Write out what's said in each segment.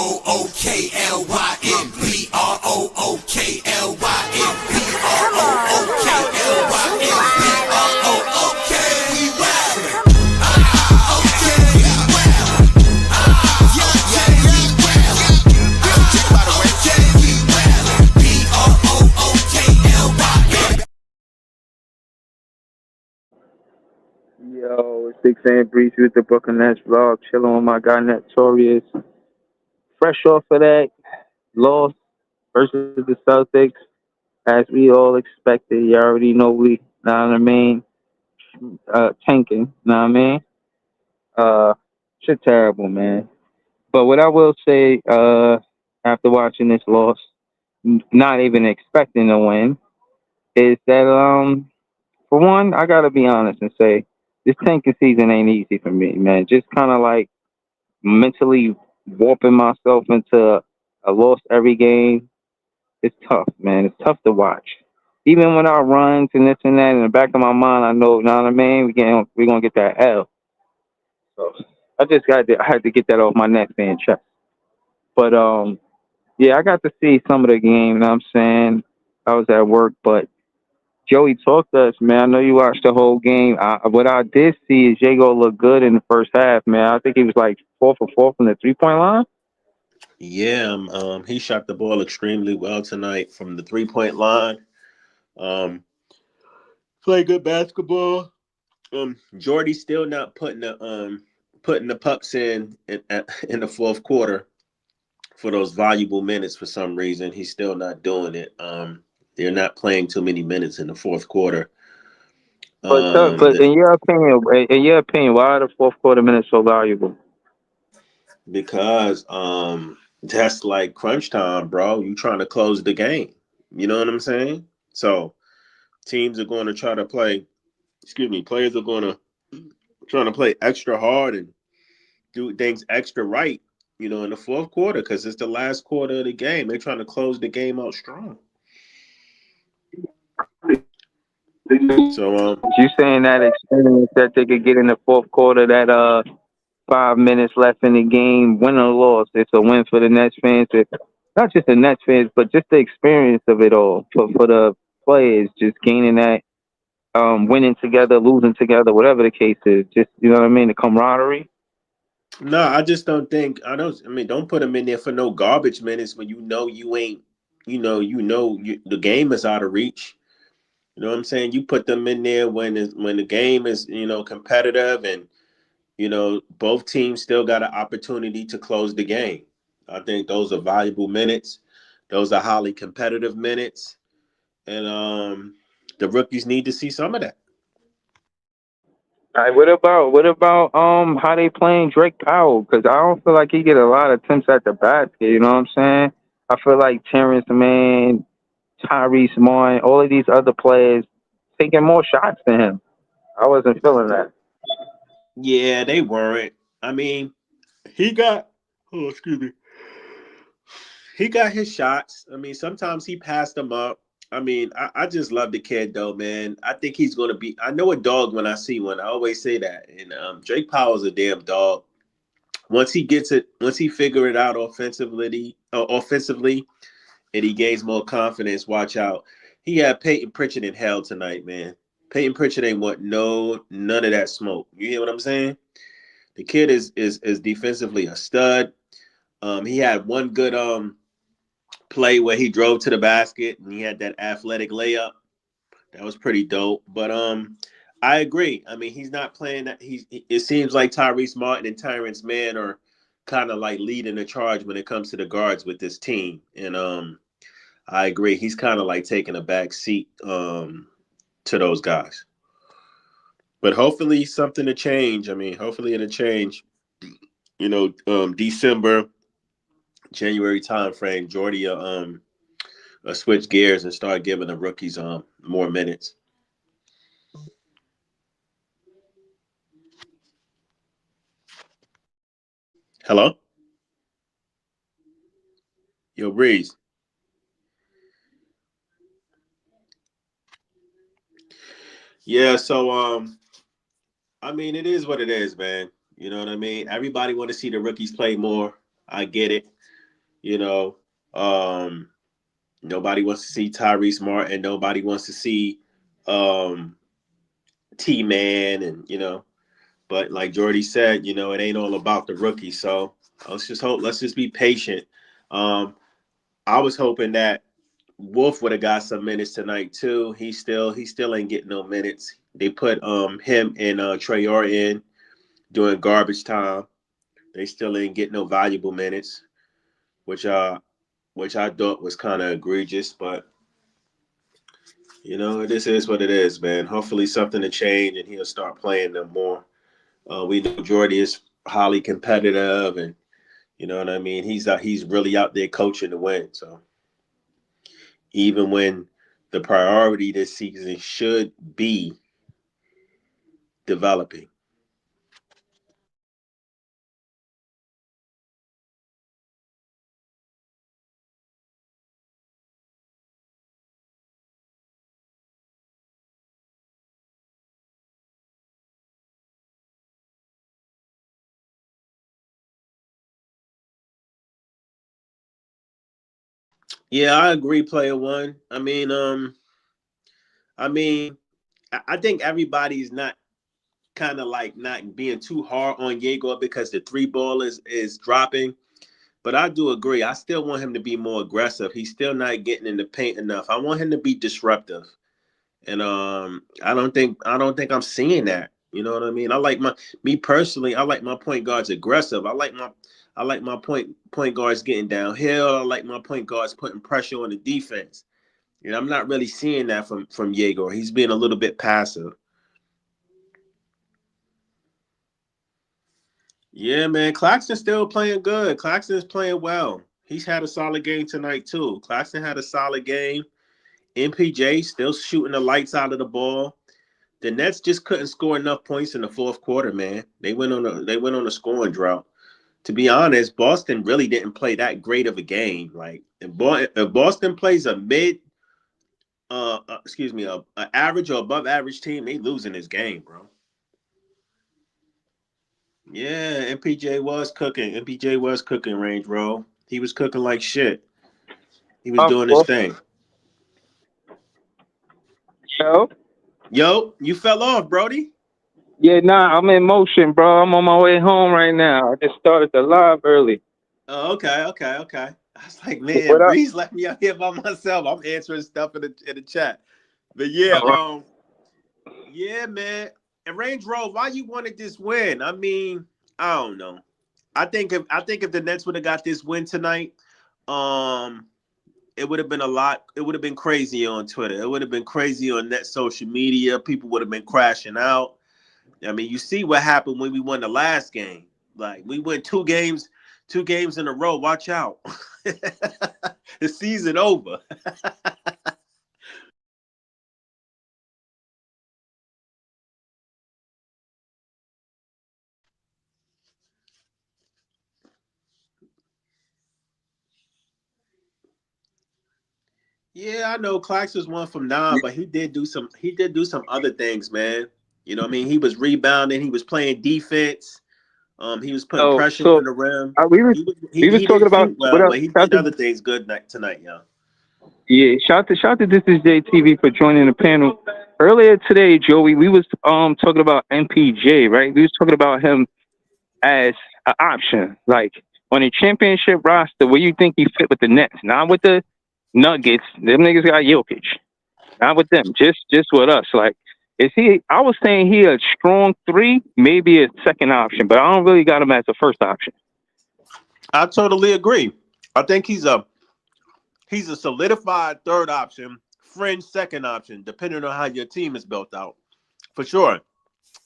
B-R-O-O-K-L-Y-N. B-R-O-O-K-L-Y-N. B-R-O-O-K-L-Y-N. B-R-O-O-K. We wildin'. Okay, we wildin'. Okay, we wildin'. Okay, we wildin'. B-R-O-O-K-L-Y-N. Yo, it's Big Fan Breeze with the Brooklyn Nets vlog, chilling with my guy Notorious. Fresh off of that loss versus the Celtics, as we all expected. You already know know what I mean, tanking, know what I mean? Uh, shit terrible, man. But what I will say, after watching this loss, not even expecting to win, is that, for one, I gotta be honest and say, this tanking season ain't easy for me, man. Just kind of like mentally warping myself into a loss every game. It's tough, man. It's tough to watch. Even when I runs and this and that, in the back of my mind, I know what I mean. We gonna get that L. So I had to get that off my neck fan chest. But yeah, I got to see some of the game. You know what I'm saying? I was at work, but Joey, talk to us, man. I know you watched the whole game. What I did see is Jago look good in the first half, man. I think he was like 4 for 4 from the 3 point line. Yeah, he shot the ball extremely well tonight from the 3 point line. Um, Play good basketball. Jordy's still not putting the pucks in the fourth quarter for those valuable minutes for some reason. He's still not doing it. They're not playing too many minutes in the fourth quarter. But in your opinion, why are the fourth quarter minutes so valuable? Because that's like crunch time, bro. You trying to close the game. You know what I'm saying? So teams are going to try to play. Excuse me. Players are going to trying to play extra hard and do things extra right. In the fourth quarter because it's the last quarter of the game. They're trying to close the game out strong. So You saying that experience that they could get in the fourth quarter, that 5 minutes left in the game, win or loss, it's a win for the Nets fans. Not just the Nets fans, but just the experience of it all for the players, just gaining that, winning together, losing together, whatever the case is. Just you know what I mean, the camaraderie. no, I just don't think I don't. I mean, don't put them in there for no garbage minutes when you ain't. The game is out of reach. You know what I'm saying? You put them in there when the game is competitive and both teams still got an opportunity to close the game. I think those are valuable minutes. Those are highly competitive minutes, and the rookies need to see some of that. All right, what about how they playing Drake Powell? Because I don't feel like he get a lot of attempts at the basket. You know what I'm saying? I feel like Terrence Mann, Tyrese Martin, all of these other players taking more shots than him. I wasn't feeling that. Yeah, they weren't. I mean, he got. Oh, excuse me. He got his shots. I mean, sometimes he passed them up. I mean, I just love the kid though, man. I think he's gonna be. I know a dog when I see one. I always say that. And Drake Powell's a damn dog. Once he figure it out offensively, and he gains more confidence. Watch out. He had Peyton Pritchard in hell tonight, man. Peyton Pritchard ain't want none of that smoke. You hear what I'm saying? The kid is defensively a stud. He had one good play where he drove to the basket and he had that athletic layup. That was pretty dope. But I agree. I mean, he's not playing that. It seems like Tyrese Martin and Terrence Mann are kind of like leading the charge when it comes to the guards with this team. And I agree. He's kind of like taking a back seat to those guys. But hopefully something to change. I mean, hopefully it'll change. December, January timeframe, Jordy switch gears and start giving the rookies more minutes. Hello, yo Breeze. Yeah, so I mean, it is what it is, man. You know what I mean? Everybody want to see the rookies play more. I get it. You know, um, nobody wants to see Tyrese Martin. Nobody wants to see um, T Man, and But like Jordy said, it ain't all about the rookie. So let's just hope. Let's just be patient. Um, I was hoping that Wolf would have got some minutes tonight too. He still ain't getting no minutes. They put him and Trayor in during garbage time. They still ain't getting no valuable minutes, which which I thought was kind of egregious. But this is what it is, man. Hopefully something to change and he'll start playing them more. We know Jordy is highly competitive, and you know what I mean. He's really out there coaching to win. So even when the priority this season should be developing. Yeah, I agree. Player one. I think everybody's not kind of like not being too hard on Diego because the three ball is dropping. But I do agree. I still want him to be more aggressive. He's still not getting in the paint enough. I want him to be disruptive. And I don't think I'm seeing that. You know what I mean? Me personally, I like my point guards aggressive. I like my point guards getting downhill. I like my point guards putting pressure on the defense. I'm not really seeing that from Yegor. He's being a little bit passive. Yeah, man. Claxton's still playing good. Claxton's playing well. He's had a solid game tonight too. Claxton had a solid game. MPJ still shooting the lights out of the ball. The Nets just couldn't score enough points in the fourth quarter, man. They went on a scoring drought. To be honest, Boston really didn't play that great of a game. Like if Boston plays a average or above average team, they losing this game, bro. Yeah, MPJ was cooking. MPJ was cooking, Range Roll. He was cooking like shit. He was doing his Well, thing. yo. Yo, you fell off, Brody. Yeah, nah, I'm in motion, bro. I'm on my way home right now. I just started the live early. Oh, okay, okay, okay. I was like, What man, up? Breeze left me out here by myself. I'm answering stuff in the chat. But yeah, All right. yeah, man. And Range Road, why you wanted this win? I don't know. I think if the Nets would have got this win tonight, um, it would have been a lot. It would have been crazy on Twitter. It would have been crazy on net social media. People would have been crashing out. I mean, you see what happened when we won the last game. Like we went two games in a row. Watch out. The season over. Yeah, I know Clax was 1 from 9, but he did do some other things, man. You know what I mean? He was rebounding, he was playing defense, he was putting So, pressure so on the rim. we was we was He talking didn't about shoot what well, up? but he did other things good tonight, yeah. Yeah, shout to This Is JTV for joining the panel earlier today, Joey. We was talking about MPJ, right? We was talking about him as an option, like on a championship roster. Where you think he fit with the Nets, not with the Nuggets. Them niggas got Jokic. Not with them, just with us. Like, is he? I was saying he a strong three, maybe a second option, but I don't really got him as a first option. I totally agree. I think he's a solidified third option, fringe second option, depending on how your team is built out. For sure.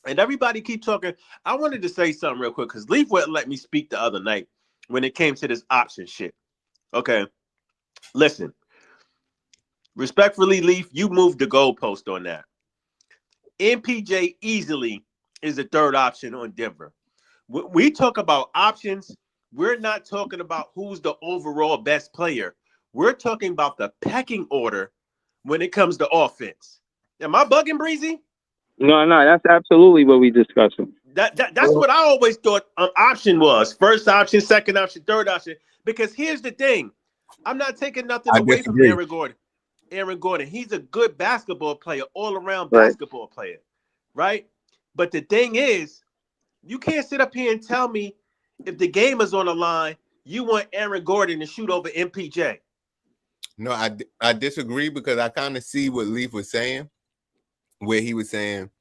And everybody keep talking. I wanted to say something real quick because Leaf wouldn't let me speak the other night when it came to this option shit. Okay, listen. Respectfully, Leaf, you moved the goalpost on that. MPJ easily is the third option on Denver. When we talk about options, we're not talking about who's the overall best player. We're talking about the pecking order when it comes to offense. Am I bugging, Breezy? No, that's absolutely what we discussing. That's what I always thought option was. First option, second option, third option. Because here's the thing. I'm not taking nothing I away from disagree. Aaron Gordon. Aaron Gordon, he's a good basketball player, all-around Right. basketball player, right? But the thing is, you can't sit up here and tell me if the game is on the line, you want Aaron Gordon to shoot over MPJ. No, I disagree because I kind of see what Leaf was saying, where he was saying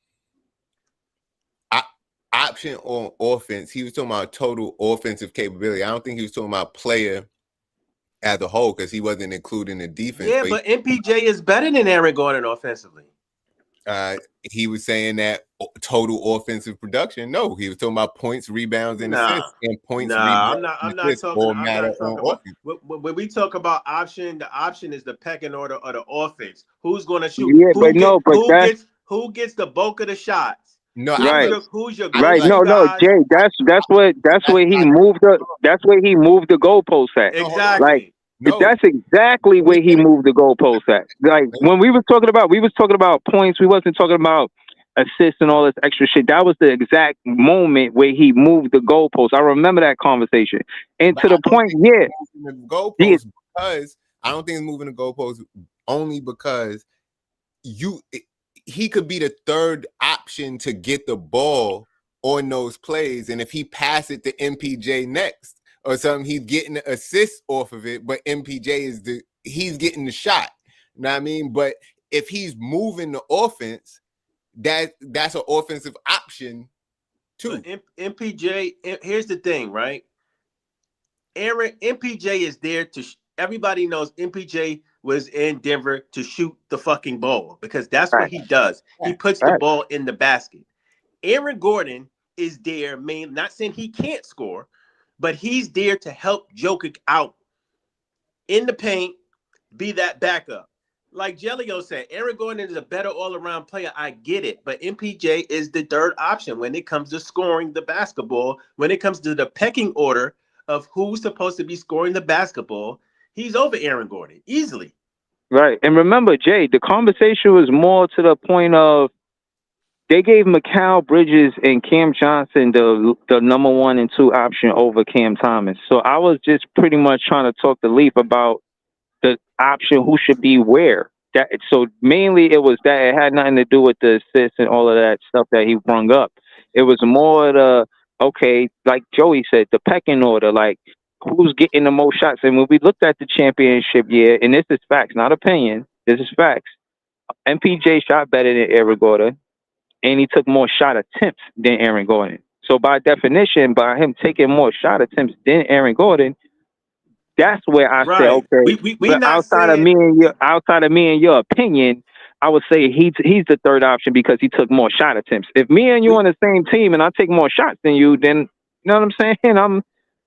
option on offense. He was talking about total offensive capability. I don't think he was talking about player as a whole because he wasn't including the defense. Yeah, but MPJ is better than Aaron Gordon offensively. He was saying that total offensive production. No, he was talking about points, rebounds, and assists. And points, rebounds, I'm not talking. all I'm matter not talking on about when we talk about option. The option is the pecking order of the offense. Who's going to shoot? Yeah, Who gets the bulk of the shots? No, Right. Who's your Right, go-to no, guys? Jay. That's where he moved the goalpost at. Exactly. Like no, that's exactly where he moved the goalpost at. Like when we was talking about points, we wasn't talking about assists and all this extra shit. That was the exact moment where he moved the goalpost. I remember that conversation. And to the point, yeah, the goalpost because I don't think it's moving the goalpost only because he could be the third option to get the ball on those plays, and if he pass it to MPJ next or something, he's getting the assist off of it, but MPJ he's getting the shot. You know what I mean? But if he's moving the offense, that's an offensive option too. MPJ, here's the thing, right? MPJ is there to. Everybody knows MPJ was in Denver to shoot the fucking ball because that's what he does. He puts the ball in the basket. Aaron Gordon is there, not saying he can't score, but he's there to help Jokic out in the paint, be that backup. Like Jelio said, Aaron Gordon is a better all-around player. I get it, but MPJ is the third option when it comes to scoring the basketball. When it comes to the pecking order of who's supposed to be scoring the basketball, he's over Aaron Gordon easily. Right. And remember, Jay, the conversation was more to the point of they gave Mikal Bridges and Cam Johnson the number 1 and 2 option over Cam Thomas. So I was just pretty much trying to talk to Leaf about the option who should be where. So mainly it was that it had nothing to do with the assists and all of that stuff that he brung up. It was more like Joey said, the pecking order, like who's getting the most shots. And when we looked at the championship year, and this is facts, not opinion, this is facts. MPJ shot better than Aaron Gordon, and he took more shot attempts than Aaron Gordon. So by definition, by him taking more shot attempts than Aaron Gordon, that's where I say, okay. We not outside of me and your opinion, I would say he's the third option because he took more shot attempts. If me and you on the same team and I take more shots than you, then you know what I'm saying?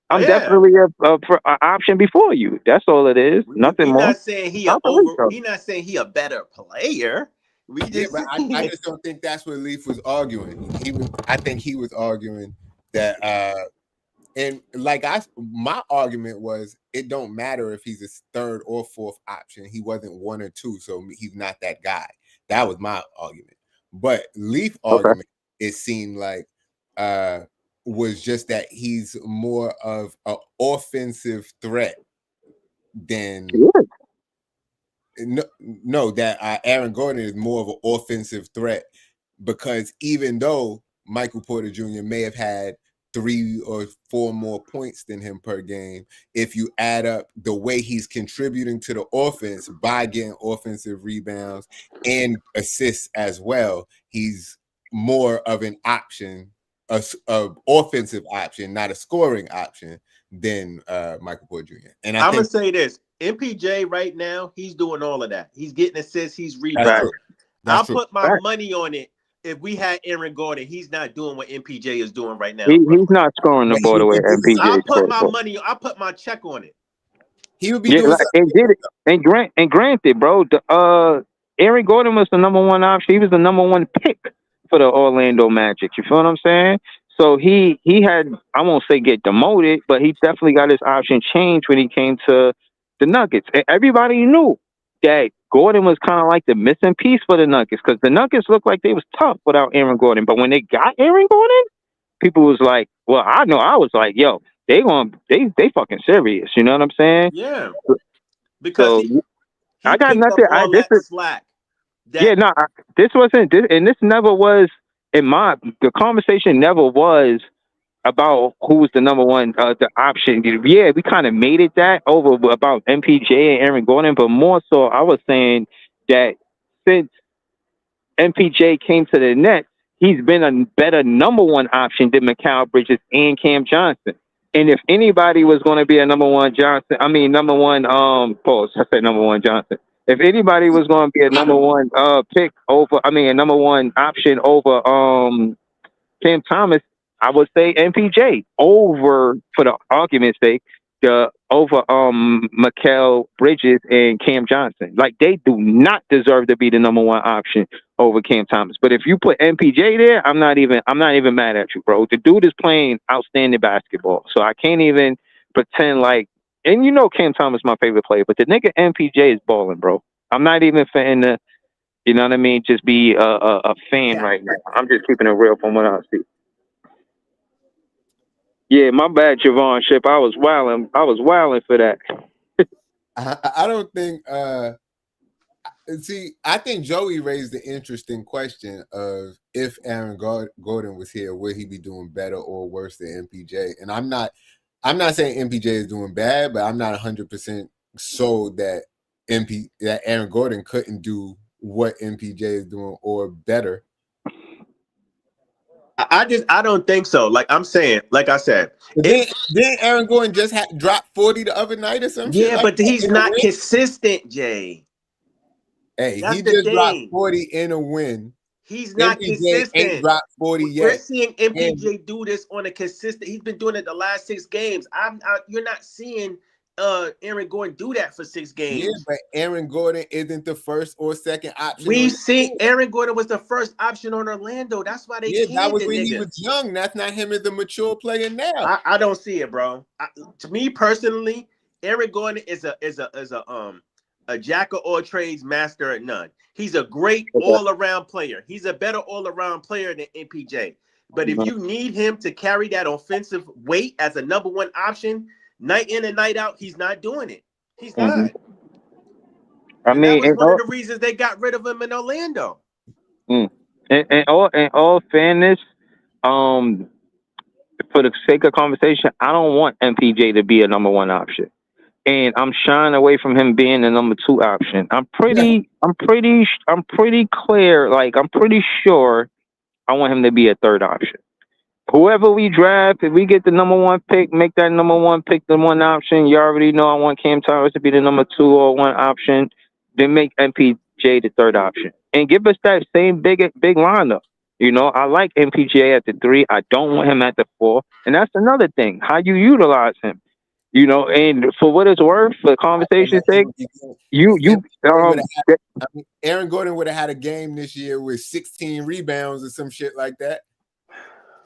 I'm definitely a option before you. That's all it is. Nothing more. Not saying he not saying he a better player. But I just don't think that's what Leaf was arguing. I think he was arguing that and like my argument was it don't matter if he's a third or fourth option. He wasn't 1 or 2, so he's not that guy. That was my argument. But Leaf argument, it seemed like was just that he's more of an offensive threat than that Aaron Gordon is more of an offensive threat because even though Michael Porter Jr. may have had 3 or 4 more points than him per game, if you add up the way he's contributing to the offense by getting offensive rebounds and assists as well, he's more of an option, a offensive option, not a scoring option than Michael Porter Jr. And I'm gonna say this: MPJ right now, he's doing all of that. He's getting assists, he's rebounding. I'll put my money on it. If we had Aaron Gordon, he's not doing what MPJ is doing right now. He's not scoring the ball the way MPJ. I'll put my check on it. He would be doing and did it. And granted, bro, Aaron Gordon was the number 1 option. He was the number 1 pick for the Orlando Magic. You feel what I'm saying? So he had, I won't say get demoted, but he definitely got his option changed when he came to the Nuggets. And everybody knew that Gordon was kind of like the missing piece for the Nuggets because the Nuggets looked like they was tough without Aaron Gordon. But when they got Aaron Gordon, people was like, well, I know I was like, yo, they fucking serious. You know what I'm saying? Yeah, because So he I got picked up nothing. all This that is slack. yeah, That no, this wasn't this, and this never was in my the conversation never was about who was the number one the option. Yeah, we kind of made it that over about MPJ and Aaron Gordon, but more so, I was saying that since MPJ came to the Nets, he's been a better number one option than Mikal Bridges and Cam Johnson. And if anybody was going to be a number one Johnson, I mean number one pause. I said number one Johnson. If anybody was going to be a number one pick over, I mean a number one option over Cam Thomas, I would say MPJ over, for the argument's sake, the over Mikal Bridges and Cam Johnson. Like, they do not deserve to be the number one option over Cam Thomas. But if you put MPJ there, I'm not even mad at you, bro. The dude is playing outstanding basketball. So I can't even pretend like, and you know Cam Thomas is my favorite player, but the nigga MPJ is balling, bro. I'm not even fitting the, you know what I mean, just be a fan right now. I'm just keeping it real from what I see. Yeah, my bad, Javon Ship. I was wilding. I was wilding for that. I don't think. See, I think Joey raised the interesting question of if Aaron Gordon was here, would he be doing better or worse than MPJ? And I'm not saying MPJ is doing bad, but I'm not 100% sold that that Aaron Gordon couldn't do what MPJ is doing or better. I don't think so. Like I'm saying, like I said, But then Aaron Gordon just dropped 40 the other night or some shit yeah, like but that he's in a not win. consistent, Jay. Hey, That's he the just dropped thing. 40 in a win. He's not MPJ ain't consistent. dropped 40 We're yet. seeing And MPJ do this on a consistent. He's been doing it the last 6 games. You're not seeing Aaron Gordon do that for 6 games. yeah, but Aaron Gordon isn't the first or second option on We've the seen team. Aaron Gordon was the first option on Orlando. That's why they Yeah, that canned was the when he nigga. was young. That's not him as a mature player now. I don't see it, bro. To me personally, Aaron Gordon is a jack of all trades, master at none. He's a great Okay. all-around player. He's a better all-around player than MPJ. But if you need him to carry that offensive weight as a number one option, night in and night out, he's not doing it. He's Mm-hmm. not. I And that mean, was one of the reasons they got rid of him in Orlando. in all fairness, um, for the sake of conversation, I don't want MPJ to be a number one option, and I'm shying away from him being the number two option. I'm pretty clear. Like, I'm pretty sure I want him to be a third option. Whoever we draft, if we get the number one pick, make that number one pick the one option. You already know I want Cam Thomas to be the number two or one option. Then make MPJ the third option and give us that same big lineup. You know, I like MPJ at the three. I don't want him at the four, and that's another thing. How you utilize him. You know, and for what it's worth, for conversation's sake, you Aaron Gordon would have had a game this year with 16 rebounds or some shit like that.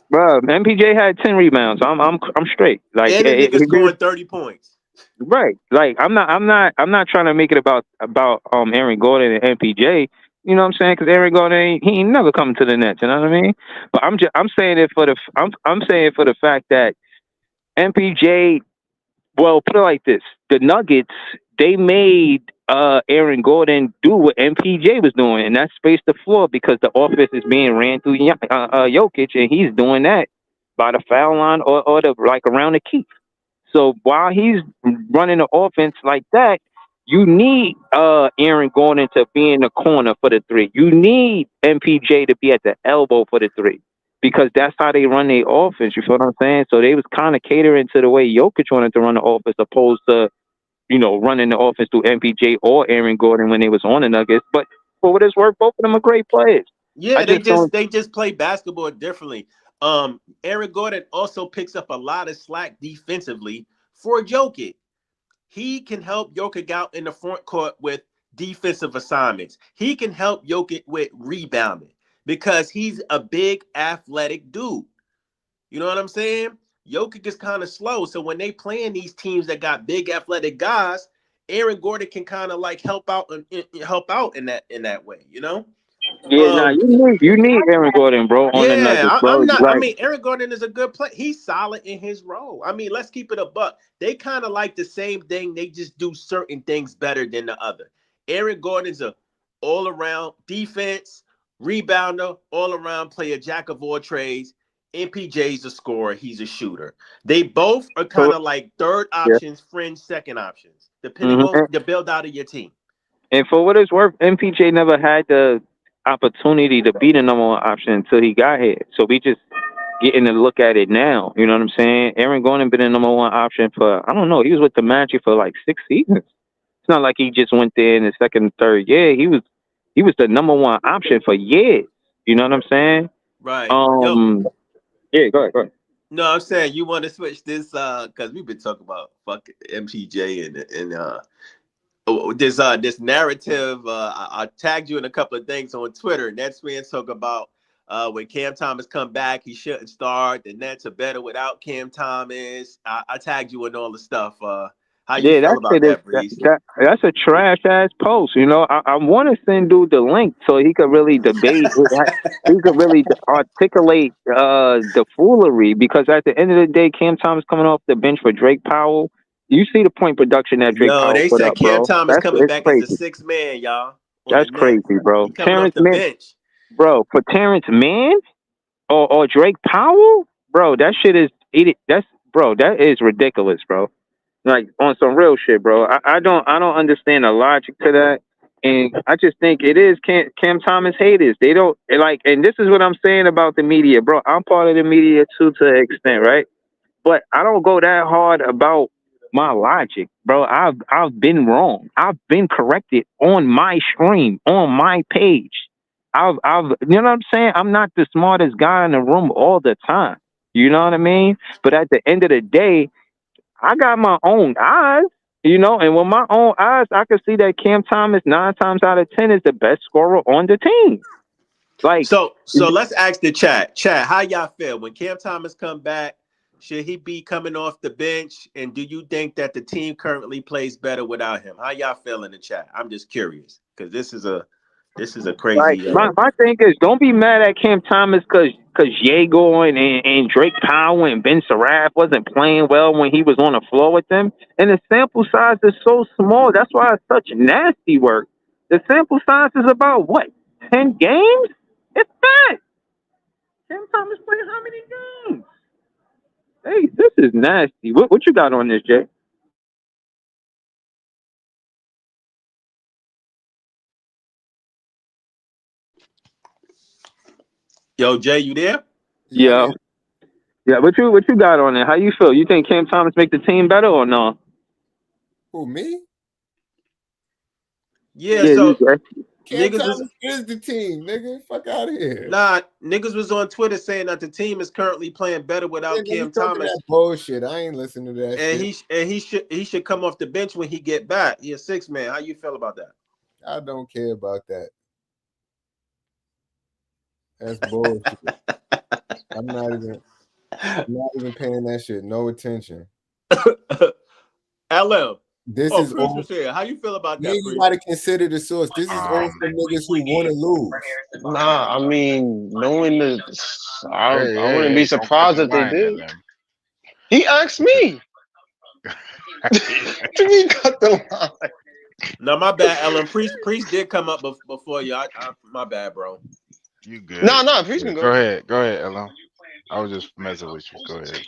bro, MPJ had 10 rebounds. I'm straight. Like, And the nigga scoring 30 points. right. Like, I'm not trying to make it about Aaron Gordon and MPJ. You know what I'm saying? Because Aaron Gordon he ain't never coming to the Nets. You know what I mean? But I'm saying it for the I'm saying it for the fact that MPJ. Well, put it like this: the Nuggets, they made Aaron Gordon do what MPJ was doing, and that's space the floor because the offense is being ran through Jokic, and he's doing that by the foul line or the like around the key. So while he's running the offense like that, you need Aaron Gordon to be in the corner for the three. You need MPJ to be at the elbow for the three because that's how they run their offense. You feel what I'm saying? So they was kind of catering to the way Jokic wanted to run the offense, opposed to running the offense through MPJ or Aaron Gordon when they was on the Nuggets. But for what it's worth, both of them are great players. I Yeah, just don't. they just play basketball differently. Aaron Gordon also picks up a lot of slack defensively for Jokic. He can help Jokic out in the front court with defensive assignments. He can help Jokic with rebounding because he's a big athletic dude. You know what I'm saying? Jokic is kind of slow. So when they playing these teams that got big athletic guys, Aaron Gordon can kind of like help out in that way, you know? Yeah, nah, you need Aaron Gordon, bro, on the Yeah, Nuggets, I'm bro. not. I Like, mean, Eric Gordon is a good player. He's solid in his role. I mean, let's keep it a buck. They kind of like the same thing. They just do certain things better than the other. Eric Gordon's a all around defense, rebounder, all around player, jack of all trades. MPJ's a scorer. He's a shooter. They both are kind so of like third yeah. options, fringe second options, depending hmm on the build out of your team. And for what it's worth, MPJ never had the opportunity to be the number one option until he got here. So we just getting to look at it now. You know what I'm saying? Aaron Gordon been the number one option for, I don't know. He was with the Magic for like 6 seasons. It's not like he just went there in the second and third year. He was the number one option for years. You know what I'm saying? Right. Yo, Um, yeah, go ahead, go ahead. no, I'm saying you want to switch this because we've been talking about fuck MPJ and this narrative. I tagged you in a couple of things on Twitter. And that's when talk about when Cam Thomas come back, he shouldn't start. The Nets are better without Cam Thomas. I tagged you in all the stuff. How you Yeah, feel that about shit is that, Breeze? that's a trash ass post. You know, I want to send dude the link so he could really debate. He could really articulate the foolery because at the end of the day, Cam Thomas coming off the bench for Drake Powell. You see the point production that Drake Yo, Powell they put said up, Cam bro. Thomas That's coming it's back as a crazy. sixth man, y'all, on the That's Nets. crazy, bro. He coming off Terrence the Mann, bench. bro, for Terrence Mann or Drake Powell, bro. That shit is that's bro. That is ridiculous, bro. Like on some real shit, bro. I don't understand the logic to that, and I just think it is Cam Thomas haters. They don't like, and this is what I'm saying about the media, bro. I'm part of the media too to an extent, right? But I don't go that hard about my logic, bro. I've been wrong. I've been corrected on my stream, on my page. I've you know what I'm saying? I'm not the smartest guy in the room all the time. You know what I mean? But at the end of the day, I got my own eyes, you know, and with my own eyes, I can see that Cam Thomas 9 times out of 10 is the best scorer on the team. Like, So let's ask the chat. Chat, how y'all feel when Cam Thomas come back? Should he be coming off the bench? And do you think that the team currently plays better without him? How y'all feel in the chat? I'm just curious because this is a like crazy. my thing is, don't be mad at Cam Thomas because Jago and Drake Powell and Ben Saraf wasn't playing well when he was on the floor with them, and the sample size is so small. That's why it's such nasty work. The sample size is about what 10 games? It's that. Cam Thomas played how many games? Hey, this is nasty. What you got on this, Jay? Yo, Jay, you there? Yeah, I'm Yeah, here. yeah. What you got on it? How you feel? You think Cam Thomas make the team better or no? Who, me? Yeah. Yeah, you So Jay. Cam niggas was Thomas is the team, nigga. Fuck out of here. niggas was on Twitter saying that the team is currently playing better without Nigga, you Cam talking that Thomas, bullshit. I ain't listening to that and shit. he should come off the bench when he get back. He a six man. How you feel about I don't care about that. That's bullshit. I'm not even that? I'm not even paying that shit no attention. LM. This Oh, is Priest all was here. How you feel about man, that, you Priest? gotta consider the source. This is all for niggas who want to lose. Nah, I mean, knowing the, Hey, I hey, wouldn't be hey, don't cut surprised the if they line there, did. man. He asked me to be cut the line. No, my bad, Ellen. Priest did come up before you. My bad, bro. You good. No, no, You Priest can good. go. Go ahead, Elo. I was just messing with you. Go ahead.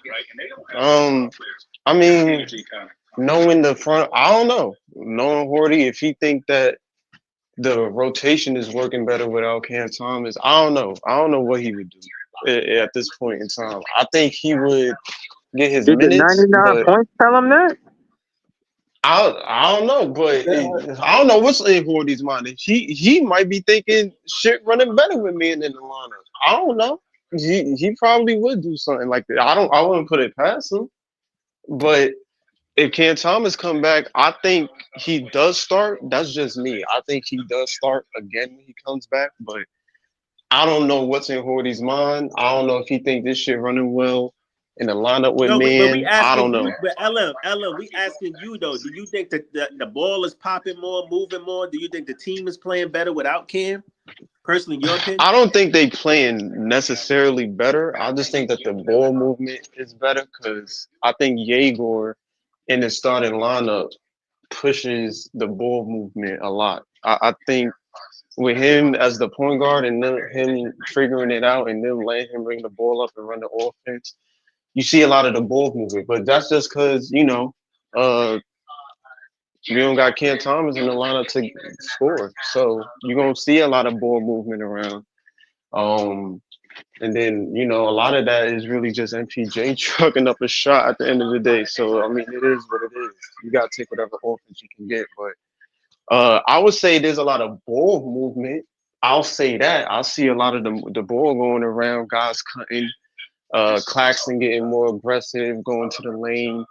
Um, I mean, knowing the front, I don't know. Knowing Horty, if he think that the rotation is working better without Cam Thomas, I don't know. I don't know what he would do at this point in time. I think he would get his Did the minutes, 99 but points tell him that? I don't know, but I don't know what's in Horty's mind. He might be thinking shit running better with me in the lineup. I don't know. He probably would do something like that. I wouldn't put it past him. But if Cam Thomas come back, I think he does start. That's just me. I think he does start again when he comes back. But I don't know what's in Horty's mind. I don't know if he think this shit running well. in the lineup with No, but we man. I don't asking know. you, but Ella, we asking you though. Do you think that the ball is popping more, moving more? Do you think the team is playing better without Cam? Personally, your opinion? I don't think they playing necessarily better. I just think that the ball movement is better because I think Yegor in the starting lineup pushes the ball movement a lot. I think with him as the point guard and then him figuring it out and then letting him bring the ball up and run the offense, you see a lot of the ball movement. But that's just because uh, you don't got Ken Thomas in the lineup to score, so you're gonna see a lot of ball movement around. Um, and then a lot of that is really just MPJ trucking up a shot at the end of the day. So I mean, it is what it is. You gotta take whatever offense you can get, but. I would say there's a lot of ball movement. I'll say that. I see a lot of the ball going around, guys cutting, Claxton getting more aggressive, going to the lane,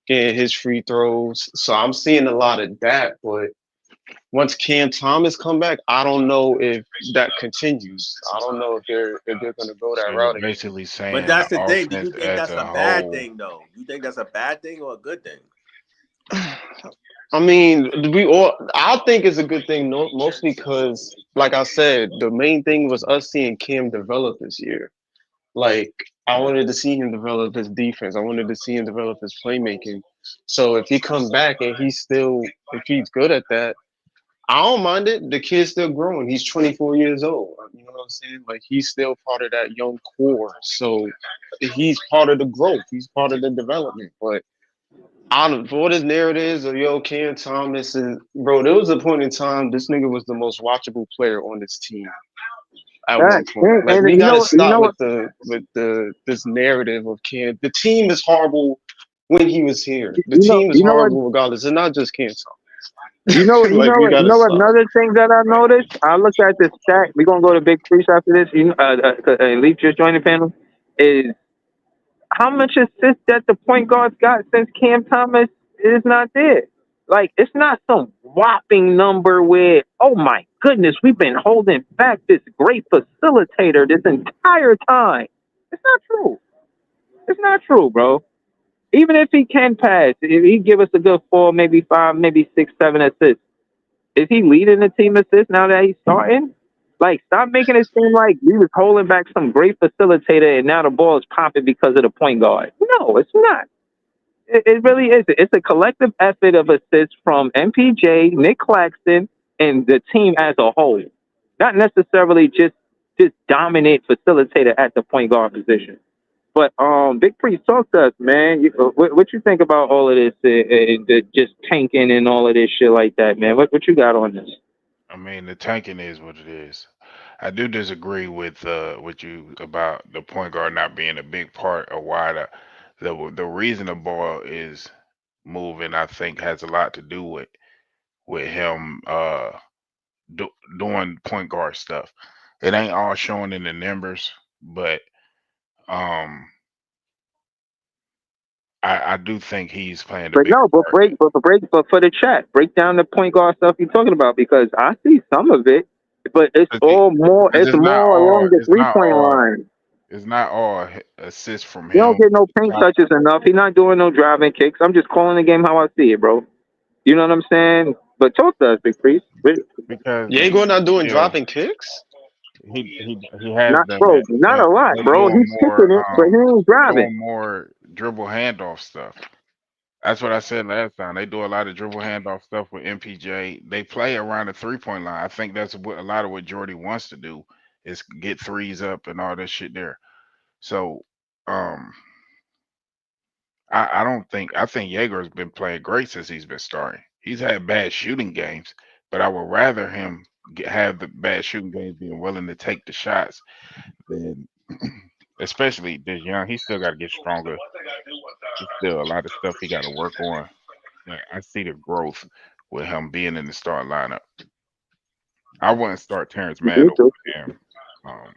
getting his free throws. So I'm seeing a lot of that. But once Cam Thomas come back, I don't know if that continues. I don't know if they're gonna go So that you're route again. basically But saying the that's the thing. Do you offense think as that's a a bad whole. thing though? You think that's a bad thing or a good thing? I mean, we all. I think it's a good thing, mostly because, like I said, the main thing was us seeing Cam develop this year. Like I wanted to see him develop his defense. I wanted to see him develop his playmaking. So if he comes back and if he's good at that, I don't mind it. The kid's still growing. He's 24 years old. You know what I'm saying? Like he's still part of that young core. So he's part of the growth. He's part of the development. But I don't for what his narrative is of Cam Thomas is bro, there was a point in time this nigga was the most watchable player on this team at one That, point. Like we and gotta you stop know with what, the this narrative of Cam. The team is horrible when he was here. The you know, team is you know what, horrible regardless. It's not just Cam you Thomas. know, Like we you gotta know what. stop. Another thing that I noticed, I looked at this stat. We're gonna go to Big Priest after this. Leaf just joined the panel. Is how much assists that the point guards got since Cam Thomas is not there. Like it's not some whopping number where, oh my goodness, we've been holding back this great facilitator this entire time. It's not true. It's not true, bro. Even if he can pass, if he give us a good 4, maybe 5, maybe 6, 7 assists, is he leading the team assists now that he's starting? Like, stop making it seem like we was holding back some great facilitator and now the ball is popping because of the point guard. No, it's not. It really is. It's a collective effort of assists from MPJ, Nick Claxton, and the team as a whole. Not necessarily just this dominant facilitator at the point guard position. But Big Priest, talk to us, man. What you think about all of this, just tanking and all of this shit like that, man? What you got on this? I mean, the tanking is what it is. I do disagree with you about the point guard not being a big part of why the reason the ball is moving. I think has a lot to do with him do, doing point guard stuff. It ain't all showing in the numbers, but um, I do think he's playing a But big no, part. but for the chat, break down the point guard stuff you're talking about because I see some of it, but it's But all more. it's It's just not more all. along the It's three not point all. line. It's not all assists from He don't him. get no paint touches enough. He's not doing no driving kicks. I'm just calling the game how I see it, bro. You know what I'm saying? But talk to us, Big Priest. Because Diego not doing yeah, dropping kicks. he has Not done bro, that. not a lot, Him bro. He's kicking it, but he ain't driving. doing more dribble handoff stuff. That's what I said last time. They do a lot of dribble handoff stuff with MPJ. They play around the 3 point line. I think that's what a lot of what Jordy wants to do is get threes up and all that shit there. So um I don't think I think Jaeger's been playing great since he's been starting. He's had bad shooting games, but I would rather him have the bad shooting games being willing to take the shots than especially this young. He still got to get stronger. There's still a lot of stuff he got to work on. But I see the growth with him being in the start lineup. I wouldn't start Terrence Mann Me over too. him. Um,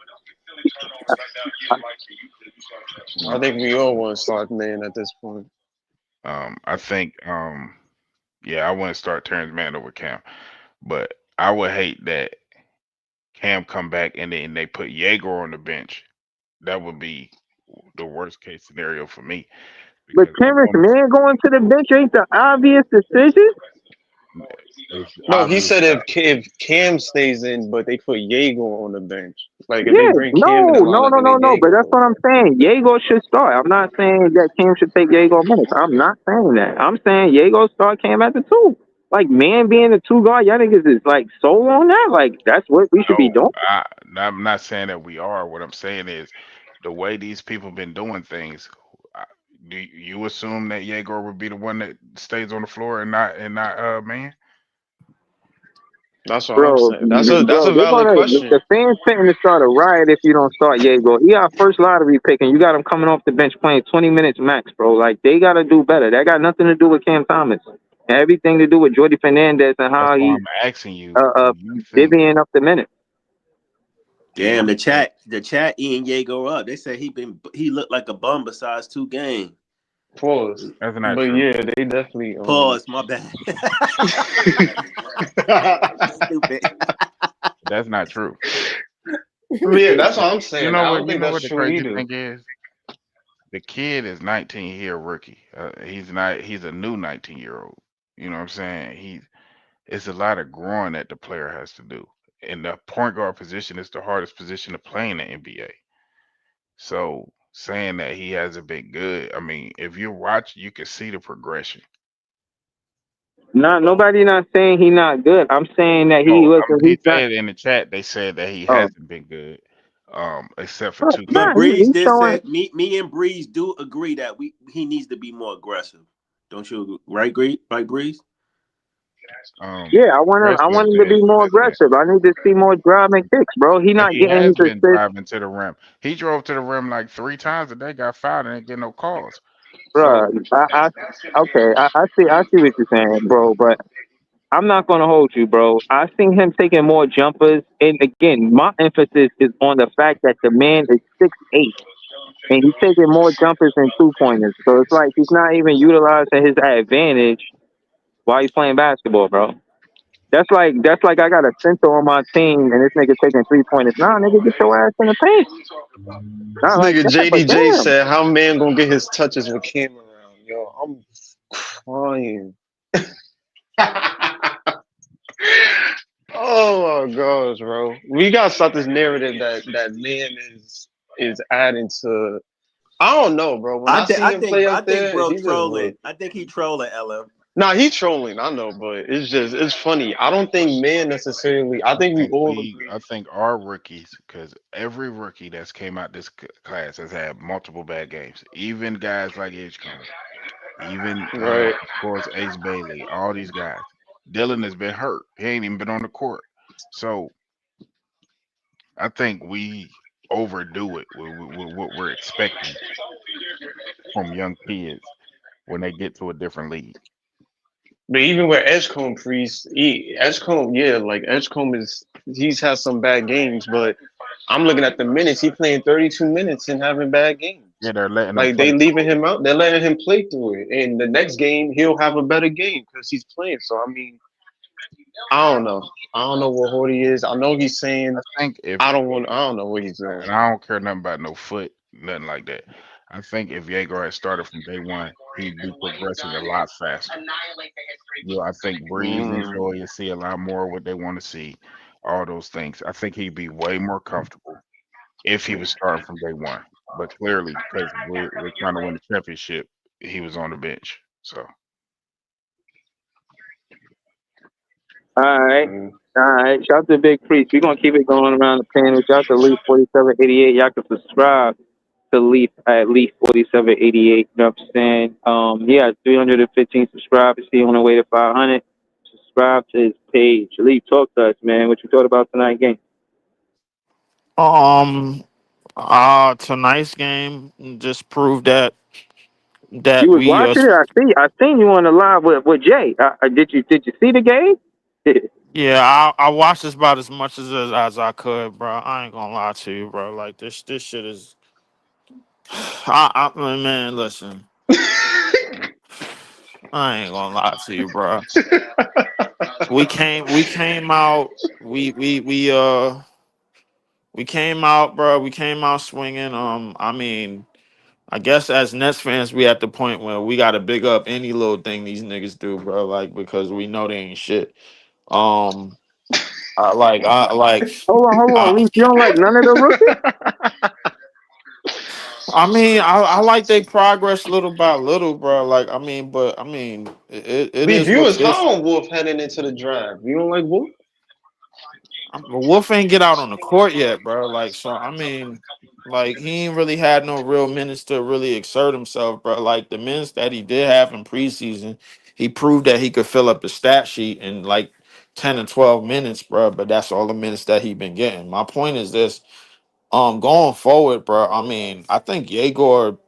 I think we all want to start man at this point. I think yeah, I wouldn't start Terrence Mann over Cam. But I would hate that Cam come back and then they put Jaeger on the bench. That would be the worst case scenario for me But because I Terrence want to. Mann going to the bench ain't the obvious decision. It's No, he obvious said that if Cam stays in, but they put Jaeger on the bench. Like if they Yeah, bring Cam in the no. lineup and then But Jaeger that's goes what I'm out. saying. Diego should start. I'm not saying that Cam should take Diego minutes. I'm not saying that. I'm saying Diego start Cam at the two. Like man being the two guard, y'all niggas is like sold on that. Like that's what we should be no, doing. I'm not saying that we are. What I'm saying is the way these people been doing things. I- Do you assume that Yegor would be the one that stays on the floor and not man? That's what I'm Bro, saying. That's a they're valid gonna question. the fans fitting to start a riot if you don't start Diego. He our first lottery pick, and you got him coming off the bench playing 20 minutes max, bro. Like they gotta do better. That got nothing to do with Cam Thomas. Everything to do with Jordy Fernandez and That's how why he I'm asking you. Do you think? divvying up the minutes. Do Damn, you think the chat eating Jago up. They said he looked like a bum besides 2 games. Pause. that's not But true? yeah, they definitely Pause, my bad. Stupid. That's not true. yeah, that's what I'm You saying. know I what? don't You think know that's what the true crazy either. thing is? The kid is 19. He a rookie. He's not. He's a new 19-year-old. You know what I'm saying? It's a lot of growing that the player has to do. And the point guard position is the hardest position to play in the NBA. So saying that he hasn't been good, I mean, if you watch, you can see the progression. Not nobody not saying he not good. I'm saying that he No, listen. he He's not. said in the chat they said that he Oh, hasn't been good, except for two But nah, games. Breeze he's did showing. say me and Breeze do agree that he needs to be more aggressive. Don't you agree? Right, Breeze? Yeah, I Aggressive want him to be is more different. aggressive. I need to see more driving kicks, bro. He But not he getting has his been assists, driving to the rim. He drove to the rim like 3 times and they got fouled and didn't get no calls. bro. So Okay, I see what you're saying, bro. But I'm not gonna hold you, bro. I seen him taking more jumpers, and again, my emphasis is on the fact that the man is 6'8", and he's taking more jumpers than 2 pointers. So it's like he's not even utilizing his advantage while he's playing basketball, bro. That's like I got a center on my team, and this nigga taking 3 pointers. Nah, nigga, get your ass in the paint. This Not like nigga that, but JDJ damn. said, "How man gonna get his touches with Cam around?" Yo, I'm crying. Oh my gosh, bro. We gotta stop this narrative that man is adding to. I don't know, bro. When I see him play I up think there, bro he just look. trolling. I think he trolling LM. Nah, he's trolling. I know, but it's funny. I don't think man necessarily. I think we all I agree. think our rookies, because every rookie that's came out this class has had multiple bad games. Even guys like Edgecombe, even Right. of course Ace Bailey, all these guys. Dylan has been hurt. He ain't even been on the court. So I think we overdo it with what we're expecting from young kids when they get to a different league. But even with Edgecombe Priest, Edgecombe, yeah, like Edgecombe he's had some bad games, but I'm looking at the minutes. He playing 32 minutes and having bad games. Yeah, they're letting them Like they play. leaving him out. They're letting him play through it. And the next game he'll have a better game because he's playing. So I mean, I don't know. I don't know what Horty is. I know he's saying I think if I don't want. I don't know what he's doing. and I don't care nothing about no foot, nothing like that. I think if Jaeger had started from day one, he'd be progressing a lot faster. You know, I think Breeze and Mm. Joy will see a lot more of what they want to see, all those things. I think he'd be way more comfortable if he was starting from day one. But clearly, because we're trying to win the championship, he was on the bench. So All right. Mm. All right. Shout out to Big Priest. We're going to keep it going around the panel. Shout out to Leaf 4788. Y'all can subscribe to Leaf at Leaf 4788. You know what I'm saying? He has 315 subscribers. He on the way to 500. Subscribe to his page. Leaf, talk to us, man. What you thought about tonight's game? Um, tonight's game just proved that You was we watching it. I seen you on the live with Jay. Did you see the game? yeah, I watched this about as much as I could, bro. I ain't gonna lie to you, bro. Like this shit is. Man, listen, I ain't gonna lie to you, bro. We came out, we came out, bro. We came out swinging. I mean, I guess as Nets fans, we at the point where we got to big up any little thing these niggas do, bro. Like because we know they ain't shit. Um, I like. Hold on, I, Leaf. You don't like none of the rookies? I mean, I like they progress little by little, bro. Like, I mean, but I mean, it Leaf, is you what was it is. high on Wolf heading into the draft. You don't like Wolf? Wolf ain't get out on the court yet, bro. Like, so I mean, like he ain't really had no real minutes to really exert himself, bro. Like the minutes that he did have in preseason, he proved that he could fill up the stat sheet in like 10 and 12 minutes, bro. But that's all the minutes that he been getting. My point is this: going forward, bro. I mean, I think Yegor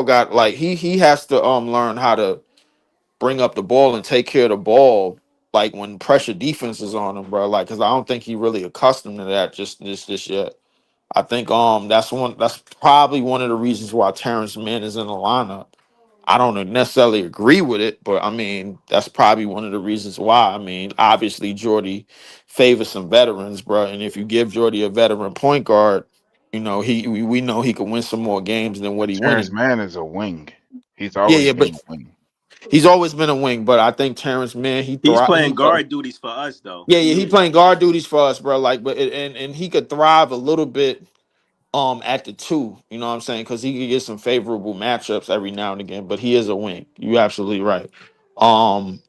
got like he has to learn how to bring up the ball and take care of the ball like when pressure defense is on him, bro. Like, cause I don't think he really accustomed to that just yet. I think that's probably one of the reasons why Terrence Mann is in the lineup. I don't necessarily agree with it, but I mean that's probably one of the reasons why. I mean, obviously Jordy favors some veterans, bro, and if you give Jordy a veteran point guard, you know we know he could win some more games than what he Terrence winning. Mann is a wing. He's Yeah, always yeah, but been a wing. he's always been a wing, but I think Terrence Mann He's playing he guard duties for us though. yeah, yeah, He he is. playing guard duties for us, bro. Like, but and he could thrive a little bit at the two. You know what I'm saying? Because he could get some favorable matchups every now and again. But he is a wing. You absolutely right. Um,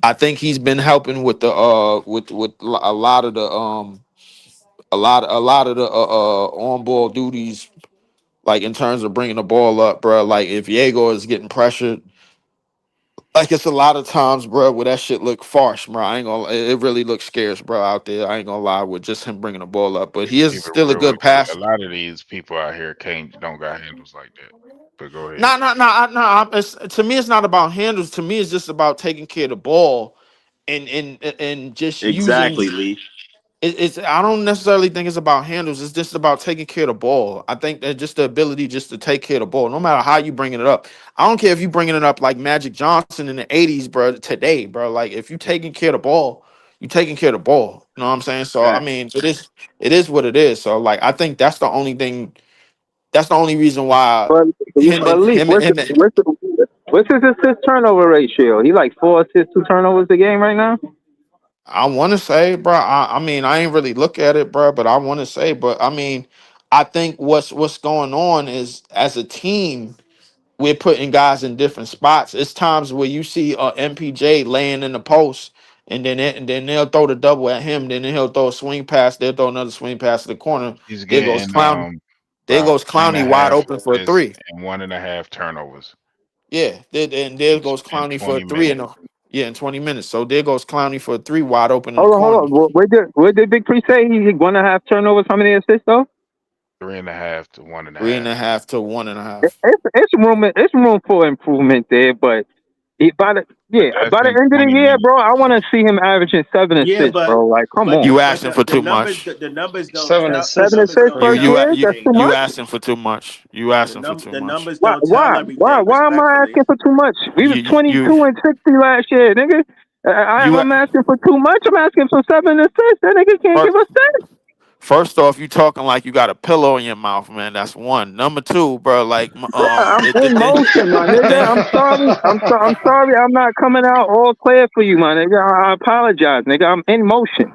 I think he's been helping with the with a lot of the a lot of the on ball duties, like in terms of bringing the ball up, bro. Like if Diego is getting pressured. Like it's a lot of times, bro, where that shit look farce, bro. I ain't gonna. It really looks scarce, bro, out there. I ain't gonna lie with just him bringing the ball up, but he is Keep it still a real with good you. A passer. lot of these people out here can't don't got handles like that. But go ahead. No, no, no, no. To me, it's not about handles. To me, it's just about taking care of the ball and just using. Exactly, Lee. It's I don't necessarily think it's about handles. It's just about taking care of the ball. I think that just the ability just to take care of the ball, no matter how you bringing it up. I don't care if you bringing it up like Magic Johnson in the '80s, bro. Today, bro, like if you taking care of the ball, you taking care of the ball. You know what I'm saying? So I Facts. mean, it is what it is. So like I think that's the only thing. That's the only reason why But him but and Leaf, him and what's his assist turnover ratio? He like 4 assists, 2 turnovers a game right now. I want to say, bro. I mean, I ain't really look at it, bro, but I want to say, but I mean, I think what's going on is as a team, we're putting guys in different spots. It's times where you see MPJ laying in the post, and then they'll throw the double at him. Then he'll throw a swing pass. They'll throw another swing pass to the corner. He's There goes getting Clown. There about goes three and a Clowney wide half open for a assists three. and 1.5 turnovers Yeah, and there goes in Clowney for a 20 three minutes. in 20 minutes. So there goes Clowney for a three wide open in the Hold corner. on. What did Big Pre say? He's 1.5 turnovers. How many assists though? 3.5 to one and a Three and half. a half to one and a half. It's room for improvement there, but But that's by the in end of the 20 year, minutes. bro, I want to see him averaging 7 assists, Yeah, but bro. Like, come but on, the You but asking the, for the too numbers much. the numbers don't Seven tell the assists seven is numbers assists don't first You tell a- year? you That's everything. too you much. asking for too much. You The asking for num too the much. numbers Why don't why tell why everything, why am I respectfully. asking for too much? We was You 22 and 60 last year, nigga. you I'm asking for too much. I'm asking for 7 assists. That nigga can't give first us that. first off, you talking like you got a pillow in your mouth, man. That's one. Number two, bro. Like I'm in motion, my the nigga. thing. I'm sorry. I'm sorry. I'm not coming out all clear for you, my nigga. I apologize, nigga. I'm in motion.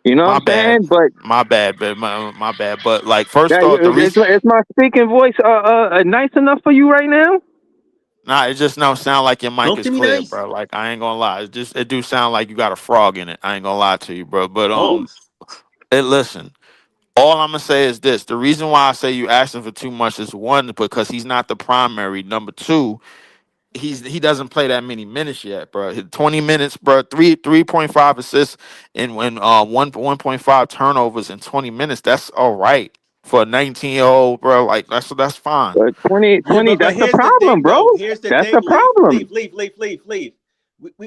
You know what My I'm bad. saying? But My bad, but my bad. But like first that off, the reason is my speaking voice nice enough for you right now? it just don't sound like your mic Talk is to me clear, nice. bro. Like I ain't gonna lie. It do sound like you got a frog in it. I ain't gonna lie to you, bro. But Pause. listen. All I'm gonna say is this: the reason why I say you asking for too much is one, because he's not the primary. Number two, he doesn't play that many minutes yet, bro. 20 minutes, bro. 3.5 assists and when 1.5 turnovers in 20 minutes. That's all right for a 19-year-old, bro. Like that's fine. But 20, Yeah, 20, but that's the here's the problem, thing bro. though. Here's the That's the thing, problem. leave.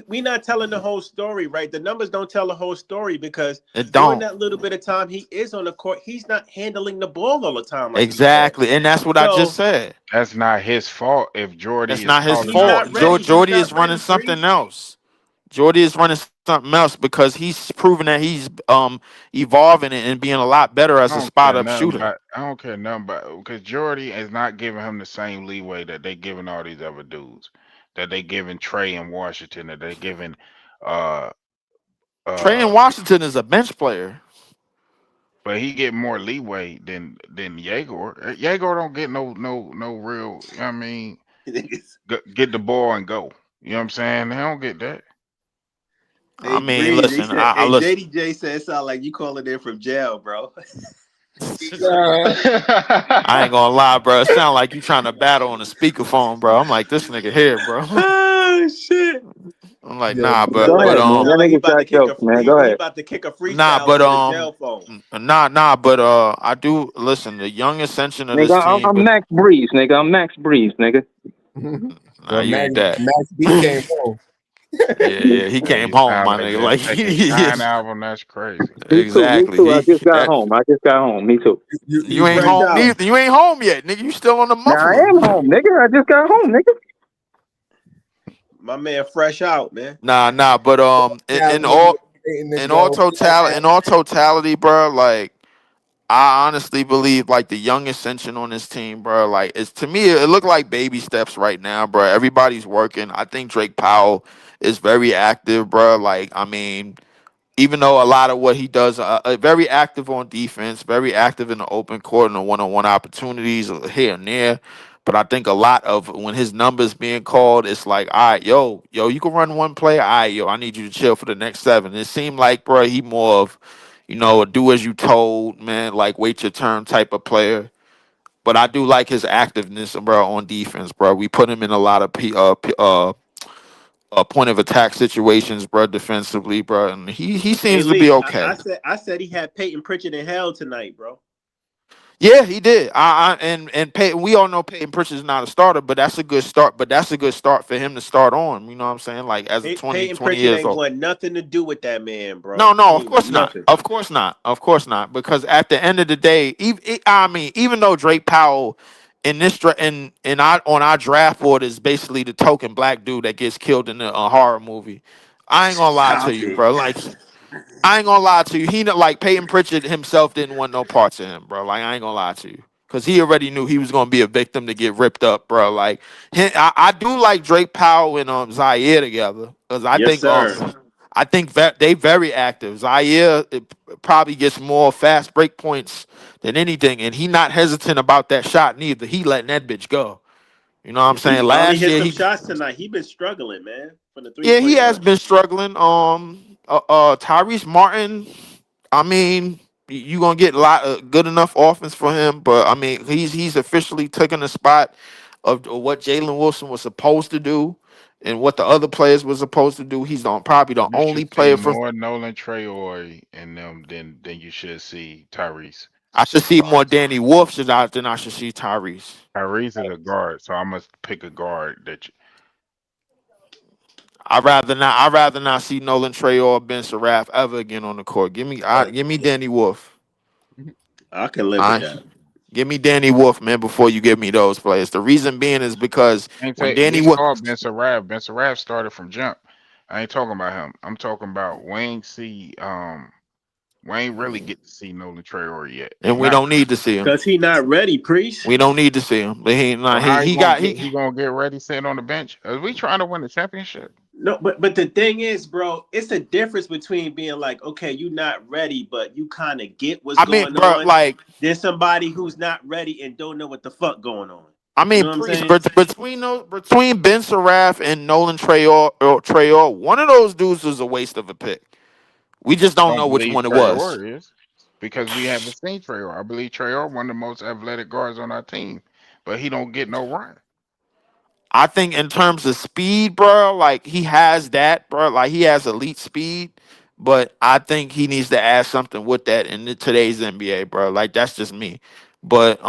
We not telling the whole story, right? The numbers don't tell the whole story because It during don't that little bit of time he is on the court, he's not handling the ball all the time, like you said. exactly, and that's what I just So said. That's not his fault if Jordy That's is not his calling he's out fault. not the ready. numbers. He's Jordy not is running ready, something Breeze. else. Jordy is running something else because he's proven that he's evolving and being a lot better as I a don't spot care up nothing shooter. about. I don't care nothing about because Jordy is not giving him the same leeway that they giving all these other dudes. That they giving Trey in Washington. That they giving uh Trey in uh. Washington is a bench player. But he get more leeway than Yegor. Yegor don't get no real. You know what I mean, get the ball and go. You know what I'm saying? They don't get that. I Hey mean, Breeze, they listen, said, I hey listen. JDJ said it sound like you calling in from jail, bro. I ain't gonna lie, bro. It sound like you trying to battle on a speakerphone, bro. I'm like, this nigga here, bro. Oh shit! I'm like, Yo, nah, Sound Go like ahead, man. sound That like he nigga about to got kick a jokes, man. Go he ahead. about to kick a nah, freestyle but into the jail phone. I do listen. The young ascension of Nigga, this team, I'm but Max Breeze, nigga. I'm Max Breeze, nigga. nah, well, you ain't that. Max B came home. Yeah, he Hey, came you home, sound my like nigga. that Like, second Shine album. That's crazy. Me too. Me exactly. too. I He just got that home. I just got home. Me too. you ain't Fresh home out. neither. You ain't home yet, nigga. You still on the Now I muffler. am home, nigga. I just got home, nigga. My man fresh out, man. Nah. But Now, nigga, letting this go. in all totality, bro. Like, I honestly believe like the young ascension on this team, bro. Like, it's to me, it look like baby steps right now, bro. Everybody's working. I think Drake Powell is very active, bro. Like, I mean, even though a lot of what he does, very active on defense, very active in the open court and the one-on-one opportunities here and there. But I think a lot of when his numbers being called, it's like, all right, yo, you can run one play. All right, yo, I need you to chill for the next seven. It seemed like, bro, he more of, a do as you told, man, like wait your turn type of player. But I do like his activeness, bro, on defense, bro. We put him in a lot of point of attack situations, bro, defensively, bro, and he Hey seems to be Lee, okay. I said he had Peyton Pritchard in hell tonight, bro. Yeah, he did. And Peyton, we all know Peyton Pritchard is not a starter, but that's a good start. But that's a good start for him to start on. You know what I'm saying? Like as a Peyton 20 Pritchard years ain't old. want nothing to do with that man, No, bro. no, He of ain't course want not. nothing. Of course not. Of course not. Because at the end of the day, I mean, even though Drake Powell in this on our draft board is basically the token black dude that gets killed in a horror movie. I ain't gonna lie to Stop you, it. bro. Like I ain't gonna lie to you. Like Peyton Pritchard himself didn't want no parts of him, bro. Like I ain't gonna lie to you. Cause he already knew he was gonna be a victim to get ripped up, bro. Like I do like Drake Powell and Zaire together. Cause Yes, sir. I think that they very active. Zaire probably gets more fast break points than anything, and he not hesitant about that shot neither. He letting that bitch go. You know what I'm He saying? finally Last hit year some he shots tonight. He been struggling, man, from the three yeah, he point has line. been struggling. Tyrese Martin. I mean, you gonna get a lot of good enough offense for him, but I mean, he's officially taken the spot of what Jalen Wilson was supposed to do and what the other players were supposed to do. He's probably the You only should see player for. more Nolan Traore in them than you should see Tyrese. I should see more Danny Wolf than I should see Tyrese. Tyrese is a guard, so I must pick a guard that you, I'd rather not see Nolan Trey or Ben Seraph ever again on the court. Give me Danny Wolf. I can live All with right. that. Give me Danny Wolf, man, before you give me those players. The reason being is because ain't when take. Danny We Wolf, saw Ben Sarab. Ben Sarab started from jump. I ain't talking about him. I'm talking about Wayne really get to see Nolan Traore yet. and we Not don't need to see him. Cause he not ready, priest. We don't need to see him. But he so not how he he gonna got get he. he gonna get ready sitting on the bench? Are we trying to win the championship? No, but the thing is, bro, it's a difference between being like, okay, you're not ready, but you kind of get what's I mean, going bro, on. like Then somebody who's not ready and don't know what the fuck going on. I You mean, know what I'm Priest, saying? but between Ben Seraph and Nolan Trayor, one of those dudes was a waste of a pick. We just I don't know don't which believe one it was. Traore is because we haven't seen Traore. I believe Traore one of the most athletic guards on our team, but he don't get no run. I think in terms of speed, bro, like he has that, bro. Like he has elite speed, but I think he needs to add something with that in today's NBA, bro. Like that's just me. But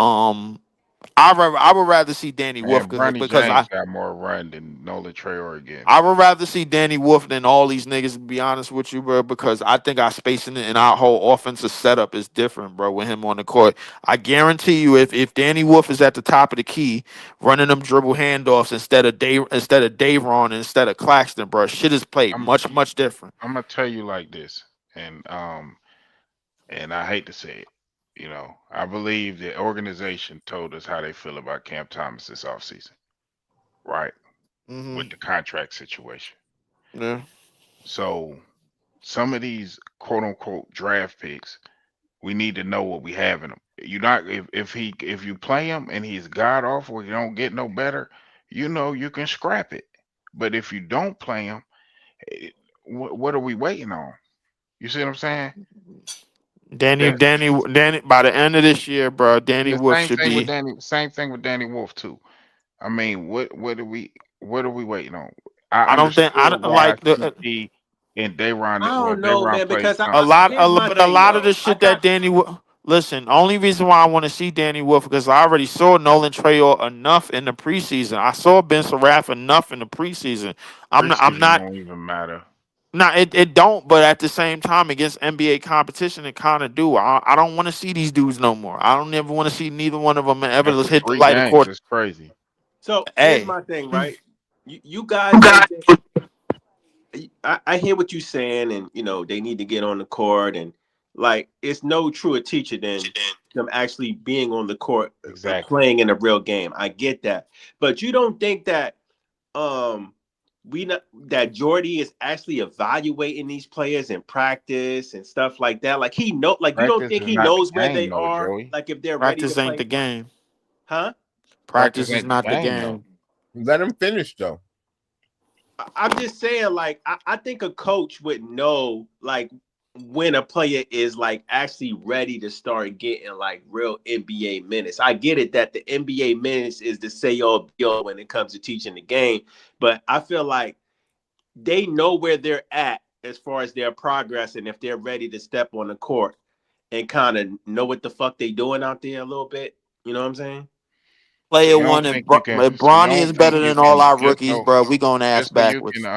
I would rather see Danny Wolf And Bronny because James got more run than Nolan Traore getting. I would rather see Danny Wolf than all these niggas, to be honest with you, bro, because I think our spacing and our whole offensive setup is different, bro, with him on the court. I guarantee you, if Danny Wolf is at the top of the key, running them dribble handoffs instead of Dayron and instead of Claxton, bro, shit is played I'm much different. I'm gonna tell you like this, and I hate to say it, I believe the organization told us how they feel about Cam Thomas this offseason, right? Hmm. With the contract situation. Yeah. So some of these quote unquote draft picks, we need to know what we have in him. You not if you play him and he's god awful, you don't get no better, you can scrap it. But if you don't play him, eh, what are we waiting on? You see what I'm saying? That Danny. By the end of this year, bro, Danny the Wolf should be. same thing with Danny Wolf too. I mean, what are we waiting on? I I don't think I understood don't why like the. CP and I Well, don't know, Dayron man, played because A some. lot, here's my but a thing lot of the though. I shit that got Danny Wolf. Listen, only reason why I want to see Danny Wolf because I already saw Nolan Trail enough in the preseason. I saw Ben Saraff enough in the preseason. I'm Preseason not. don't even matter. Nah, it don't. But at the same time, against NBA competition, it kind of do. I don't want to see these dudes no more. I don't ever want to see neither one of them ever After hit the three light of games, court. it's crazy. so here's Hey, my thing, right? You guys don't think I hear what you're saying, and they need to get on the court, and like it's no truer teacher than them actually being on the court and Exactly. playing in a real game. I get that, but you don't think that um we not that Jordy is actually evaluating these players in practice and stuff like that. Like you don't Practice think is he not the knows where game, they though, are, Joey. like if they're ready to practice ain't play, the game. huh? Practice Practice is ain't the not the game, though. game. Let him finish though. I'm just saying, like, I think a coach would know, like, when a player is like actually ready to start getting like real NBA minutes. I get it that the NBA minutes is the say all be all when it comes to teaching the game, but I feel like they know where they're at as far as their progress and if they're ready to step on the court and kind of know what the fuck they doing out there a little bit. You know what I'm saying? Player You don't one, think you can? if So you Bronny don't is think better you than all can our rookies, bro, we gonna ass backwards.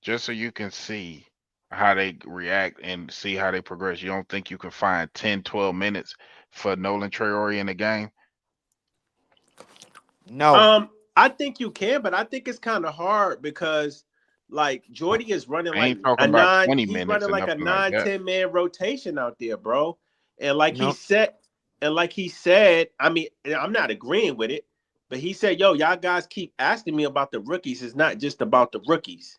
just so you can see how they react and see how they progress. You don't think you can find 10, 12 minutes for Nolan Traore in the game? No, I think you can, but I think it's kind of hard because like Jordy is running I like ain't talking a about nine, 20 he's minutes running or like a nothing like nine, that. 10 man rotation out there, bro. And like he no. said, I mean, I'm not agreeing with it, but he said, yo, y'all guys keep asking me about the rookies. It's not just about the rookies.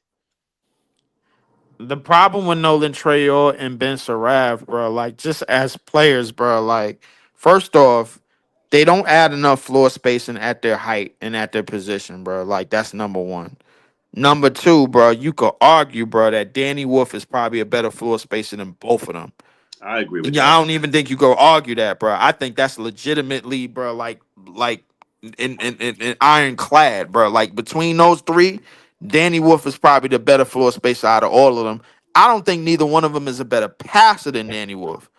The problem with Nolan Trayor and Ben Sarav, bro, like just as players, bro, like first off, they don't add enough floor spacing at their height and at their position, bro. Like that's number one. Number two, bro, you could argue, bro, that Danny Wolf is probably a better floor spacer than both of them. I agree with Yeah, I that. don't even think you go argue that, bro. I think that's legitimately, bro, like in ironclad, bro. Like between those three, Danny Wolf is probably the better floor spacer out of all of them. I don't think neither one of them is a better passer than Danny Wolf.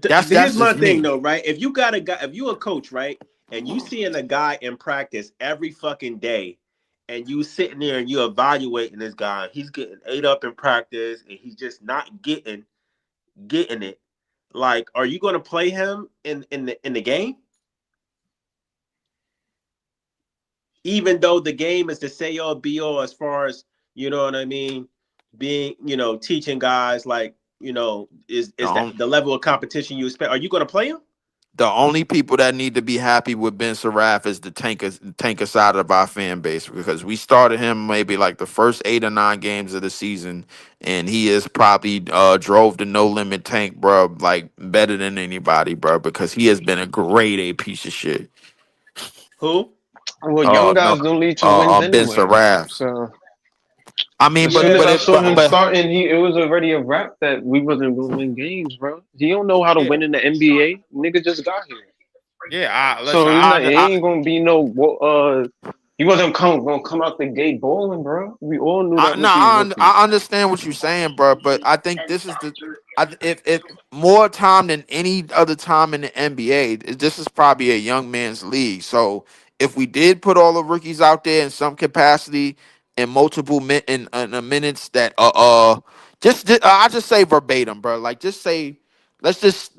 That's Here's my just thing me. though, right? If you got a guy, if you a coach, right, and you seeing a guy in practice every fucking day, and you sitting there and you evaluating this guy, he's getting ate up in practice, and he's just not getting it. Like, are you going to play him in the game, even though the game is the say all be all as far as you know what I mean? Being teaching guys like The is that only, the level of competition you expect? Are you going to play him? the only people that need to be happy with Ben Saraf is the tanker side of our fan base because we started him maybe like the first 8 or 9 games of the season, and he is probably drove the no limit tank, bro, like better than anybody, bro, because he has been a grade A piece of shit. Who? Well, young No, guys don't lead to wins Ben anyway. Saraf. So I mean, as soon Yeah, as but I but it, saw him but starting, it was already a wrap that we wasn't gonna win games, bro. He don't know how to yeah. win in the NBA. Nigga just got here. yeah, So listen, it's not. It ain't gonna be no. He wasn't gonna come out the gate bowling, bro. We all knew that No, with these rookies. I understand what you're saying, bro, but I think this is the if more time than any other time in the NBA, this is probably a young man's league. So if we did put all the rookies out there in some capacity in multiple minutes that I just say verbatim, bro. Like just say let's just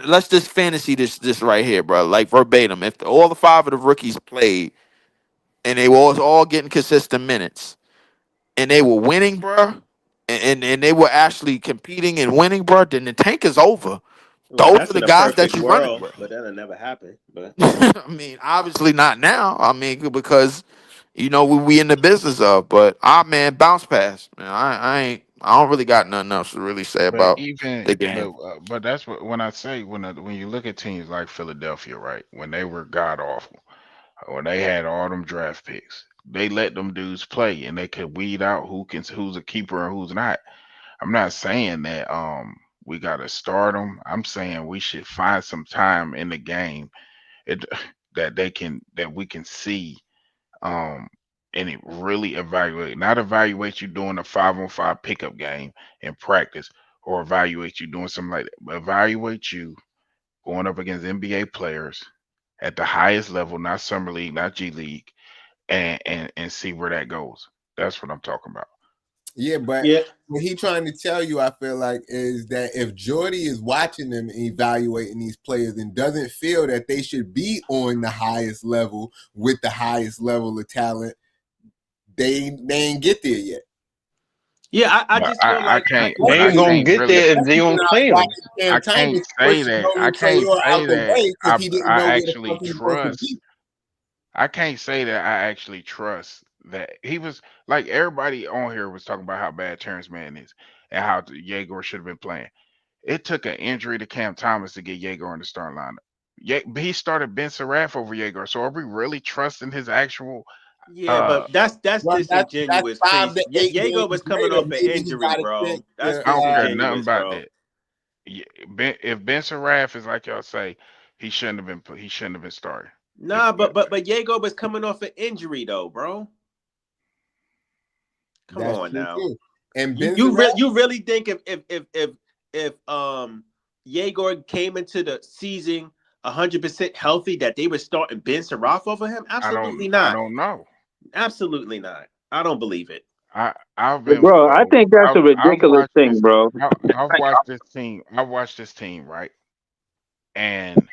let's just fantasy this right here, bro. Like verbatim. If all the five of the rookies played and they was all getting consistent minutes and they were winning, bro, and they were actually competing and winning, bro, then the tank is over. Well, Those that's are in the a guys that perfect you running world, with. but that'll never happen. But I mean, obviously not now. I mean, because we in the business of, but man, bounce pass, man. I don't really got nothing else to really say But about even the game. but that's what when I say when you look at teams like Philadelphia, right? When they were god awful, when they had all them draft picks, they let them dudes play and they could weed out who's a keeper and who's not. I'm not saying that we gotta start them. I'm saying we should find some time in the game it, that we can see um and it really evaluate, not evaluate you doing a 5-on-5 pickup game in practice or evaluate you doing something like that, but evaluate you going up against NBA players at the highest level, not summer league, not G League, and see where that goes. That's what I'm talking about. Yeah, but yeah, what he trying to tell you, I feel like, is that if Jordy is watching them and evaluating these players and doesn't feel that they should be on the highest level with the highest level of talent, they ain't get there yet. yeah. I But just feel like They I ain't gonna can't get really there if they don't play them. Watching Cam I can't Thomas say pushing that. I Nolan can't Trayor say out the that way because he didn't I know where the actually fuck he was supposed to trust. be. I can't say that I actually trust that he was like everybody on here was talking about how bad Terrence Mann is and how Yeager should have been playing. It took an injury to Cam Thomas to get Yeager on the starting lineup. Yeah, he started Ben Seraph over Yeager. So are we really trusting his actual yeah, uh but that's Well, that's disingenuous, five Chase. to eight Jago games was coming later. off an Maybe he injury, got a chance bro. That's to. I don't care nothing disingenuous, about bro. that. Yeah, if Ben Seraph is like y'all say, he shouldn't have been starting. If Nah, but Jago was coming off an injury though, bro. Come That's on true now. too. And You Ben you Zarek, really you really think if Yegor came into the season 100% healthy that they would start and Ben Saraf over him? Absolutely I not. don't know. Absolutely not. I don't believe it. I've been Bro, I think that's a I've ridiculous watched thing, this bro. I've watched this team. I watched this team, right? And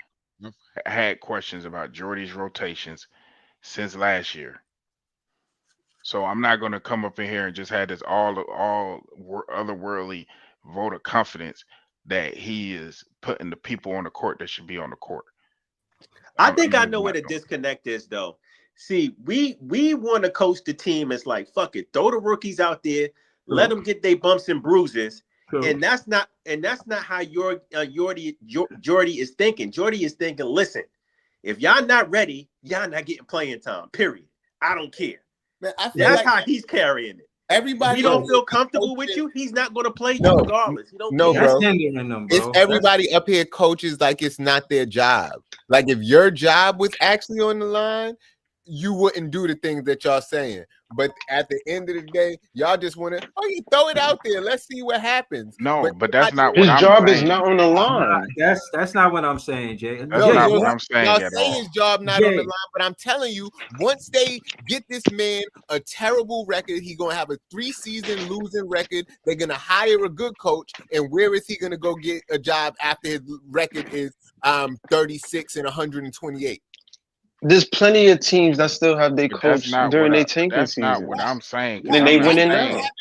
I've had questions about Jordy's rotations since last year. So I'm not going to come up in here and just have this otherworldly vote of confidence that he is putting the people on the court that should be on the court. I think I'm I just know where not the doing. disconnect is though. See, we want to coach the team. It's like fuck it, throw the rookies out there, let them get their bumps and bruises, and that's not how Jordy is thinking. Jordy is thinking, listen, if y'all not ready, y'all not getting playing time. Period. I don't care. man, I feel That's like how he's carrying it. If he everybody up don't No, here feel is comfortable with coaching. you, he's not going to play you no, regardless. He don't no, care. That's bro. hindering them, It's bro. That's everybody up here coaches like it's not their job. Like if your job was actually on the line, you wouldn't do the things that y'all saying. But at the end of the day, y'all just want to, oh, you throw it out there. Let's see what happens. No, But but you're that's not not doing what His I'm job is saying. not on the nah, line. that's not what I'm saying, Jay. That's no, Jay, not what you're, what? I'm saying y'all at say his all. job not on the Jay, line, but I'm telling you, once they get this man a terrible record, he's gonna have a 3-season losing record. They're gonna hire a good coach, and where is he gonna go get a job after his record is 36 and 128? There's plenty of teams that still have their But that's coach not during what their tanking that's not seasons. what I'm saying because Then Why they why winning is that now. happening?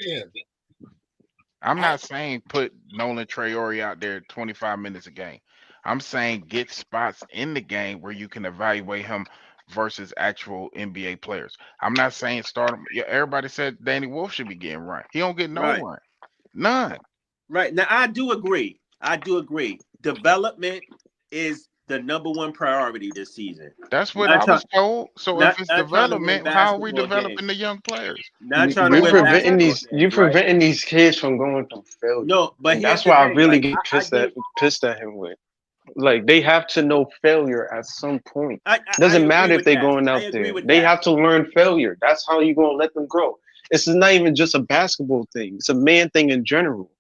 I'm I, not saying put Nolan Traore out there 25 minutes a game. I'm saying get spots in the game where you can evaluate him versus actual NBA players. I'm not saying start him. Yeah, everybody said Danny Wolf should be getting run. He don't get no Right. run. None. Right. Now I do agree. I do agree. Development is the number one priority this season. That's what Not I trying was told. So if it's not trying to win development, how are we basketball developing games. the young players? Not trying to You're win How are we preventing basketball developing? these. You're games, right? preventing these kids from going through failure, No, but and here's that's the why I thing. really Like get I give pissed at him with. Like they have to know failure at some point. I Doesn't agree matter if with they're that. going I out agree there. with They that. have to learn failure. That's how you're gonna let them grow. It's not even just a basketball thing. It's a man thing in general.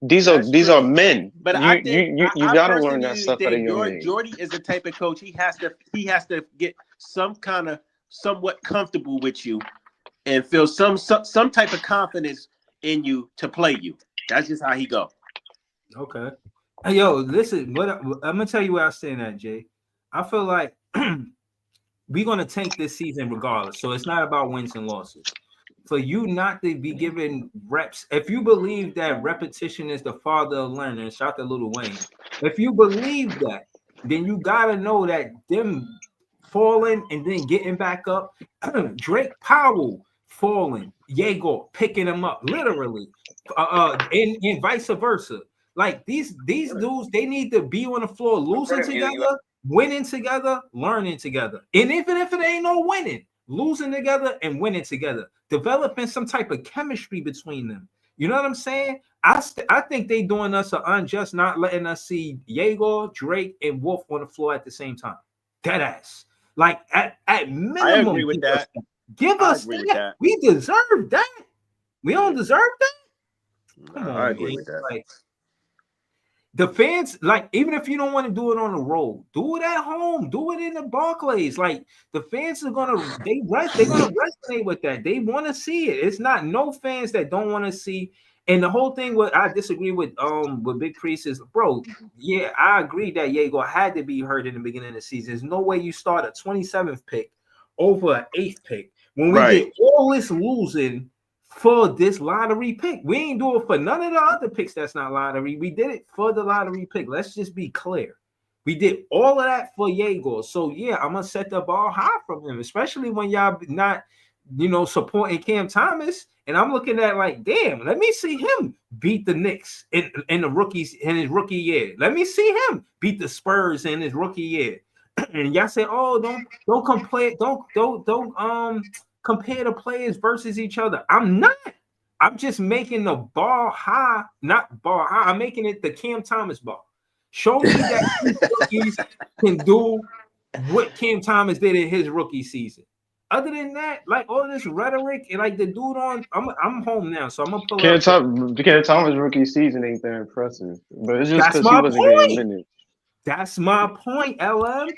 These That's are true. men. But I think You I gotta learn that personally stuff at a think young age. Jordy is the type of coach he has to get some kind of somewhat comfortable with you and feel some type of confidence in you to play you. That's just how he go. Okay. Hey, yo, listen. I'm gonna tell you where I stand at, Jay. I feel like we're gonna tank this season regardless. So it's not about wins and losses. For you not to be given reps, if you believe that repetition is the father of learning, shout to Little Wayne. If you believe that, then you gotta know that them falling and then getting back up, Drake Powell falling, Jago picking him up, literally, and vice versa. Like these dudes, they need to be on the floor, losing together, winning together, learning together. And even if it ain't no winning, losing together and winning together, developing some type of chemistry between them. You know what I'm saying? I think they doing us an unjust not letting us see Jaeger, Drake, and Wolf on the floor at the same time. Dead ass. Like at I agree minimum, with that. Give I us agree with that. that. We deserve that. We don't deserve that. Come I on, agree man. with that. Like the fans, like, even if you don't want to do it on the road, do it at home, do it in the Barclays. Like the fans are gonna they're gonna resonate with that. They want to see it. It's not no fans that don't want to see. And the whole thing what I disagree with Big Priest is, bro, yeah, I agree that Jago had to be hurt in the beginning of the season. There's no way you start a 27th pick over an 8th pick when we Right. did all this losing for this lottery pick. We ain't do it for none of the other picks that's not lottery. We did it for the lottery pick. Let's just be clear. We did all of that for Jago. So yeah, I'm gonna set the ball high from him, especially when y'all not, supporting Cam Thomas. And I'm looking at like, damn, let me see him beat the Knicks in the rookies in his rookie year. Let me see him beat the Spurs in his rookie year. And y'all say, oh, don't compare, don't compare the players versus each other. I'm not. I'm just making the ball high, not ball high. I'm making it the Cam Thomas ball. Show me that these rookies can do what Cam Thomas did in his rookie season. Other than that, like all this rhetoric and like the dude on, I'm home now, so I'm gonna pull Cam up. Thomas rookie season ain't that impressive, but it's just That's because he my wasn't getting point. minutes. That's my point, LM.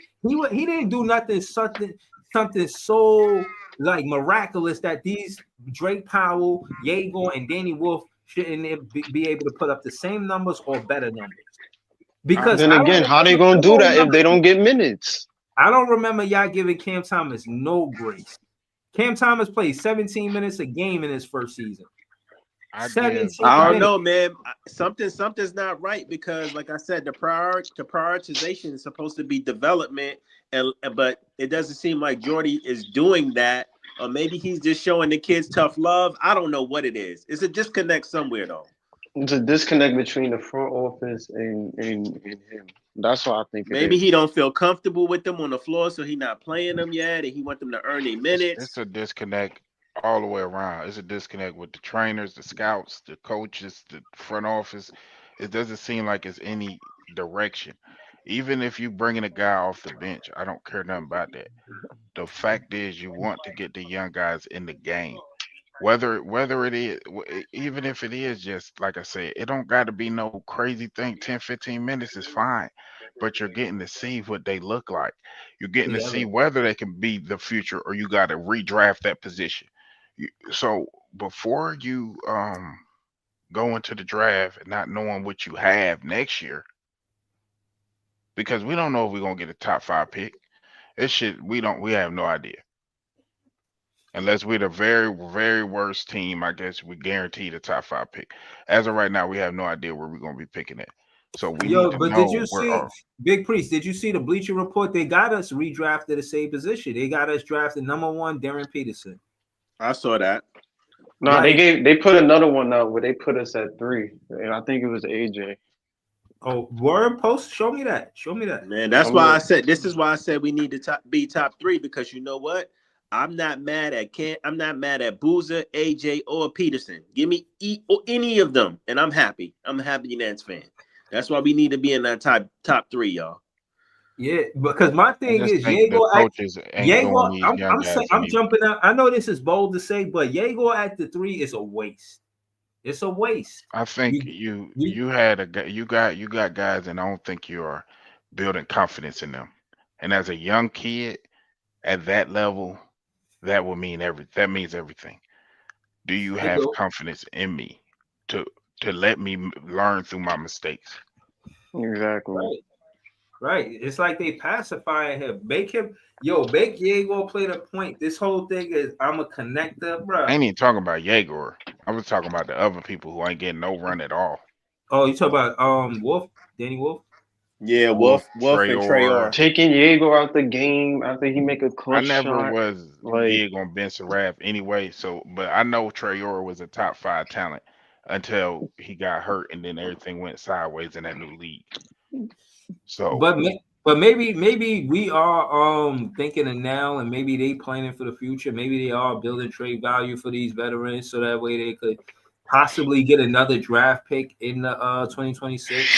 He didn't do something so like miraculous that these Drake Powell, Jago, and Danny Wolf shouldn't be able to put up the same numbers or better numbers. Because Then again, how they gonna do that if they don't get minutes? I don't remember y'all giving Cam Thomas no grace. Cam Thomas played 17 minutes a game in his first season. I 17 give I don't minutes. know, man. Something's not right because, like I said, the prioritization is supposed to be development, but it doesn't seem like Jordy is doing that, or maybe he's just showing the kids tough love. I don't know what it is. It's a disconnect somewhere, though. It's a disconnect between the front office and him. That's what I think it Maybe is. he don't feel comfortable with them on the floor, so he not playing them yet, and he want them to earn their minutes. it's a disconnect all the way around. It's a disconnect with the trainers, the scouts, the coaches, the front office. It doesn't seem like it's any direction. Even if you bringing a guy off the bench, I don't care nothing about that. The fact is, you want to get the young guys in the game. Whether it is even if it is just like I said, it don't got to be no crazy thing. 10, 15 minutes is fine, but you're getting to see what they look like. You're getting to see whether they can be the future or you got to redraft that position. So before you go into the draft and not knowing what you have next year, because we don't know if we're gonna get a top 5 pick. This shit we have no idea. Unless we're the very, very worst team, I guess we guarantee the top 5 pick. As of right now, we have no idea where we're going to be picking it. So we need to But did know you where see Big Priest? Did you see the Bleacher Report? They got us redrafted the same position. They got us drafted number 1, Darren Peterson. I saw that. No, Like, they put another one out where they put us at 3, and I think it was AJ. oh, word post. Show me that. Show me that. Man, that's I'm why I look. said this is why I said we need to be top 3 because you know what? I'm not mad at I'm not mad at Boozer, AJ, or Peterson. Give me or any of them, and I'm happy. I'm a happy Nets fan. That's why we need to be in that top 3, y'all. Yeah, because my I thing just is think the Jago. coaches ain't doing these young I'm saying guys I'm any. jumping out. I know this is bold to say, but Jago at the 3 is a waste. It's a waste. I think you had you got guys, and I don't think you are building confidence in them. And as a young kid at that level, that means everything. Do you It have do. confidence in me to let me learn through my mistakes? Exactly. Right. Right. It's like they pacifying him. Make him, make Diego play the point. This whole thing is I'm a connector, I bro. ain't even talking about Jaeger. I was talking about the other people who ain't getting no run at all. Oh, you talk about Wolf, Danny Wolf? Yeah, Wolf, Wolf, and Trayor. Treyarch. Taking Diego out the game after he make a I clutch never shot, was like big on Ben Saraf anyway, but I know Trayor was a top 5 talent until he got hurt, and then everything went sideways in that new league. So But but maybe we are thinking of now, and maybe they planning for the future. Maybe they are building trade value for these veterans, so that way they could possibly get another draft pick in the 2026.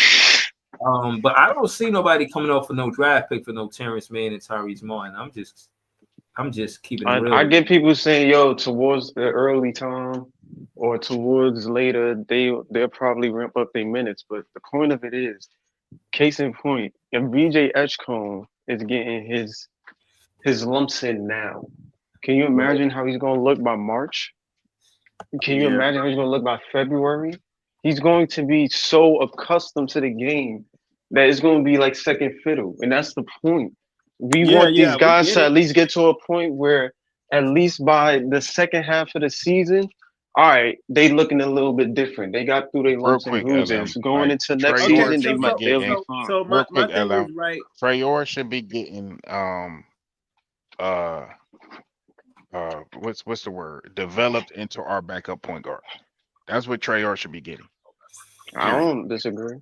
But I don't see nobody coming off for no draft pick for no Terrence Mann and Tyrese Martin. I'm just keeping it real. I get people saying, yo, towards the early time or towards later, they'll probably ramp up their minutes. But the point of it is, case in point, if BJ Edgecombe is getting his lumps in now, can you Right. imagine how he's gonna look by March? Can you Yeah. imagine how he's going to look by February? He's going to be so accustomed to the game that it's going to be like second fiddle. And that's the point. We Yeah, want these yeah, we guys get to it. at least get to a point where, at least by the second half of the season, all right, they looking a little bit different. They got through their real lumps and quick, LM, bruises. Going like into next Okay, Trayor season, should be they'll be getting fine. so real my quick, thing LM. is right. Trayor should be getting uh what's the word? Developed into our backup point guard. That's what Trayor should be getting. I Period. don't disagree.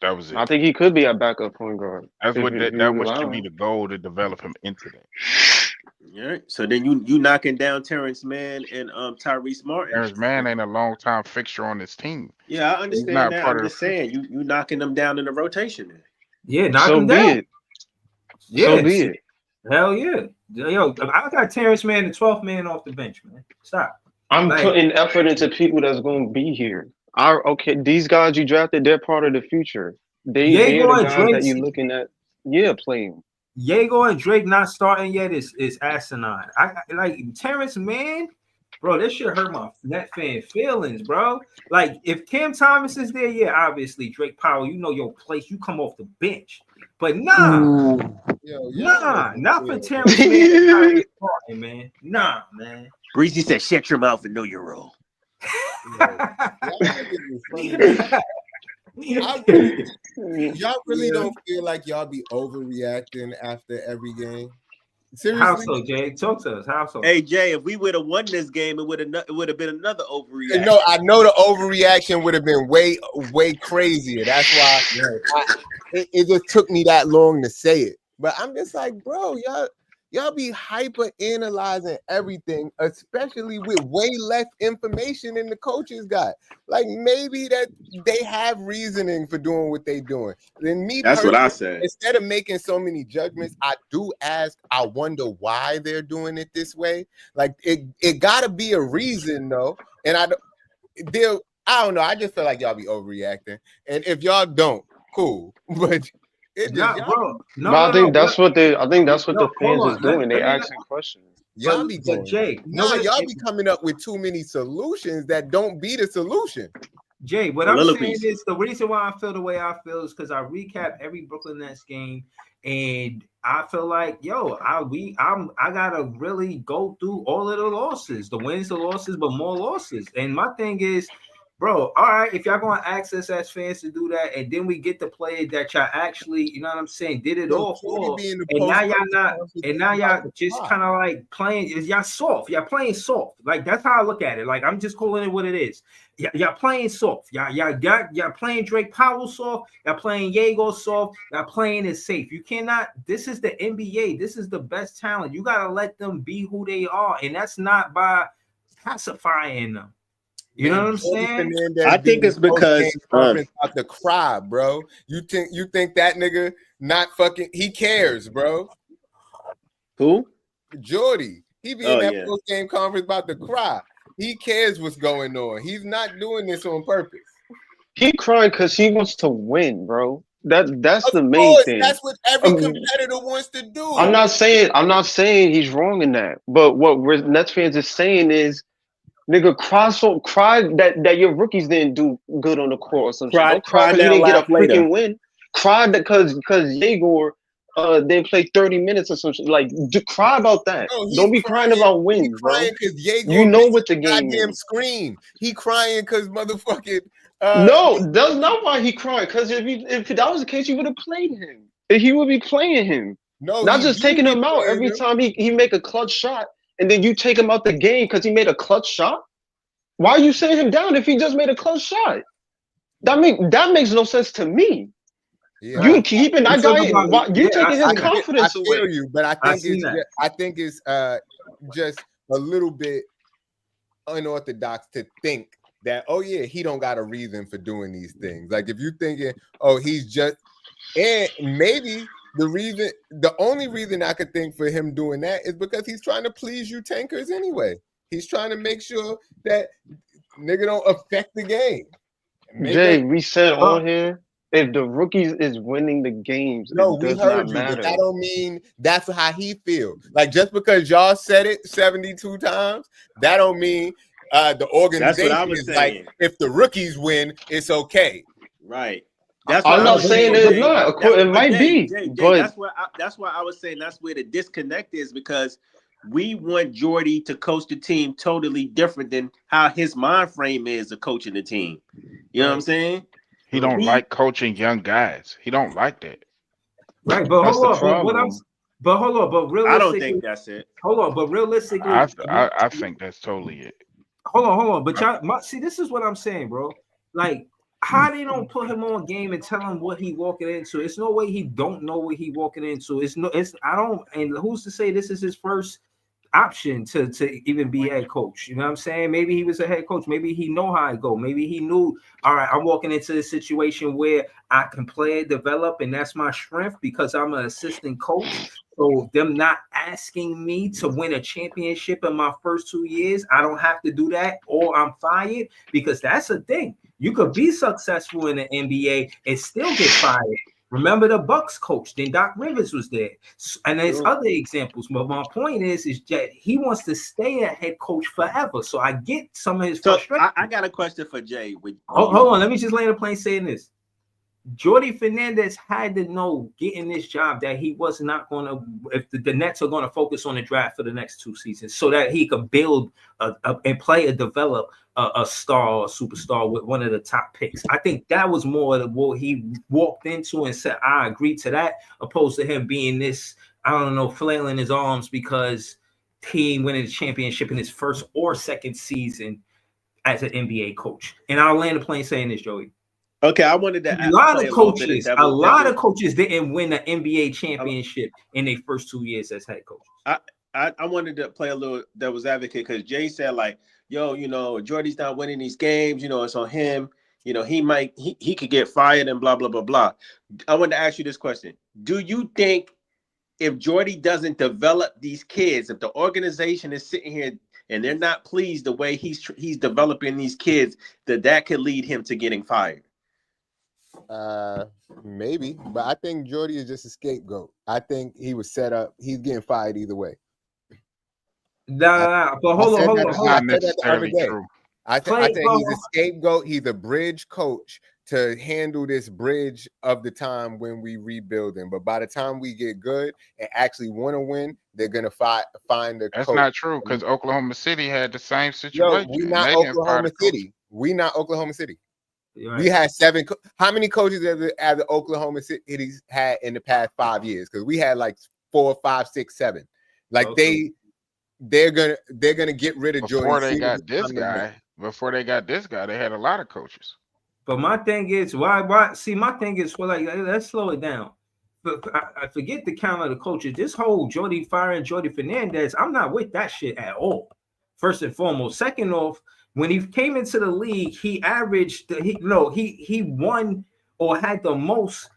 That was I it. think he could be a backup point guard That's if, what if that you what should allow be him. the goal, to develop him into that. All right. So then you knocking down Terrence Mann and Tyrese Martin. Terrence Mann ain't a long time fixture on this team. Yeah, I He's understand not that. part I'm of the just saying you knocking them down in the rotation then. Yeah, knock So him be down. it. So Yeah, be it. hell yeah. I got Terrence Mann, the 12th man off the bench, man. Stop. I'm Like, putting effort into people that's going to be here. Okay, these guys you drafted, they're part of the future. They're Diego the and guys Drake, that you're looking at. Yeah, playing. Diego and Drake not starting yet is asinine. I like Terrence Mann, bro. This shit hurt my net fan feelings, bro. Like if Cam Thomas is there, yeah, obviously Drake Powell, you know your place. You come off the bench, but Yo, y'all make nah, me not for feel Terrence Mann and Tyrese Martin, man. Nah, man. Breezy said, "Shut your mouth and know your role." like y'all niggas is funny as I really y'all really Yeah. don't feel like y'all be overreacting after every game. How Seriously? so, Jay? Talk to us. How so? Hey Jay, if we would have won this game, it would have been another overreaction. No, I know the overreaction would have been way crazier. That's why it just took me that long to say it. But I'm just like, bro, y'all be hyper analyzing everything, especially with way less information than the coaches got. Like maybe that they have reasoning for doing what they doing. Then me That's what personally, I said. instead of making so many judgments, I do ask, I wonder why they're doing it this way. Like it gotta be a reason though. And I don't know. I just feel like y'all be overreacting. And if y'all don't, cool. But it just Nah, bro. But No, I no, no. think that's what No, the hold fans is on. doing. They Let me. asking questions. y'all be But going. Jay, Nah, y'all be coming up with too many solutions that don't be the solution. Jay, what I'm saying Soliloquies. is the reason why I feel the way I feel is because I recap every Brooklyn Nets game, and I feel like, I gotta really go through all of the losses, the wins, the losses, but more losses. And my thing is, bro, all right, if y'all gonna ask us as fans to do that, and then we get the play that y'all actually, you know what I'm saying, did it Yo, all Jordy for, be in the and now post y'all not, and now about y'all the just clock. kind of like playing, is y'all soft, y'all playing soft. Like that's how I look at it. Like I'm just calling it what it is. Y'all playing soft. Y'all playing Drake Powell soft. Y'all playing Diego soft. Y'all playing it safe. You cannot. This is the NBA. This is the best talent. You gotta let them be who they are, and that's not by pacifying them. You know Man, what I'm Jordy saying? Fernandez I be think in it's post game because conference about to cry, bro. You think that nigga not fucking? He cares, bro. who? Jordy, he be in Oh that yeah. post game conference about to cry. He cares what's going on. He's not doing this on purpose. He crying because he wants to win, bro. That's Of the main course, thing. that's what every Um, competitor wants to do. I'm not saying he's wrong in that. But what we're Nets fans is saying is, nigga, cry that your rookies didn't do good on the court or some shit. Don't cry Cry because you now, didn't get a laugh later. freaking win. Cry that because Yegor didn't play 30 minutes or some shit. Like, cry about that. No, Don't be crying about He wins, bro. crying because Diego You know missed what the the game goddamn is. screen. He crying because motherfucking No, that's not why he crying. Because if that was the case, you would have played him. He would be playing him. no, Not he's just been taking him out playing every him. time he make a clutch shot, and then you take him out the game because he made a clutch shot. Why are you sitting him down if he just made a clutch shot? That makes no sense to me. Yeah, You keeping You that guy talking in. about? Why, you're Yeah, I taking his seen that. I confidence feel away. you, but I seen that. I think it's just a little bit unorthodox to think that, oh yeah, he don't got a reason for doing these things. Like if you thinking, oh, he's just, and maybe the only reason I could think for him doing that is because he's trying to please you tankers anyway. He's trying to make sure that nigga don't affect the game. Jay, we said on here, if the rookies is winning the games, No, it we does not heard you, but matter. that don't mean that's how he feels. Like just because y'all said it 72 times, that don't mean the organization I was is saying. like, if the rookies win, it's okay. Right. That's what I'm I not was saying saying, it's Jay. not. It might be, Jay, but that's why I was saying that's where the disconnect is, because we want Jordy to coach the team totally different than how his mind frame is of coaching the team. You know what I'm saying? He don't like coaching young guys. He don't like that. Right, but that's hold the on. But what I'm, problem. but hold on. But I don't realistically, think that's it. hold on. But realistically, I think that's totally it. hold on. But y'all, see, this is what I'm saying, bro. Like, how they don't put him on game and tell him what he walking into? It's no way he don't know what he walking into. I don't. And who's to say this is his first option to even be head coach? You know what I'm saying? Maybe he was a head coach. Maybe he know how I go. Maybe he knew, all right, I'm walking into a situation where I can play and develop, and that's my strength because I'm an assistant coach. So them not asking me to win a championship in my first 2 years, I don't have to do that, or I'm fired, because that's a thing. You could be successful in the NBA and still get fired. Remember the Bucks coach, then Doc Rivers was there. And there's other examples. But my point is that he wants to stay a head coach forever. So I get some of his So frustration. I got a question for Jay. Hold on, let me just lay in a plane saying this. Jordy Fernandez had to know getting this job that he was not going to, if the Nets are going to focus on the draft for the next 2 seasons, so that he could build and play and develop a star or superstar with one of the top picks. I think that was more of what he walked into and said, I agree to that, opposed to him being this, I don't know, flailing his arms because he winning the championship in his first or second season as an NBA coach. And I'll land the plane saying this, Joey. Okay, I wanted to A lot of coaches didn't win the NBA championship in their first 2 years as head coaches. I wanted to play a little devil's advocate, because Jay said, like, yo, Jordy's not winning these games, it's on him. He could get fired and blah, blah, blah, blah. I wanted to ask you this question. Do you think if Jordy doesn't develop these kids, if the organization is sitting here and they're not pleased the way he's developing these kids, that could lead him to getting fired? Maybe, but I think Jordy is just a scapegoat. I think he was set up. He's getting fired either way. But hold on. That's not necessarily true. I think he's a scapegoat. He's a bridge coach to handle this bridge of the time when we rebuilding. But by the time we get good and actually want to win, they're gonna find a That's coach. not true, because Oklahoma City had the same situation. Yo, we not Oklahoma City. We not Oklahoma City. Right. We had 7. How many coaches have the Oklahoma City had in the past 5 years? Because we had like 4, 5, 6, 7. Like they're gonna get rid of Jordan. Before they got this guy, they had a lot of coaches. But my thing is, why? See, my thing is, let's slow it down. But I forget the count of the coaches. This whole Jordy firing Jordy Fernandez, I'm not with that shit at all. First and foremost. Second off, when he came into the league, he averaged, he won or had the most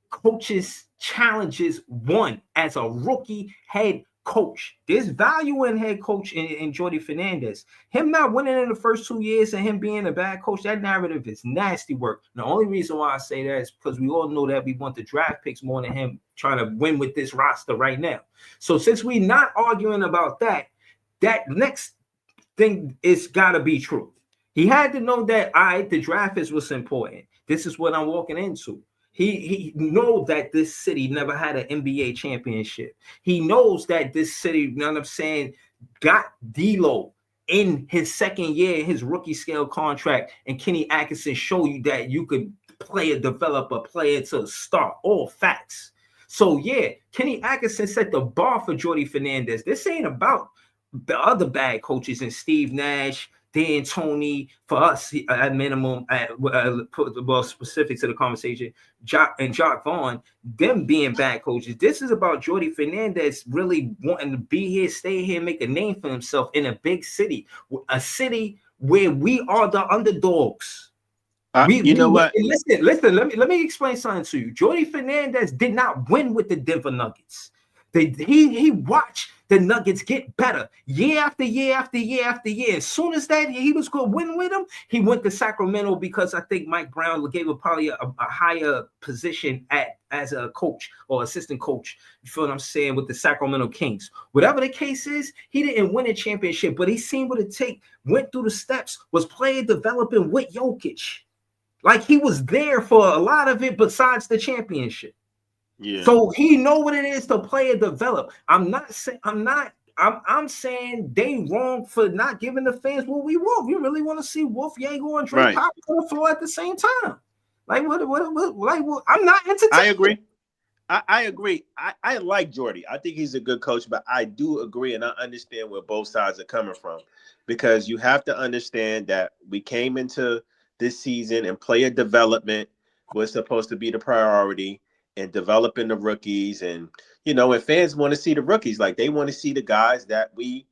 coaches challenges won as a rookie head coach. There's value in head coach in Jordy Fernandez. Him not winning in the first 2 years and him being a bad coach, that narrative is nasty work. The only reason why I say that is because we all know that we want the draft picks more than him trying to win with this roster right now. So since we're not arguing about that, that next thing is got to be true. He had to know that, all right, the draft is what's important. This is what I'm walking into. He knows that this city never had an NBA championship. He knows that this city, you know what I'm saying, got D'Lo in his second year, his rookie scale contract, and Kenny Atkinson show you that you could play a developer, player to start. All facts. So yeah, Kenny Atkinson set the bar for Jordy Fernandez. This ain't about the other bad coaches and Steve Nash, Dan Tony, for us at minimum, well, specific to the conversation, Jock Vaughn, them being bad coaches. This is about Jordy Fernandez really wanting to be here, stay here, make a name for himself in a big city, a city where we are the underdogs. You know what? Listen. Let me explain something to you. Jordy Fernandez did not win with the Denver Nuggets. He watched the Nuggets get better year after year after year after year. As soon as that he was going to win with them, he went to Sacramento because I think Mike Brown gave him probably a higher position as a coach or assistant coach. You feel what I'm saying, with the Sacramento Kings. Whatever the case is, he didn't win a championship, but he seen what it take, went through the steps, was player developing with Jokic. Like he was there for a lot of it besides the championship. Yeah. So he know what it is to play and develop. I'm saying they wrong for not giving the fans what we want. We really want to see Wolf, Yago, and Drake Pop on the floor at the same time. Like what I'm not entertained. I agree. I agree. I like Jordy. I think he's a good coach, but I do agree and I understand where both sides are coming from, because you have to understand that we came into this season and player development was supposed to be the priority, and developing the rookies, and and fans want to see the rookies, like they want to see the guys that we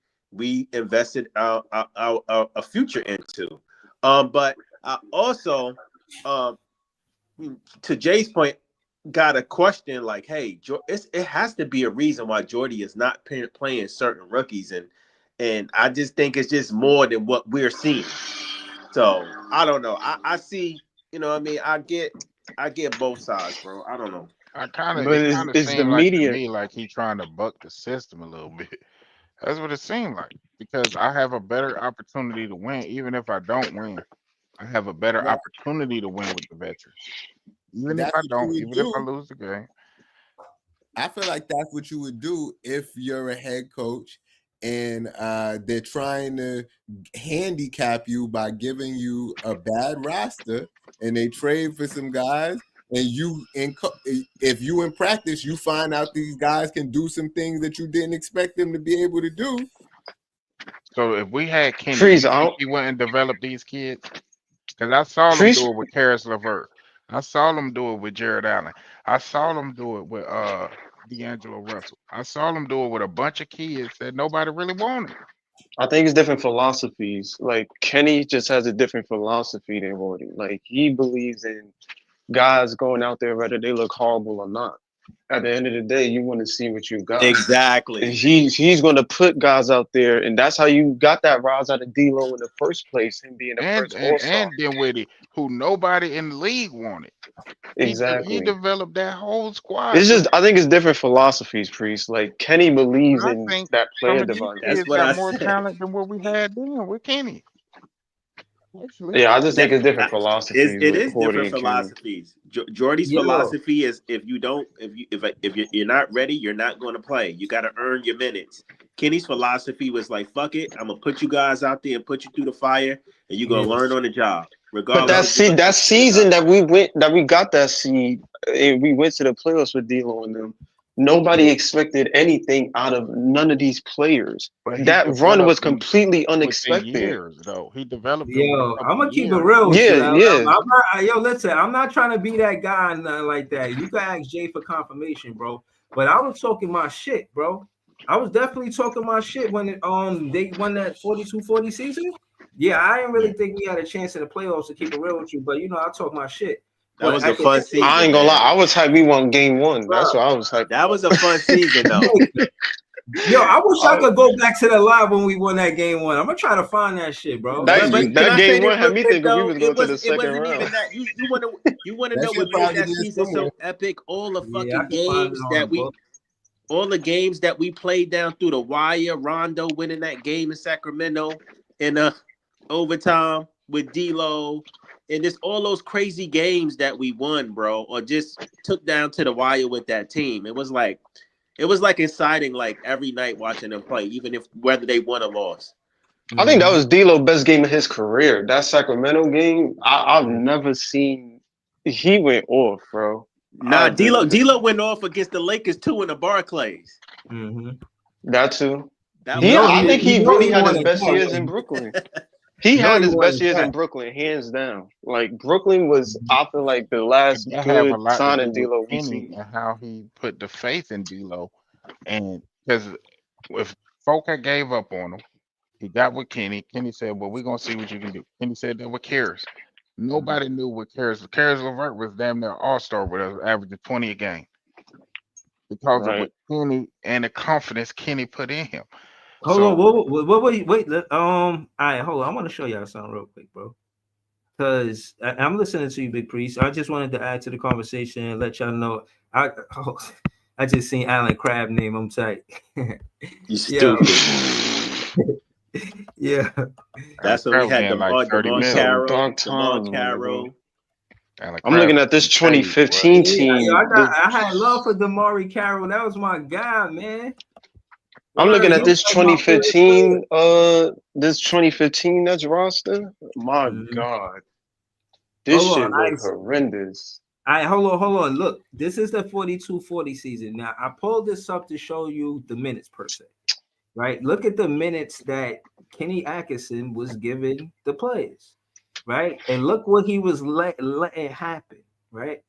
invested a future into. But I also, to Jay's point, got a question like, hey, it has to be a reason why Jordy is not playing certain rookies, and I just think it's just more than what we're seeing. So I don't know. I see, what I mean, I get both sides, bro. I don't know. It But kind of it's the seemed like to media. me like he trying to buck the system a little bit. That's what it seemed like. Because I have a better opportunity to win, even if I don't win. I have a better Well, opportunity to win with the veterans. Even if that's I what you don't, would even if I do. lose the game. I feel like that's what you would do if you're a head coach and they're trying to handicap you by giving you a bad roster and they trade for some guys, and if you in practice you find out these guys can do some things that you didn't expect them to be able to do. So if we had Kenny, Freeze you think out. he wouldn't develop these kids? Because I saw them Freeze. do it with Karis LeVert. I saw them do it with Jared Allen. I saw them do it with D'Angelo Russell. I saw them do it with a bunch of kids that nobody really wanted. I think it's different philosophies. Like Kenny just has a different philosophy than Gordy. Like he believes in guys going out there whether they look horrible or not. At the end of the day, you want to see what you got. Exactly. And he's going to put guys out there, and that's how you got that rise out of D'Lo in the first place, him being the first All-Star. And Dinwiddie, who nobody in the league wanted. He Exactly. developed that whole squad. It's just I think it's different philosophies, Priest. Like Kenny believes I in think that some player of these development. That's kids what got I more said. talent than what we had then with Kenny. Actually, Yeah, I just think That it's different philosophies it with is Gordy different and Kenny. philosophies. Jordy's Yo, philosophy is if you're not ready, you're not going to play. You got to earn your minutes. Kenny's philosophy was like, fuck it, I'm gonna put you guys out there and put you through the fire, and you're gonna yeah. learn on the job, But regardless of what. that season that we got that seed, and we went to the playoffs with D'Lo and them. Nobody expected anything out of none of these players. but he That run was developed them completely within unexpected. years, though. He developed them with a Yo, I'm couple gonna of keep it years. real with Yeah, you. yeah. Listen, I'm not trying to be that guy and nothing like that. You can ask Jay for confirmation, bro. But I was talking my shit, bro. I was definitely talking my shit when they won that 42-40 season. Yeah, I didn't really think we had a chance in the playoffs, to keep it real with you. But I talk my shit. That But was a at the fun end of the I season, ain't gonna lie. man. I was hyped we won game one. That's bro, what I was hyped That about. was a fun season, though. Yo, I wish I Uh, could go back to the live when we won that game one. I'm gonna try to find that shit, bro. that That But shit. can that I say game this one had real me quick thinking we though? was going to the It second wasn't round. even that. You wanna That know shit what made probably that there season somewhere. so epic? Yeah, I can find it on the book. All the games that we played down through the wire. Rondo winning that game in Sacramento in overtime with D'Lo, and just all those crazy games that we won, bro, or just took down to the wire with that team. It was like exciting, like every night watching them play, even if whether they won or lost. I think that Mhm. was D'Lo's best game of his career. That Sacramento game, I've never seen. He went off, bro. Nah, D'Lo went off against the Lakers too in the Barclays. Mhm. That too. That You was He, know I he, think crazy. you he know really he had won his in best years chat. in Brooklyn. He You know had he his won best in years chat. in Brooklyn, hands down. Like Brooklyn was, I feel like the But last that have a good lot to do signing with D'Lo we Kenny seen. and how he put the faith in D'Lo, and because if folk had gave up on him, he got with Kenny. Kenny said, "Well, we're gonna see what you can do." Kenny said that with Karras. Nobody knew what Karras LeVert was damn near all-star with us, averaging 20 a game because of Right. what Kenny and the confidence Kenny put in him. Hold on, So wait. All right, hold on. I want to show y'all something real quick, bro. Because I'm listening to you, Big Priest. I just wanted to add to the conversation and let y'all know. Oh, I just seen Alan Crab name him tight. You Yeah, stupid. yeah. That's when we Crab's had getting like 30 Demar mil. Some Carroll, dark times, my nigga. Alan I'm looking Crab's at this getting paid, boy. 2015 Yeah, yo, team. I had love for Damari Carroll. That was my guy, man. I'm looking Word, he at was this like my favorite player. 2015 this 2015 that's roster. My Mhm. God. This Hold on, shit look horrendous. hold on. Look, this is the 42-40 season. Now, I pulled this up to show you the minutes per se. Right? Look at the minutes that Kenny Atkinson was giving the players, right? And look what he was letting happen, right?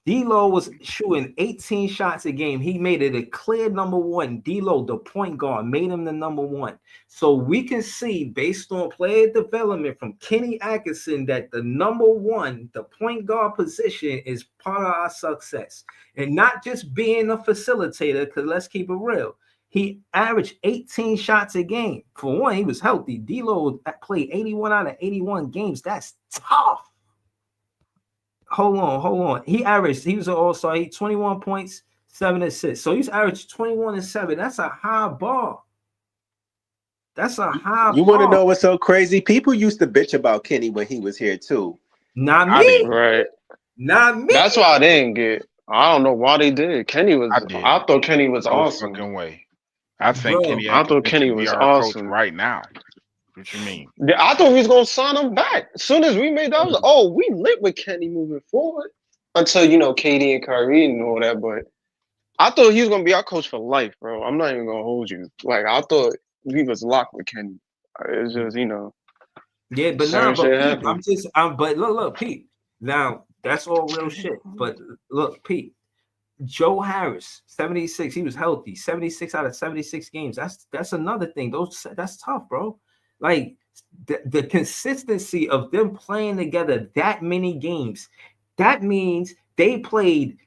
D'Lo was shooting 18 shots a game. He made it a clear number one. D'Lo, the point guard, made him the number one. So we can see, based on player development from Kenny Atkinson, that the number one, the point guard position, is part of our success. And not just being a facilitator, because let's keep it real. He averaged 18 shots a game. For one, he was healthy. D'Lo played 81 out of 81 games. That's tough. Hold on. He was an all-star. He 21 points, 7 assists. So he's averaged 21 and 7. That's a high bar. That's a high You want to bar. know what's so crazy? People used to bitch about Kenny when he was here too. Not I me. didn't. Right. Not me. That's why I didn't get. I don't know why they did. I I didn't. thought Kenny was No awesome. fucking way. I think Bro, Kenny I thought Atkinson Kenny should be was our coach awesome. right now. What you mean? I thought we was gonna sign him back. As soon as we made that, I was like, oh, we lit with Kenny moving forward. Until KD and Kyrie and all that, but I thought he was gonna be our coach for life, bro. I'm not even gonna hold you. Like I thought we was locked with Kenny. It's just yeah, but certain shit Pete, happened. but look, Pete. Now that's all real shit. But look, Pete, Joe Harris, 76. He was healthy. 76 out of 76 games. That's another thing. That's tough, bro. Like the consistency of them playing together that many games. That means they played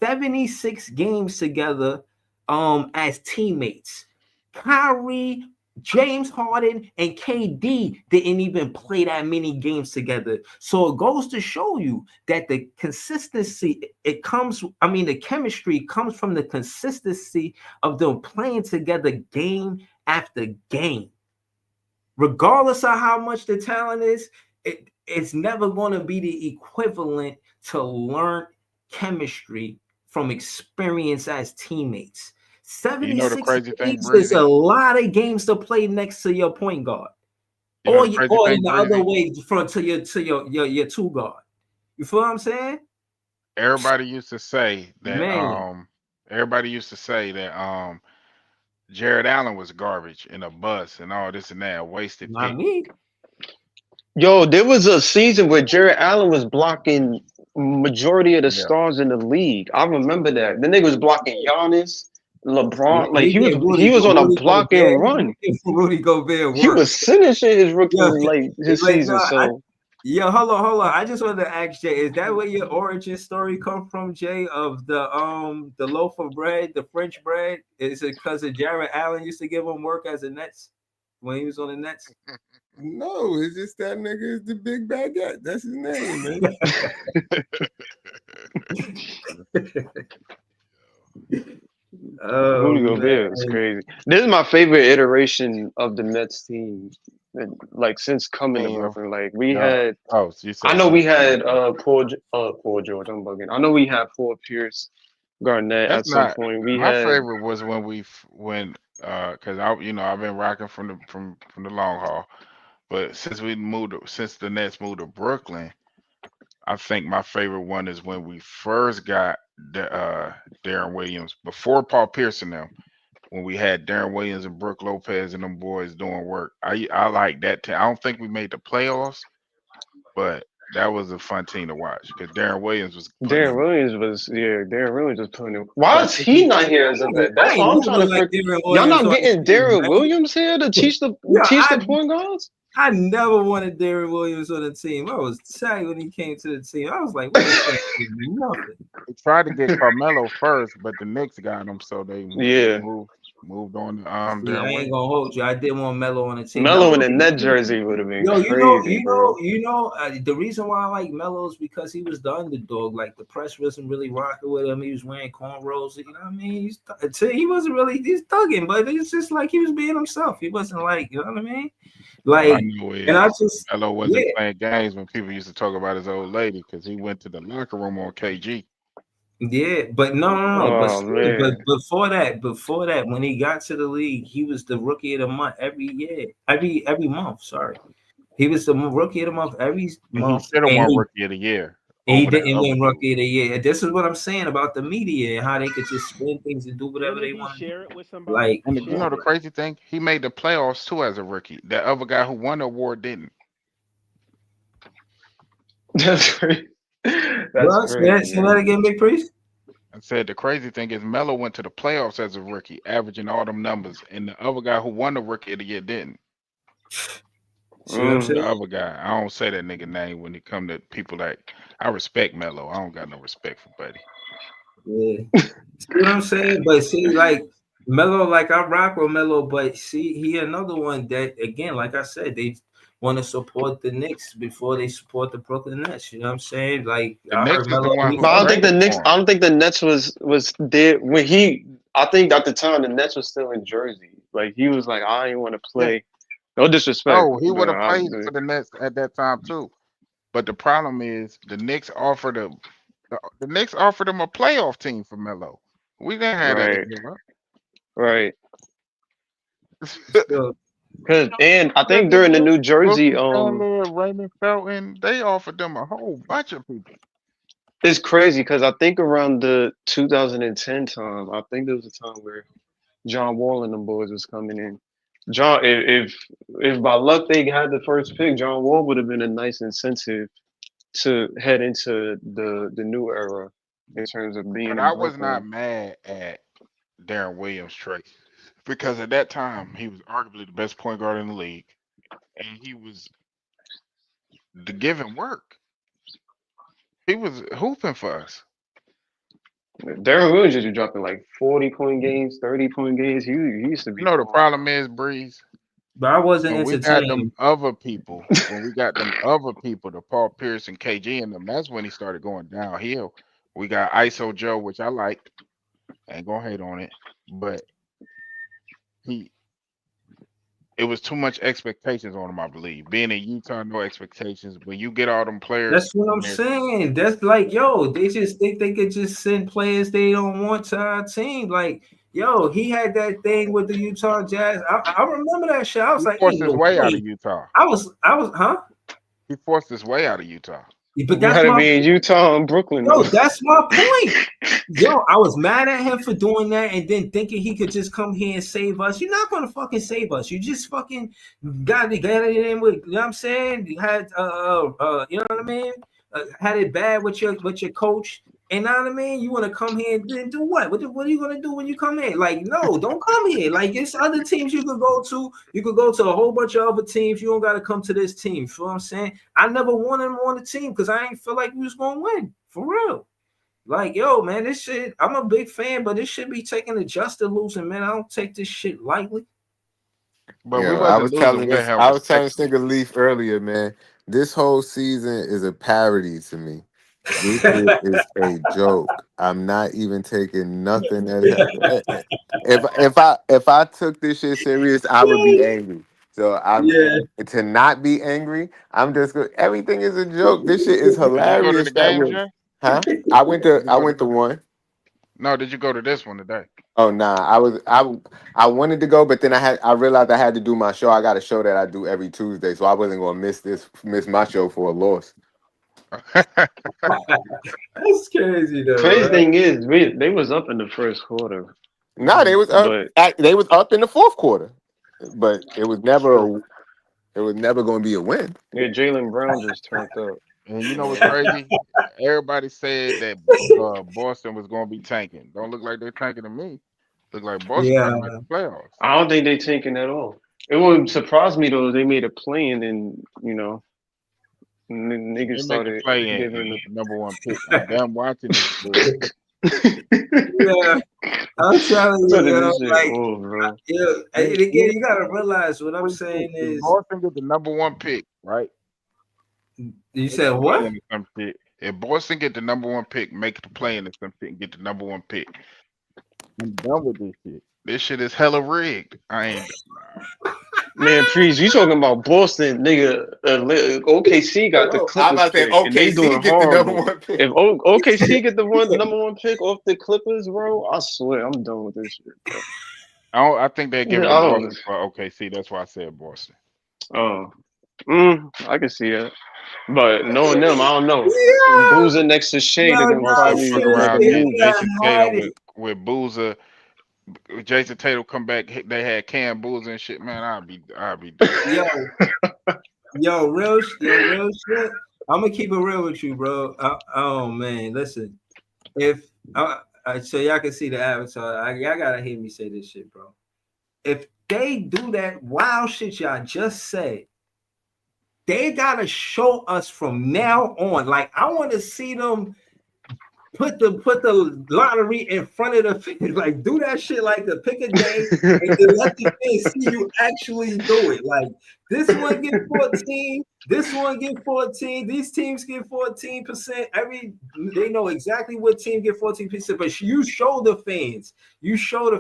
76 games together as teammates. Kyrie, James Harden, and KD didn't even play that many games together. So it goes to show you that the consistency, the chemistry comes from the consistency of them playing together game after game. Regardless of how much the talent is, it's never going to be the equivalent to learn chemistry from experience as teammates. You know the 76 crazy thing, games is Breezy? a lot of games to play next to your point guard. You know the crazy Or in thing, the other Breezy? way, front to your two guard. You feel what I'm saying? Everybody used to say that Man, Jared Allen was garbage and a bust and all this and that, a wasted not pick. me. Yo, there was a season where Jared Allen was blocking majority of the Yeah. stars in the league. I remember that. The nigga was blocking Giannis, Yeah, LeBron. Like he he was gave he was on a Rudy block and Gobert. run. Rudy Gobert He work. was finishing his rookie Yeah, like it's his like season. So Yo, hold on. I just wanted to ask Jay, is that where your origin story come from, Jay? Of the loaf of bread, the French bread? Is it because of Jared Allen used to give him work as a Nets when he was on the Nets? No, it's just that nigga is the big baguette. That's his name, man. Oh Rudy Gobert is man. crazy. This is my favorite iteration of the Nets team, like since coming to mean, Brooklyn. Like we no. had, Oh, so you I said know since we had coming. Paul George. I'm bugging. I know we had Paul Pierce, Garnett That's at some not point. We my had favorite was when because I've been rocking from the long haul, but since the Nets moved to Brooklyn, I think my favorite one is when we first got Darren Williams before Paul Pierce and them. When we had Darren Williams and Brooke Lopez and them boys doing work, I like that team. I don't think we made the playoffs, but that was a fun team to watch because Darren Williams was putting in. Darren Williams was putting him. Why But is if he you, not here as a vet? I That's ain't what I'm never trying to like figure. Darren Y'all Williams not on the getting team, Darren man. Williams here to teach the Yeah, point guards? I never wanted Darren Williams on the team. I was tight when he came to the team. I was like, what this man do? Nothing. they tried to get Carmelo first, but the Knicks got him, so they Yeah, moved on to See, I Darren ain't Williams. gonna hold you. I did want Melo on the team. Melo in Melo, a net jersey would have been yo, crazy, bro. the reason why I like Melo is because he was the underdog. Like the press wasn't really rocking with him. He was wearing cornrows. You know what I mean? He wasn't really he's thugging, but it's just like he was being himself. He wasn't like you know what I mean? All I Like, know and I is just Melo yeah. wasn't playing games when people used to talk about his old lady because he went to the locker room on KG. Yeah, but no. But Oh still, but man, before that, when he got to the league, he was the rookie of the month every year, every month. Sorry, he was the rookie of the month every And he month, should have and won Rookie of the Year he over that didn't other win dude. rookie of the year. And this is what I'm saying about the media and how they could just spin things and do whatever Didn't they he want to do. share it with somebody? Like, And come you know on, the crazy thing, he made the playoffs too as a rookie. The other guy who won the award didn't. that's crazy. That's bro. crazy, Say that man. again, Big Priest. I said the crazy thing is Melo went to the playoffs as a rookie, averaging all them numbers, and the other guy who won the Rookie of the Year didn't. See what I'm The saying? other guy, I don't say that nigga name when it come to people that I respect Melo. I don't got no respect for Buddy. Yeah. See what I'm saying? But see, like Melo, like I rock with Melo, but see, he another one that again, like I said, they want to support the Knicks before they support the Brooklyn Nets. You know what I'm saying? Like The I heard Knicks is the Melo, one he who But I don't said, think the traded Knicks. for him. I don't think the Nets was there when he. I think at the time the Nets was still in Jersey. Like he was like, I ain't want to Yeah. play. No disrespect, Oh, he but would have played for the Nets at that time too. But the problem is the Knicks offered him a playoff team for Melo. We didn't have that to right, give up. right. still, Cause and I That think during the nigga New Jersey, Wilson Chandler, Raymond Felton, they offered them a whole bunch of people. it's crazy because I think around the 2010 time, I think there was a time where John Wall and them boys was coming in. John, if by luck they had the first pick, John Wall would have been a nice incentive to head into the new era in terms of being But in I was not Brooklyn. mad at Darren Williams' trade because at that time he was arguably the best point guard in the league, and he was the giving work. He was hooping for us. Darren Williams used to be dropping like 40-point games, 30-point games. He used to You be know the balling. problem is, Breeze, but I wasn't when we got entertained. them other people, the Paul Pierce and KG and them, that's when he started going downhill. We got ISO Joe, which I liked. I ain't gonna hate on it, but he it was too much expectations on him, I believe. Being in Utah, no expectations. When you get all them players That's what I'm and there's saying. That's like, yo, they just think they could just send players they don't want to our team. Like, yo, he had that thing with the Utah Jazz. I remember that shit. I was he like, forced ain't his no way out of way. Utah. Huh? He forced his way out of Utah. But You that's gotta my be in Utah and Brooklyn though. yo, that's my point. Yo, I was mad at him for doing that and then thinking he could just come here and save us. You're not gonna fucking save us. You just fucking got it in with, you know what I'm saying? You had you know what I mean? Had it bad with your coach. And know what I mean? You want to come here and then do what? What are you gonna do when you come here? Like, no, don't come here. Like, it's other teams you could go to. You could go to a whole bunch of other teams. You don't gotta come to this team. You feel what I'm saying? I never wanted him on the team because I ain't feel like we was gonna win. For real. Like, yo, man, this shit, I'm a big fan, but this should be taking adjusted losing, man. I don't take this shit lightly. But we Yeah, I wasn't was losing telling with this. him I was telling this respectfully. nigga Leaf earlier, man. This whole season is a parody to me. This shit is a joke. I'm not even taking nothing as if I took this shit serious, I would be angry. So I'm Yeah. to not be angry. I'm just everything is a joke. This shit is Did you go to the hilarious. That game, way, Jay? huh? I went to Did you I go to went to the? one. No, did you go to this one today? Oh nah, I wanted to go, but then I realized I had to do my show. I got a show that I do every Tuesday, so I wasn't gonna miss my show for a loss. That's crazy though, Crazy right? thing is, they was up in the first quarter, Nah, they was up. but They was up in the fourth quarter, but true. it was never gonna be a win. Yeah, Jalen Brown just turned up. And you know what's crazy? Everybody said that Boston was going to be tanking. Don't look like they're tanking to me. Look like Boston Yeah. trying to make the playoffs. I don't think they tanking at all. It wouldn't surprise me though if they made a play and then niggas They make the started play and giving. get the number one pick. I'm done watching this bullshit. Yeah. I'm telling you, Turning yo, this shit like, off, bro. yeah, and Even, again, even you gotta realize what I'm if saying if is, Boston get the number one pick, right? you Make said the play what? into some shit. If Boston get the number one pick, make the play into some shit and get the number one pick. I'm done with this shit. This shit is hella rigged. I ain't. Man, Freeze, you talking about Boston, nigga? OKC got the I'm Clippers about to say pick, and they OKC doing get the number horrible. one pick. If OKC get the number one pick off the Clippers, bro, I swear I'm done with this shit, bro. I think they give it to Oh, Boston for OKC. That's why I said Boston. oh, I can see that. But knowing them, I don't know. Yeah, Boozer next to Shea, they're no, gonna Boston no, probably fuck shit, around, never he get move it. got Jason Tatum hiding. with Boozer. Jason Tatum come back. They had Cam Boozer and shit. Man, I'll be done. Yo, real shit. I'm gonna keep it real with you, bro. Oh man, listen, if so y'all can see the avatar, y'all gotta hear me say this shit, bro. If they do that wild shit y'all just said, they gotta show us from now on. Like, I want to see them put the lottery in front of the fans. Like, do that shit like the pick a day and then let the fans see you actually do it. Like, this one get 14, this one get 14, these teams get 14%. They know exactly what team get 14%, but you show the fans, you show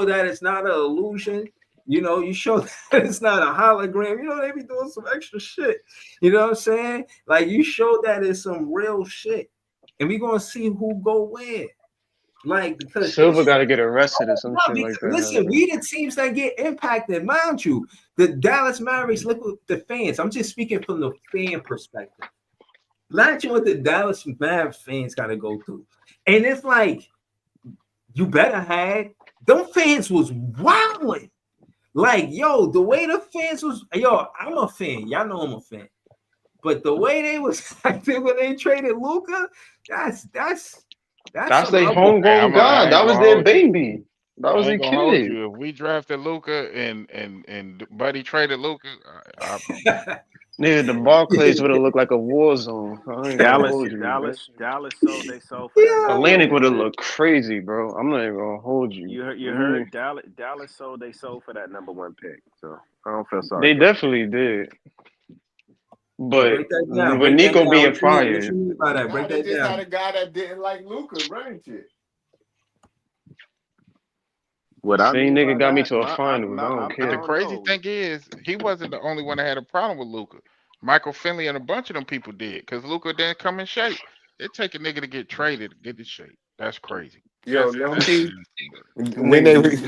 that it's not an illusion. You show that it's not a hologram. They be doing some extra shit. You know what I'm saying? Like, you show that it's some real shit. And we're gonna see who go where. Like, because this Silver got shit, to get arrested or some no, shit like because, that listen, happen. we the teams that get impacted, mind you. The Dallas Mavericks, look at the fans. I'm just speaking from the fan perspective. Imagine what the Dallas Mavericks fans got to go through. And it's like, you better had them fans was wilding. Like, yo, the way the fans was, yo, I'm a fan. Y'all know I'm a fan. But the way they was acting when they traded Luca, that's That's some their other. Hey, homegrown I god. ain't That was gonna their hold you. baby. That I was ain't a gonna hold kid. you. If we drafted Luca and Buddy traded Luca, Nigga, the Barclays would have looked like a war zone. I ain't gonna Dallas, hold you. That Dallas, shit. Dallas sold they sold for that number one Yo, Atlantic would pick have too. looked crazy, bro. I'm not even gonna hold you. You heard Dallas sold they sold for that number one pick. So I don't feel sorry They for them. definitely did. but But break that down. with Break that Nico down. being What you fired, mean by that? Now Break they that just had down. a guy that didn't like Luca running shit. What I same mean nigga by got me that, to a finals. I don't but the I care. don't crazy know. thing is, he wasn't the only one that had a problem with Luca. Michael Finley and a bunch of them people did, because Luca didn't come in shape. It take a nigga to get traded to get in shape. That's crazy. Yo, no That's key. When they Nigga, was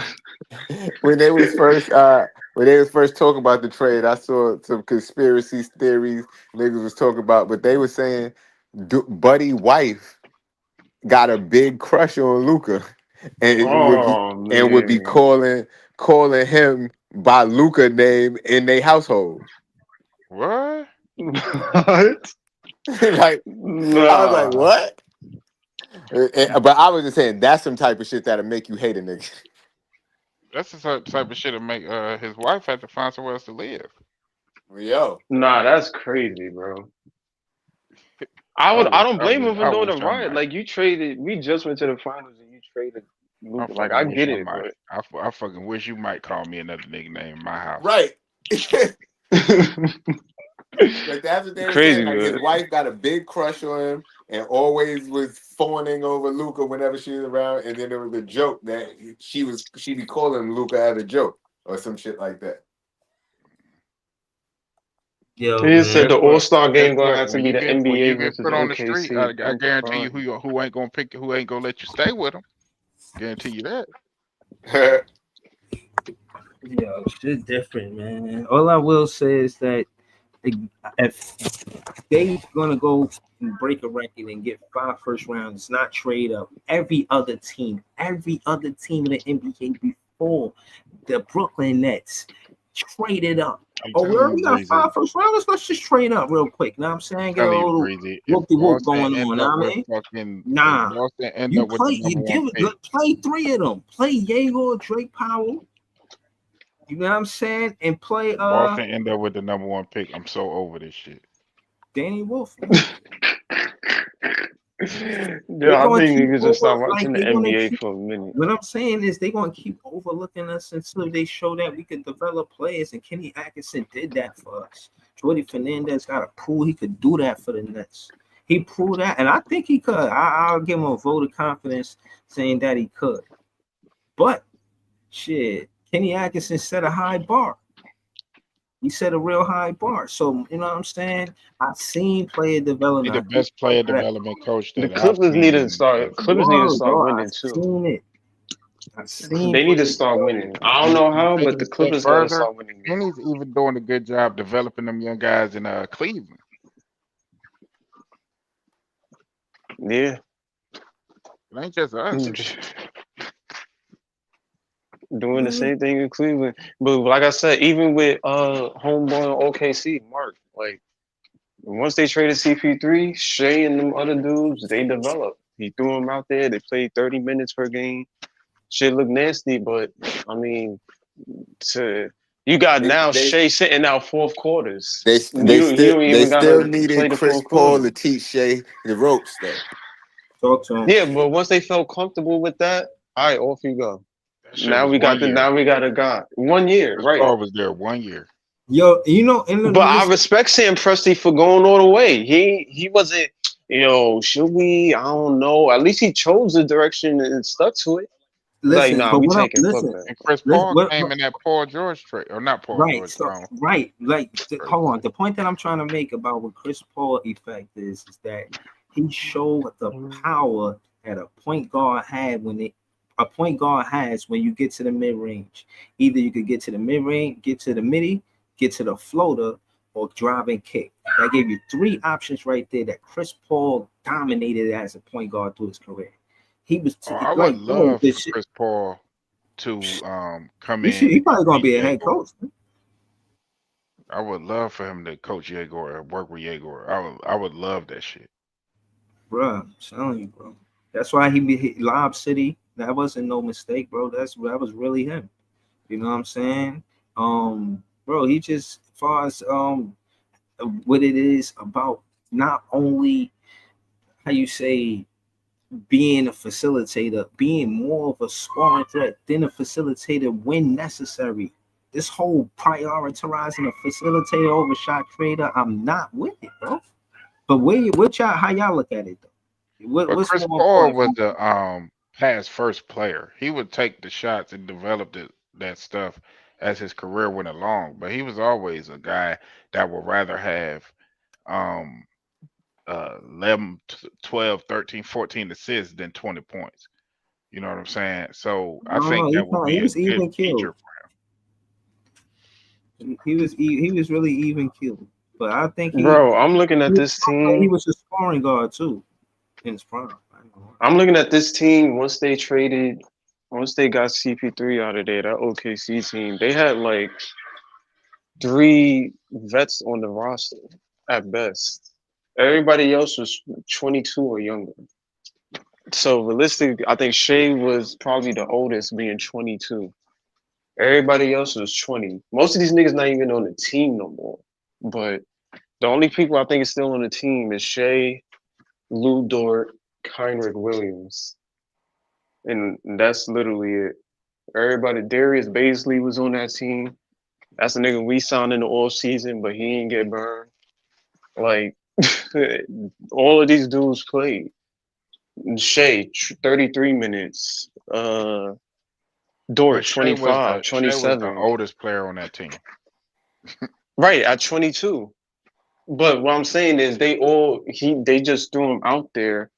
when they was first talking about the trade, I saw some conspiracy theories niggas was talking about, but they were saying Buddy wife got a big crush on Luca, and it would be oh and would be man. calling him by Luca name in their household. what? What? Like, I was like, Nah. what? But I was just saying that's some type of shit that'll make you hate a nigga. That's the type of shit that make his wife have to find somewhere else to live. Yo, Nah, that's crazy, bro. I don't blame him for I doing wish it I right. might. Like you traded, we just went to the finals and you traded I Luka. Like fucking I wish get I it, might. but I fucking wish you might call me another nigga name in my house. right. But that's what they were saying. crazy, Like his but wife got a big crush on him and always was fawning over Luca whenever she was around. And then there was a joke that she be calling Luca as a joke or some shit like that. Yo, he said man. the Guess All what? Star Guess game gonna what? have to be the When NBA you get versus put on the street, OKC. I I'm guarantee you crying. who ain't gonna pick who ain't gonna let you stay with him. Guarantee you that. Yo, shit different, man. All I will say is that if they gonna go and break a record and get 5 first rounds, not trade up every other team in the NBA before the Brooklyn Nets traded up. I'm Oh, telling you, we got Breezy. 5 first rounders. Let's just trade up real quick. Now I'm saying, get a Telling you, little Breezy. If whoop de whoop Boston going end on. up Know what I with mean? fucking if Nah, Boston end you up with the play, you number one give it, pick, play 3 of them. Play Yegor, Drake Powell. You know what I'm saying? And play if Boston end up with the number one pick, I'm so over this shit. Danny Wolf. Man. Yeah, They're I gonna think keep niggas just over start watching the they're gonna NBA keep for a minute. what I'm saying is they're gonna keep overlooking us until they show that we could develop players, and Kenny Atkinson did that for us. Jordy Fernandez got to prove he could do that for the Nets. He proved that, and I think he could. I'll give him a vote of confidence saying that he could. But shit, Kenny Atkinson set a high bar. He set a real high bar. So you know what I'm saying? I've seen player He the development. best player development coach The that I've Clippers need to seen start. as of Clippers need late. to Whoa, start yo, winning I've too. seen it. I've seen They need to players start winning. development. I don't And know to how, take but it a the step Clippers got to further, start winning games. Kenny's even doing a good job developing them young guys in Cleveland. Yeah. It ain't just us. Doing the same thing in Cleveland. But like I said, even with homeboy OKC, Mark, like once they traded CP3, Shea and them other dudes, they developed. He threw them out there. They played 30 minutes per game. Shit looked nasty, but I mean, to you got they, now they, Shea sitting out fourth quarters. they, they You still don't they even still gotta play needed the Chris fourth Paul quarter. to teach Shea the ropes though. Talk to him. Yeah, but once they felt comfortable with that, all right, off you go. That shit was Now we got a guy. 1 year, Chris right? Paul was there 1 year. Yo, you know, and But I listen, respect Sam Presti for going all the way. He wasn't, should we? I don't know. At least he chose the direction and stuck to it. Like, listen, nah, but we what I'm taking fuck listen, that. And Chris listen, Paul came in that Paul George trade, or not Paul right, George. so right, like Trade. hold on. The point that I'm trying to make about what Chris Paul effect is that he showed the power that a point guard had a point guard has when you get to the mid range. Either you could get to the mid range, get to the midi, get to the floater, or drive and kick. That gave you 3 options right there that Chris Paul dominated as a point guard through his career. He was Oh, I would like, bro, love this for shit. Chris Paul to come He should, in he probably and gonna beat be a head Yegor. coach. I would love for him to coach Yegor and work with Yegor. I would love that shit. Bro, I'm telling you, bro. That's why he Lob City. That wasn't no mistake, bro. That was really him. You know what I'm saying? Bro, he just as far as what it is about not only how you say being a facilitator, being more of a scoring threat than a facilitator when necessary. This whole prioritizing a facilitator over shot creator, I'm not with it, bro. But what y'all how y'all look at it though? But What's Chris more Paul important? was the pass first player. He would take the shots and develop that stuff as his career went along. But he was always a guy that would rather have um 11, 12, 13, 14 assists than 20 points. You know what I'm saying? So I I don't think know. that would He be a was good even feature killed. He was really even killed. But I think Bro, I'm looking at this he team. was a scoring guard too in his prime. I'm looking at this team once they got CP3 out of there, that OKC team, they had like 3 vets on the roster at best. Everybody else was 22 or younger. So realistic, I think Shea was probably the oldest, being 22. Everybody else was 20. Most of these niggas not even on the team no more. But the only people I think is still on the team is Shea, Lou Dort, Heinrich Williams. And that's literally it. Everybody, Darius Baisley was on that team. That's a nigga we signed in the off season, but he ain't get burned. Like, all of these dudes played. Shea, 33 minutes. Dort, But 25, Shea was the 27. oldest player on that team. Right, at 22. But what I'm saying is they just threw him out there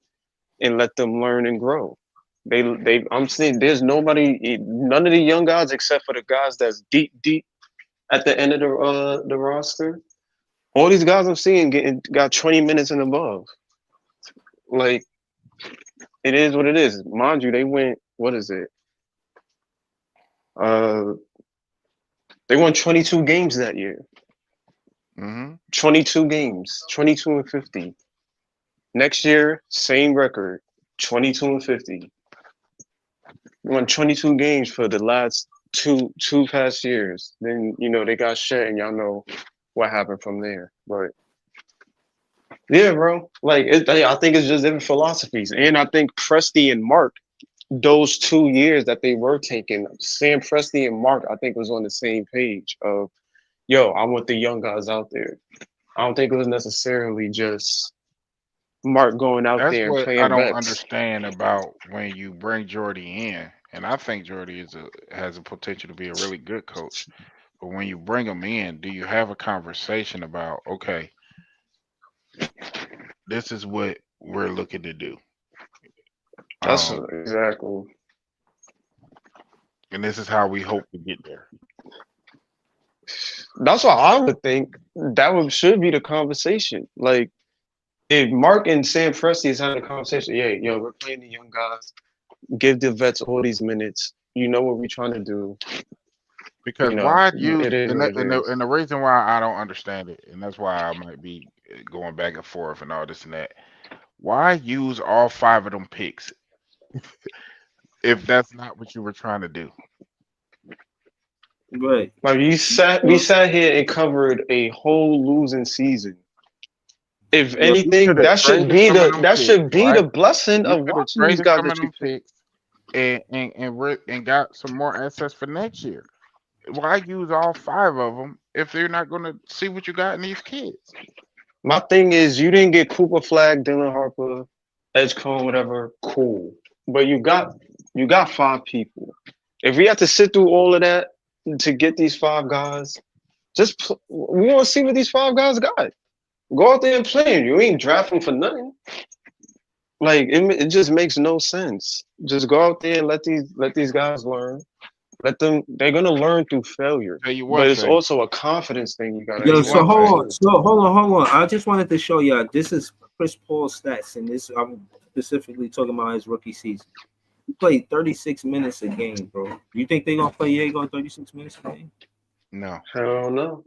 and let them learn and grow. I'm saying there's none of the young guys except for the guys that's deep at the end of the roster. All these guys I'm seeing got 20 minutes and above. Like, it is what it is. Mind you, they went, what is it? They won 22 games that year. Mm-hmm. 22 games, 22 and 50. Next year, same record, 22 and 50. We won 22 games for the last two past years. Then they got shit, and y'all know what happened from there. But yeah, bro, like I think it's just different philosophies, and I think Presti and Mark, those 2 years that they were taking, Sam Presti and Mark, I think was on the same page of, yo, I want the young guys out there. I don't think it was necessarily just Mark going out That's there and what I playing don't vets. understand about when you bring Jordy in, and I think Jordy has a potential to be a really good coach. But when you bring him in, do you have a conversation about, okay, this is what we're looking to do, That's um, exactly. and this is how we hope to get there. That's what I would think. Should be the conversation. Like, if Mark and Sam Presti is having a conversation, yeah, yo, we're playing the young guys. Give the vets all these minutes. You know what we're trying to do. Because why use It is what it is. and the reason why I don't understand it, and that's why I might be going back and forth and all this and that. Why use all 5 of them picks if that's not what you were trying to do? Right. Like, we sat here and covered a whole losing season. If Yeah, you anything, could have traded some of them that picks, should be the right? blessing You of could have watching these traded guys some of that you them pick. picks and got some more assets for next year. Why use all 5 of them if they're not going to see what you got in these kids? My thing is, you didn't get Cooper Flag, Dylan Harper, Edgecombe, whatever. Cool, but you got 5 people. If we have to sit through all of that to get these 5 guys, we want to see what these 5 guys got. Go out there and play them. You ain't drafting for nothing. Like, it just makes no sense. Just go out there and let these guys learn. They're gonna learn through failure. Tell you But what, it's Say. also a confidence thing you Tell gotta Yo, you so what, have Say. hold on. too. So hold on. I just wanted to show y'all. This is Chris Paul's stats, and this I'm specifically talking about his rookie season. He played 36 minutes a game, bro. You think they gonna play Diego 36 minutes a game? No. Hell no.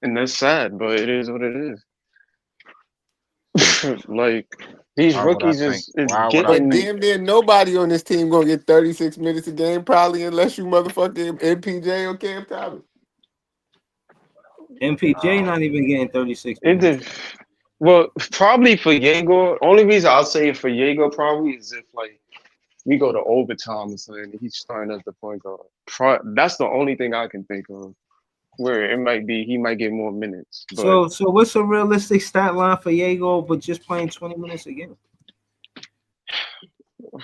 And that's sad, but it is what it is. Like, these Why would I rookies think? is Why would I But getting. think? damn near nobody on this team gonna get 36 minutes a game, probably, unless you motherfucking MPJ or Cam Thomas. MPJ not even getting 36 It minutes. did. Well, probably for Jaeger. Only reason I'll say it for Jaeger probably is if, like, we go to overtime or something, and he's starting as the point guard. That's the only thing I can think of where it might be he might get more minutes. But So what's a realistic stat line for Diego, but just playing 20 minutes a game?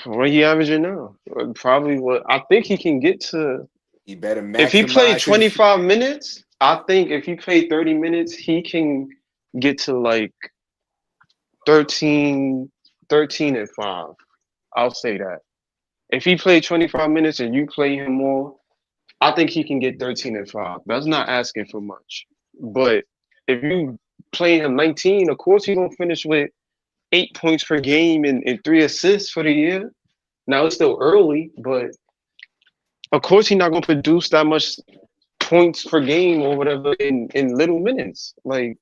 what he averaging now? Probably what I think he can get to. He better If he played maximize his. 25 minutes, I think if he played 30 minutes, he can get to like 13, 13 and 5. I'll say that. If he played 25 minutes and you play him more, I think he can get 13 and 5. That's not asking for much. But if you play him 19, of course he's gonna finish with 8 points per game and 3 assists for the year. Now it's still early, but of course he's not gonna produce that much points per game or whatever in little minutes. Like,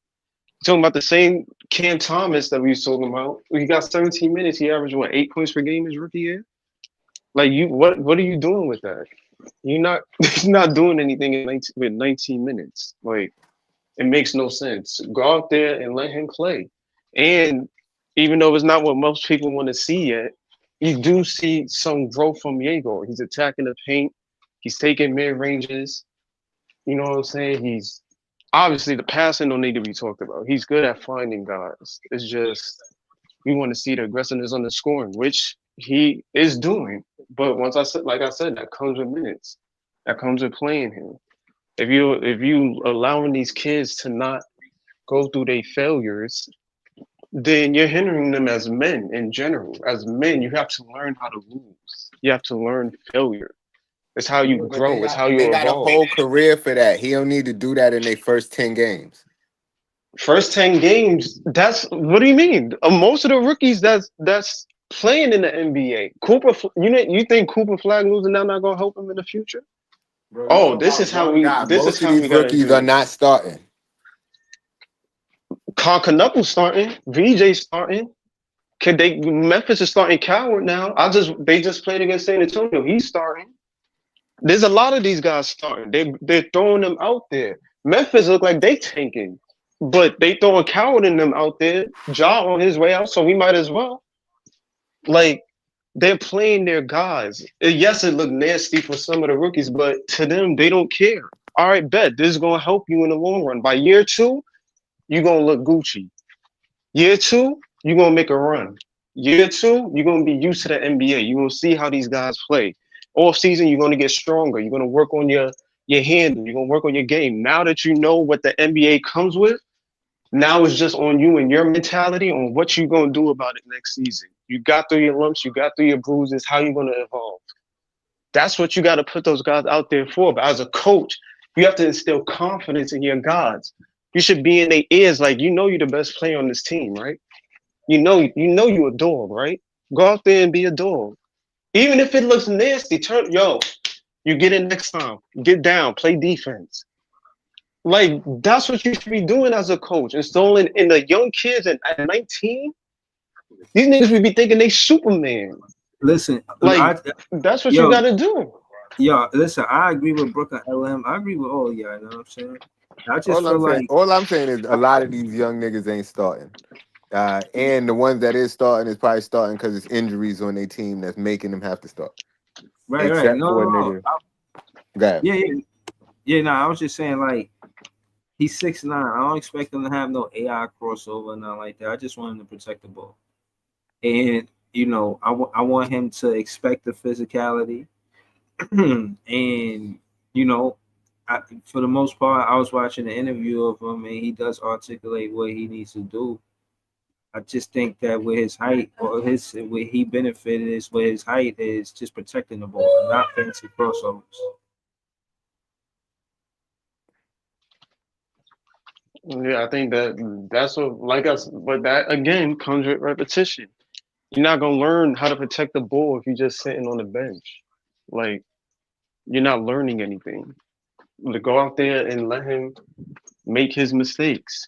Talking about the same Cam Thomas that we was talking about. He got 17 minutes. He averaged what 8 points per game his rookie year. Like you, what are you doing with that? You're not you're not doing anything in 19, with 19 minutes. Like it makes no sense. Go out there and let him play. And even though it's not what most people want to see yet, you do see some growth from Diego. He's attacking the paint. He's taking mid ranges. You know what I'm saying? He's obviously the passing don't need to be talked about. He's good at finding guys. It's just we want to see the aggressiveness on the scoring, which he is doing. But once I said, like I said, that comes with minutes. That comes with playing him. If you allowing these kids to not go through their failures, then you're hindering them as men in general. As men, you have to learn how to lose. You have to learn failure. It's how you But they grow. It's got how they you got a evolve. whole career for that. He don't need to do that in their first 10 games. First 10 games, that's what do you mean? Most of the rookies that's playing in the NBA. You think Cooper Flag losing now not gonna help him in the future? Bro, you Oh, talking about one guy. this is Most of how we these gotta rookies are do. not starting. Knuckles starting, VJ starting. Could they Memphis is starting Coward now. They just played against San Antonio. He's starting. There's a lot of these guys starting. They're throwing them out there. Memphis look like they tanking, but they throwing Coward in them out there. Ja on his way out, so we might as well. Like they're playing their guys. Yes, it looked nasty for some of the rookies, but to them, they don't care. All right, bet this is gonna help you in the long run. By year two, you're gonna look Gucci. Year two, you're gonna make a run. Year two, you're gonna be used to the NBA. You're gonna see how these guys play. Off season, you're gonna get stronger. You're gonna work on your handle. You're gonna work on your game. Now that you know what the NBA comes with, now it's just on you and your mentality on what you're gonna do about it next season. You got through your lumps, you got through your bruises. How you gonna evolve? That's what you got to put those guys out there for. But as a coach, you have to instill confidence in your guys. You should be in their ears like you know you're the best player on this team, right? You know you're a dog, right? Go out there and be a dog. Even if it looks nasty, you get in next time. Get down, play defense. Like that's what you should be doing as a coach. Installing in the young kids at 19, these niggas would be thinking they Superman. Listen, Like that's what you yo, gotta do. listen, I agree with Brooklyn LM. I agree with all y'all, you know what I'm saying? I just feel like All I'm saying is a lot of these young niggas ain't starting. And the ones that is starting is probably starting because it's injuries on their team that's making them have to start. right. Except No, for a no, no. nigga. Got Yeah. No, I was just saying like he's 6'9". I don't expect him to have no AI crossover and nothing like that. I just want him to protect the ball. And I want him to expect the physicality. And for the most part, I was watching an interview of him, and he does articulate what he needs to do. I just think that with his height, or where he benefited is with his height is just protecting the ball, not fancy crossovers. Yeah, I think that's what like us, but that again comes with repetition. You're not gonna learn how to protect the ball if you're just sitting on the bench. Like you're not learning anything. To go out there and let him make his mistakes.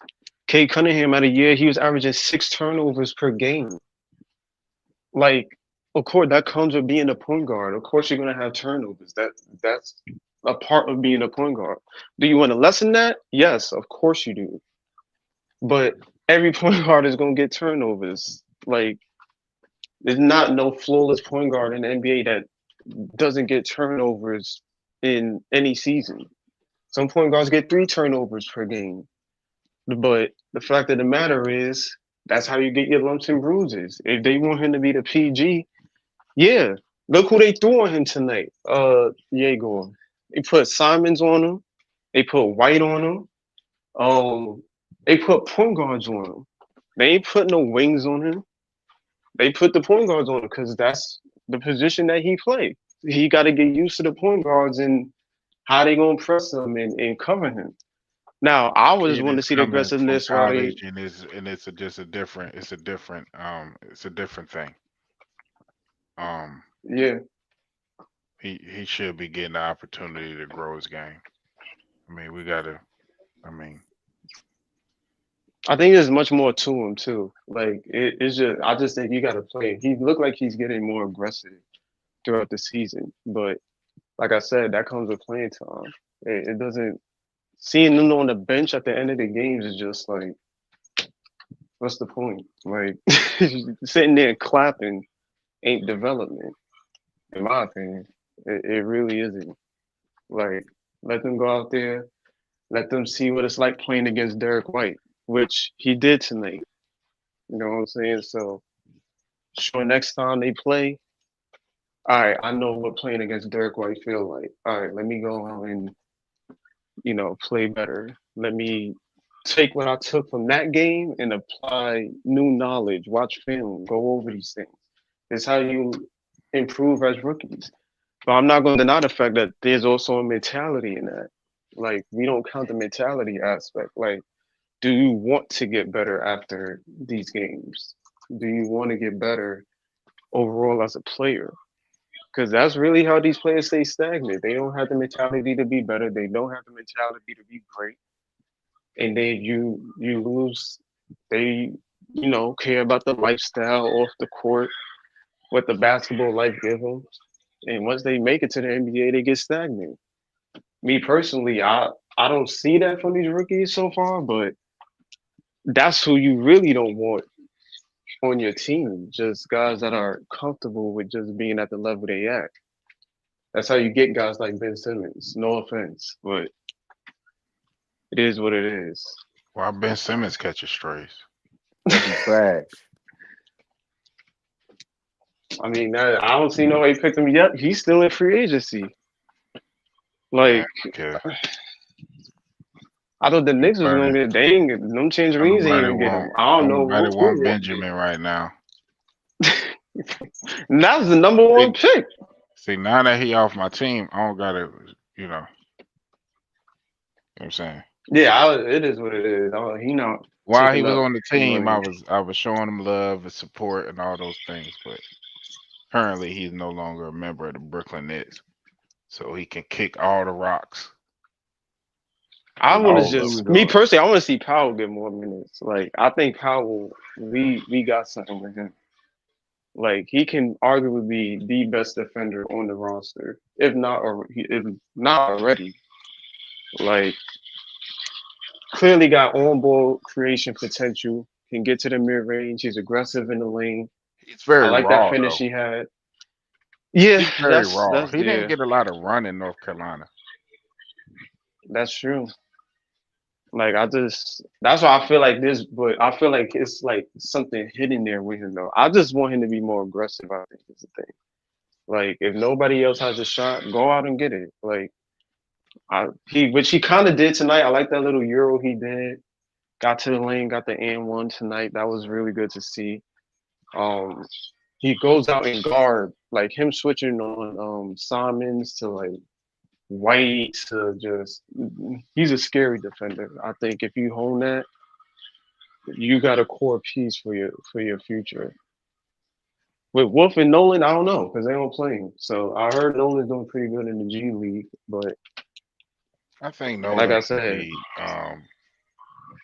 Kate Cunningham at a year, he was averaging 6 turnovers per game. Like, of course, that comes with being a point guard. Of course, you're gonna have turnovers. That's a part of being a point guard. Do you want to lessen that? Yes, of course you do. But every point guard is gonna get turnovers. Like, there's not no flawless point guard in the NBA that doesn't get turnovers in any season. Some point guards get 3 turnovers per game. But the fact of the matter is, that's how you get your lumps and bruises. If they want him to be the PG, yeah. Look who they threw on him tonight. Diego. They put Simons on him. They put White on him. They put point guards on him. They ain't put no wings on him. They put the point guards on him because that's the position that he played. He got to get used to the point guards and how they gonna press him and cover him. Now, I would just Kid want to is see the coming from aggressiveness while they, college, and it's a different thing. Um, yeah. he should be getting the opportunity to grow his game. I mean, we gotta. I mean, I think there's much more to him too. Like it's just, I just think you got to play. He looked like he's getting more aggressive throughout the season, but like I said, that comes with playing time. It doesn't. Seeing them on the bench at the end of the games is just like, what's the point? Like sitting there clapping ain't development, in my opinion. It really isn't. Like let them go out there, let them see what it's like playing against Derek White, which he did tonight. You know what I'm saying? So sure, next time they play, all right, I know what playing against Derek White feel like. All right, let me go out and play better. Let me take what I took from that game and apply new knowledge. Watch film, go over these things. It's how you improve as rookies. But I'm not going to deny the fact that there's also a mentality in that. Like we don't count the mentality aspect. Like, do you want to get better after these games? Do you want to get better overall as a player? Because that's really how these players stay stagnant. They don't have the mentality to be better. They don't have the mentality to be great, and then you lose. They care about the lifestyle off the court, what the basketball life gives them, and once they make it to the NBA, they get stagnant. Me personally, I don't see that from these rookies so far, but that's who you really don't want on your team. Just guys that are comfortable with just being at the level they at. That's how you get guys like Ben Simmons. No offense, but it is what it is. Why Ben Simmons catches strays? Because he trash. I mean, I don't see nobody picked him yet. He's still in free agency. Yeah, Like, okay. I thought the Knicks was gonna Nobody, get. They ain't get them change rings. Ain't nobody even get him. want I don't know nobody who want wants it. Benjamin right now. And that was the number one See, pick. see, now that he off my team, I don't gotta, what I'm saying. Yeah, it is what it is. He not While he taking was up on the any team, money. I was showing him love and support and all those things, but currently he's no longer a member of the Brooklyn Nets, so he can kick all the rocks, I want to all of just them. me personally. I want to see Powell get more minutes. Like I think Powell, we got something with him. Like he can arguably be the best defender on the roster, if not already. Like clearly got on ball creation potential. Can get to the mid range. He's aggressive in the lane. He's I very like that raw finish though. he had. Yeah, He's very raw. that's He didn't yeah, get a lot of run in North Carolina. that's true. Like I just that's why I feel like this, but I feel like it's like something hidden there with him though. I just want him to be more aggressive. I think is the thing. Like if nobody else has a shot, go out and get it. Like which he kind of did tonight. I like that little euro he did. Got to the lane, got the and one tonight. That was really good to see. Um, he goes out and guard like him switching on Simons to like White to just he's a scary defender. I think if you hone that, you got a core piece for your future. With Wolf and Nolan, I don't know because they don't play him. So I heard Nolan's doing pretty good in the G League, but I think like Nolan I could said, be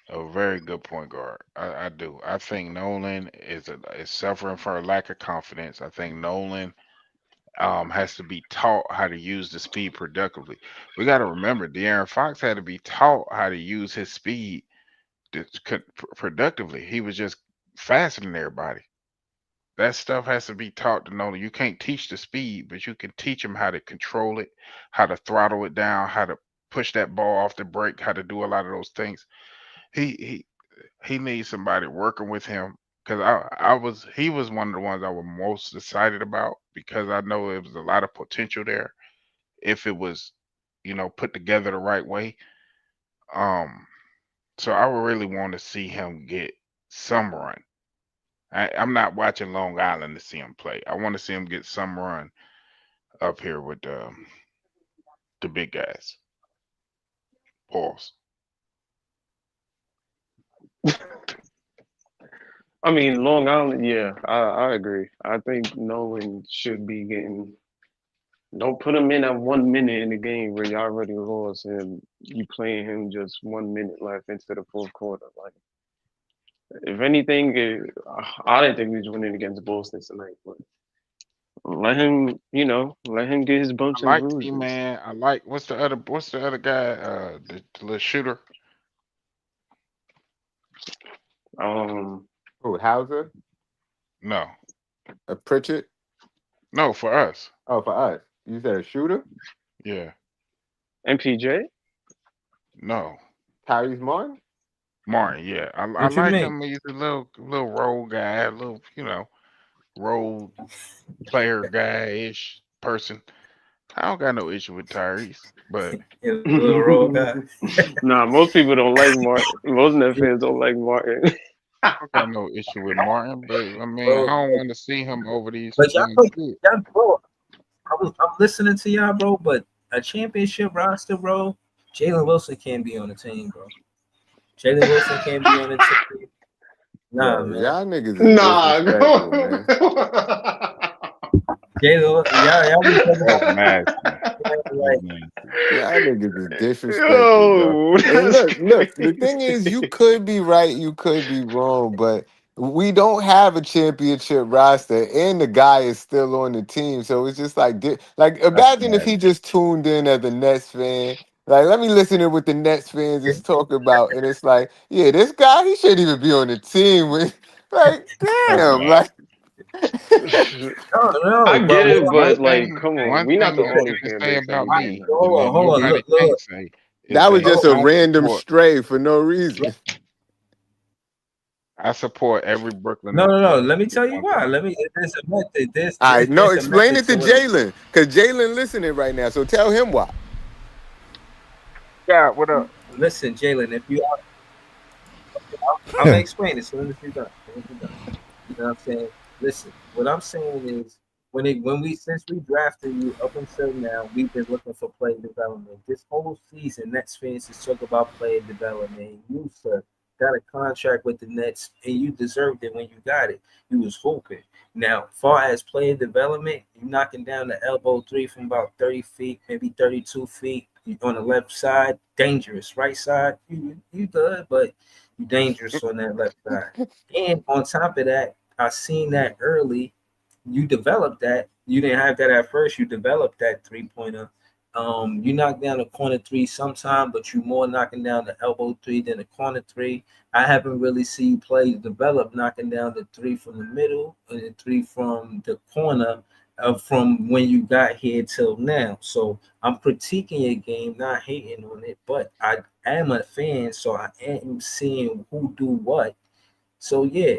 a very good point guard. I do. I think Nolan is suffering from a lack of confidence. I think Nolan has to be taught how to use the speed productively. We got to remember, De'Aaron Fox had to be taught how to use his speed productively. He was just faster than everybody. That stuff has to be taught to Nolan. You can't teach the speed, but you can teach him how to control it, how to throttle it down, how to push that ball off the break, how to do a lot of those things. He he he needs somebody working with him because he was one of the ones I was most excited about because I know there was a lot of potential there if it was put together the right way. Um, so I would really want to see him get some run. I'm not watching Long Island to see him play. I want to see him get some run up here with the big guys. Pause. I mean Long Island, yeah, I agree. I think Nolan should be getting. Don't put him in at 1 minute in the game where y'all already lost and you playing him just 1 minute left into the fourth quarter. Like If anything, I didn't think we was winning against Boston tonight, but let him, let him get his bumps I and like T bruises. Man. I like what's the other guy? The little shooter. Um, Who, Hauser? No, Pritchard? no, for us. Oh, for us. You said a shooter? Yeah, MPJ. no, Tyrese Martin? Martin. Yeah, I What you like mean? him. He's a little role guy, a little role player guy ish person. I don't got no issue with Tyrese, but You little roll guy. Nah, most people don't like Martin. Most Net fans don't like Martin. I don't got no issue with Martin. But I mean, I Bro, don't want to see him over these but y'all, young put, kids. y'all, bro, I'm listening to y'all, bro. But a championship roster, bro. Jalen Wilson can't be on the team, bro. Jalen Wilson can't be on the team. Nah, Yo, man. y'all niggas is Nah, disrespectful, man. Jalen, y'all be talking That's nasty. That's like, nasty. Y'all niggas is disrespectful, bro. yo, And that's look, the thing crazy. is, you could be right, you could be wrong, but we don't have a championship roster, and the guy is still on the team. So it's just like, That's imagine if bad. he just tuned in as a Nets fan. Like, let me listen to what the Nets fans is talking about, and it's like, yeah, this guy, he shouldn't even be on the team. With, like, That's damn, bad. like, no, I no, get but it, One but what, like, thing, come on, one we're not thing the y'all only can fan say base that about be me doing that. hold that on, hold on, nobody look. can't say is that was that just Oh, a I random support stray for no reason. I support every Brooklyn no, Nets no, no. player Let me with tell you one why. thing. Let me. There's a method. All right, no, There's a explain method it to to what I'm. Jalen, because Jalen listening right now. So tell him why. Yeah, what up? Listen, Jalen. If you, I'm gonna explain it as soon as you're done. As soon as you're done. You know what I'm saying? Listen, what I'm saying is when we since we drafted you up until now, we've been looking for player development. This whole season, Nets fans has talked about player development. You, sir, got a contract with the Nets and you deserved it when you got it. You was hoping. Now, far as player development, you knocking down the elbow three from about 30 feet, maybe 32 feet on the left side, dangerous. Right side, you good, but you dangerous on that left side. And on top of that, I seen that early. You developed that. You didn't have that at first. You developed that 3 pointer. You knock down the corner three sometime, but you more knocking down the elbow three than the corner three. I haven't really seen you play develop knocking down the three from the middle and the three from the corner from when you got here till now. So I'm critiquing your game, not hating on it, but I am a fan, so I am seeing who do what. So yeah,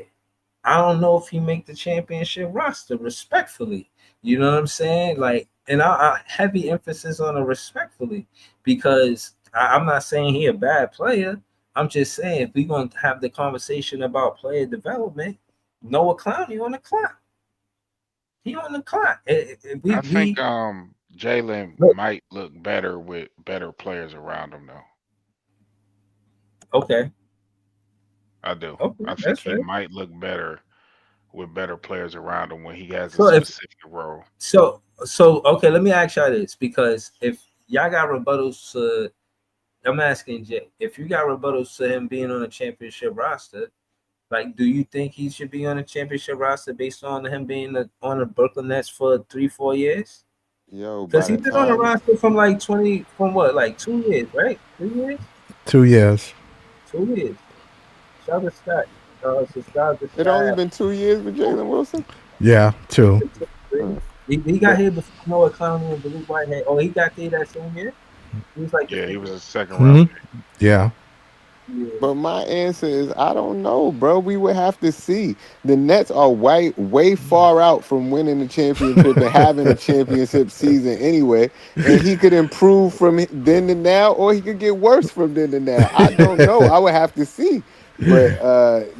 I don't know if he make the championship roster respectfully. You know what I'm saying? Like, and I heavy emphasis on the respectfully because I'm not saying he a bad player. I'm just saying if we're gonna have the conversation about player development, Noah Clowney on the clock. He on the clock. I think We Jalen look might look better with better players around him though. okay. I do. Okay, I think that's he right. might look better with better players around him when he has a So if specific role. so okay, let me ask y'all this because if y'all got rebuttals to I'm asking Jay, if you got rebuttals to him being on a championship roster, like, do you think he should be on a championship roster based on him being on the Brooklyn Nets for 3, 4 years? Yo, Because by he's the been on the time roster from like 20, from what, like 2 years, right? 3 years? 2 years. 2 years. Shout out to Scott. Subscribe to it only Scott. been 2 years with Jalen Wilson. Yeah, two. He got But here before Noah Clowney and Blue Whitehead. Oh, he got there that same year? He was like the Yeah, he fifth. was a second round Hmm. pick. Yeah. Yeah. But my answer is I don't know, bro. We would have to see. The Nets are way far out from winning the championship and having a championship season anyway. And he could improve from then to now, or he could get worse from then to now. I don't know. I would have to see. But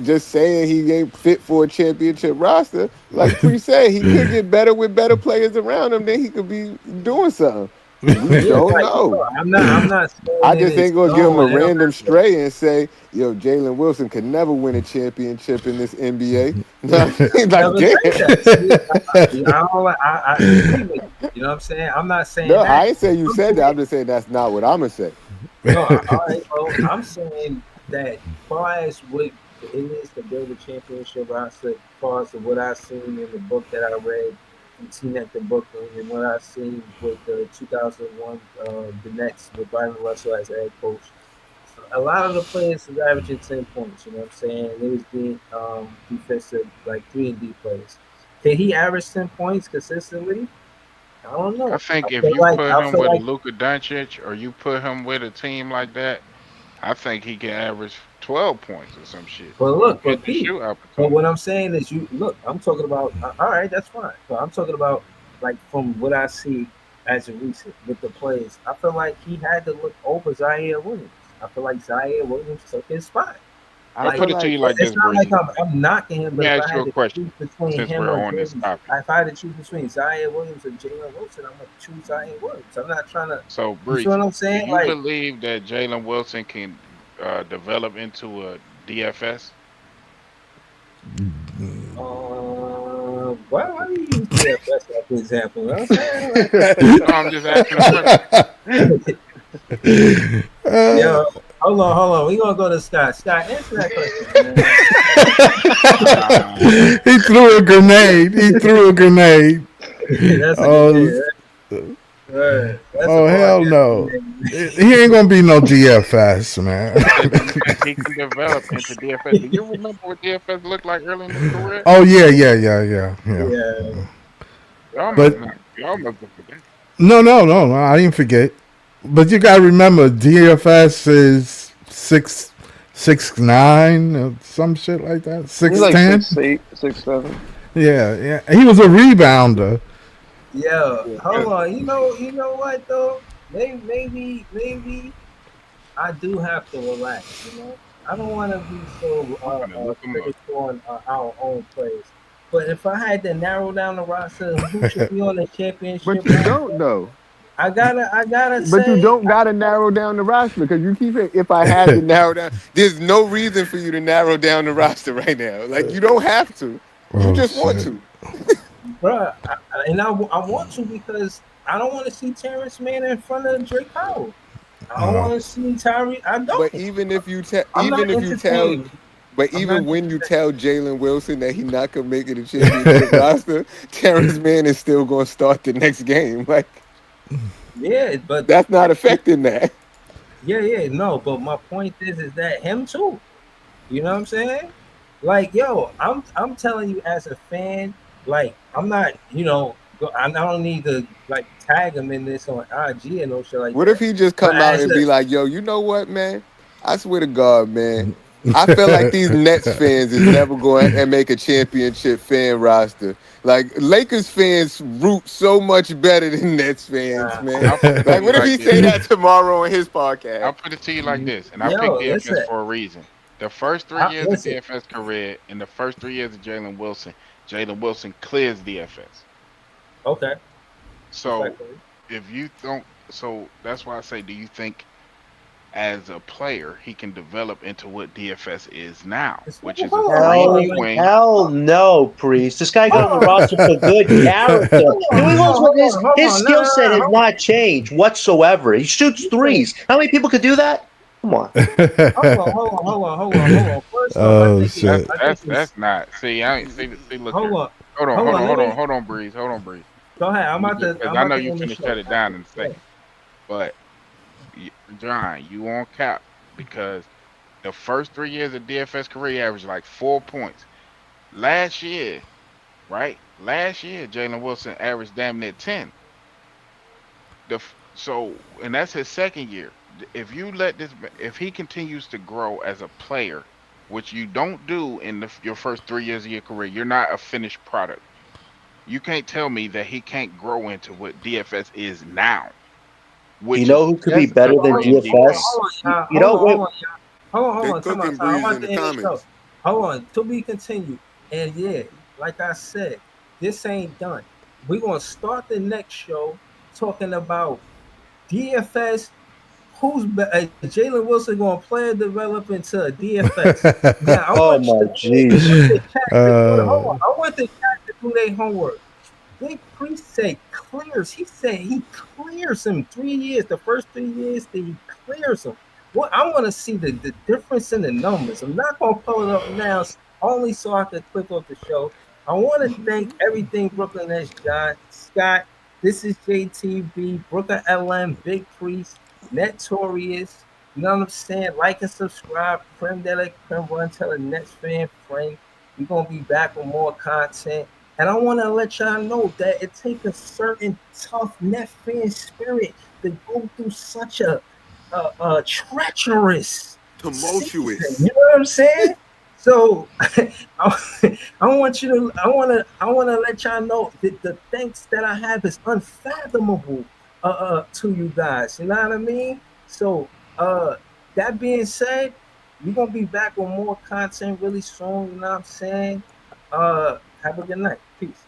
just saying he ain't fit for a championship roster, like Pre said, he could get better with better players around him. Then he could be doing something. We Yeah, don't like know. I'm not saying I it just in ain't gonna give him a stone. And I'm random not saying stray and say, "Yo, Jalen Wilson could never win a championship in this NBA." No, I mean, like, never damn. say that. See, I don't like I agree with you. You know what I'm saying? I'm not No, saying I that. ain't say you I'm said that. saying I'm just saying that's not what I'm gonna say. no, all right, well, I'm saying that far as what it is to build a championship roster. As far as what I've seen in the book that I read from Team at the Brooklyn and what I've seen with the 2001 the Nets with Byron Russell as head coach. A lot of the players was averaging 10 points. You know what I'm saying? They was being defensive like 3 and D players. Can he average 10 points consistently? I don't I know. think if you put I him feel with a like Luka Doncic or you put him with a team like that, I think he can average 12 points or some shit But on look, catch but and Pete. shoot But what opportunities. I'm saying is, you look. I'm talking about. All right, that's fine. But I'm talking about like from what I see as a recent with the plays. I feel like he had to look over Zaire Williams. I feel like Zaire Williams took his spot. I'll Like put it to you like it's this, not like Breezy. I'm knocking him, Let me but if I ask you had a to choose question between since him we're or on this James, topic. if I had to choose between Zaire Williams or Jalen Wilson, I'm gonna choose Zaire Williams. I'm not trying to. So, You feel what Breezy, I'm do saying? you Like, believe that Jalen Wilson can develop into a DFS? why do you use DFS as an example? You know what I'm saying? Like, No, I'm just asking a question. yo, hold on. We gonna go to Scott. Scott, answer that question, man. Ah, He threw a grenade. He threw a grenade. That's a good Oh, name. That's a oh hard hell answer, no. man. He ain't gonna be no DFS, I man. said, do you think he can develop into DFS? Do you remember what DFS looked like early in his career? Oh yeah, yeah, yeah, yeah, yeah. Yeah. But Y'all must have forgot. no, I didn't forget. But you gotta remember, DFS is 6'9", or some shit like that. He's Six like ten. 6'8", 6'7". Yeah, yeah. He was a rebounder. Yeah. Yeah, Hold on. You know what though? Maybe I do have to relax. You know, I don't want to be so I'm gonna look him up. critical on our own players. But if I had to narrow down the roster, who should be on the But championship you don't roster? though. I gotta But you say, don't gotta narrow down the roster because you keep saying if I had to narrow down. There's no reason for you to narrow down the roster right now. Like you don't have to. You Oh just want shit. to. bruh, I want to because I don't want to see Terrence Mann in front of Drake Powell. I don't Uh, want to see Tyree. I But don't. even if you tell, I'm even not if you tell, entertained. but I'm not even when you entertained. tell Jalen Wilson that he not gonna make it a championship roster, Terrence Mann is still gonna start the next game. Like Yeah, but that's not affecting that. yeah, no. But my point is that him too. You know what I'm saying? Like, yo, I'm telling you as a fan, like, I'm not, I don't need to like tag him in this on IG and no shit like What if that. he just But come out as and a be like, "Yo, you know what, man? I swear to God, man." I feel like these Nets fans is never going to make a championship fan roster. Like Lakers fans root so much better than Nets fans, man. I'll put it to Like, you what if like he this. say that tomorrow on his I'll podcast? put it to you like this, and I picked yo, DFS listen, for a reason. The first 3 years of listen. DFS career and the first 3 years of Jalen Wilson clears DFS. Okay, So respectfully. if you don't, so that's why I say, do you think as a player he can develop into what DFS is now, which is a Hold 3D on, Hell, like, wing? hell no, Priest. This guy got on the hold roster for good character. on, New England's with hold his on, no, skill no, set no, has hold not changed whatsoever. He shoots on. threes. How many people could do that? Come on. Hold on. First off, oh shit. That's not. See, I ain't see. Look hold here. on, Hold on, let me Breeze. Hold on, Breeze. go ahead. Because I'm I about know to you end the finna show. shut it down in a second. But John, you on cap because the first 3 years of DFS career he averaged like 4 points. Last year, right? Last year, Jalen Wilson averaged damn near 10. And that's his second year. If you let this, if he continues to grow as a player, which you don't do in your first 3 years of your career, you're not a finished product. You can't tell me that he can't grow into what DFS is now, You which know is who could be just a better than 3 and D player. DFS? You know, wait, They Hold on. Time cooking out, time. I'm breeze in about the to end the show. comments. Hold on. To be continued. And yeah, like I said, this ain't done. We're gonna start the next show talking about DFS. Jalen Wilson going to play and develop into a DFS? Now oh my I jeez. want the chat to do it. Hold on. uh, I want the chat to do their homework. Big Priest said clears. He said he clears him 3 years. The first 3 years that he clears him. what I want to see the difference in the numbers. I'm not gonna pull it up now, only so I can click off the show. I want to thank everything Brooklyn Nets, John Scott. This is JTV, Brooklyn LM, Big Priest, Netorious. You know what I'm saying? Like and subscribe. Creme de la creme. Run tell a Nets fan friend. We're gonna be back with more content. And I want to let y'all know that it takes a certain tough net fan spirit to go through such a treacherous season. Tumultuous. You know what I'm saying? So I want you to I want to let y'all know that the thanks that I have is unfathomable to you guys. You know what I mean? So that being said, we're gonna be back with more content really soon. You know what I'm saying? Have a good night. Peace.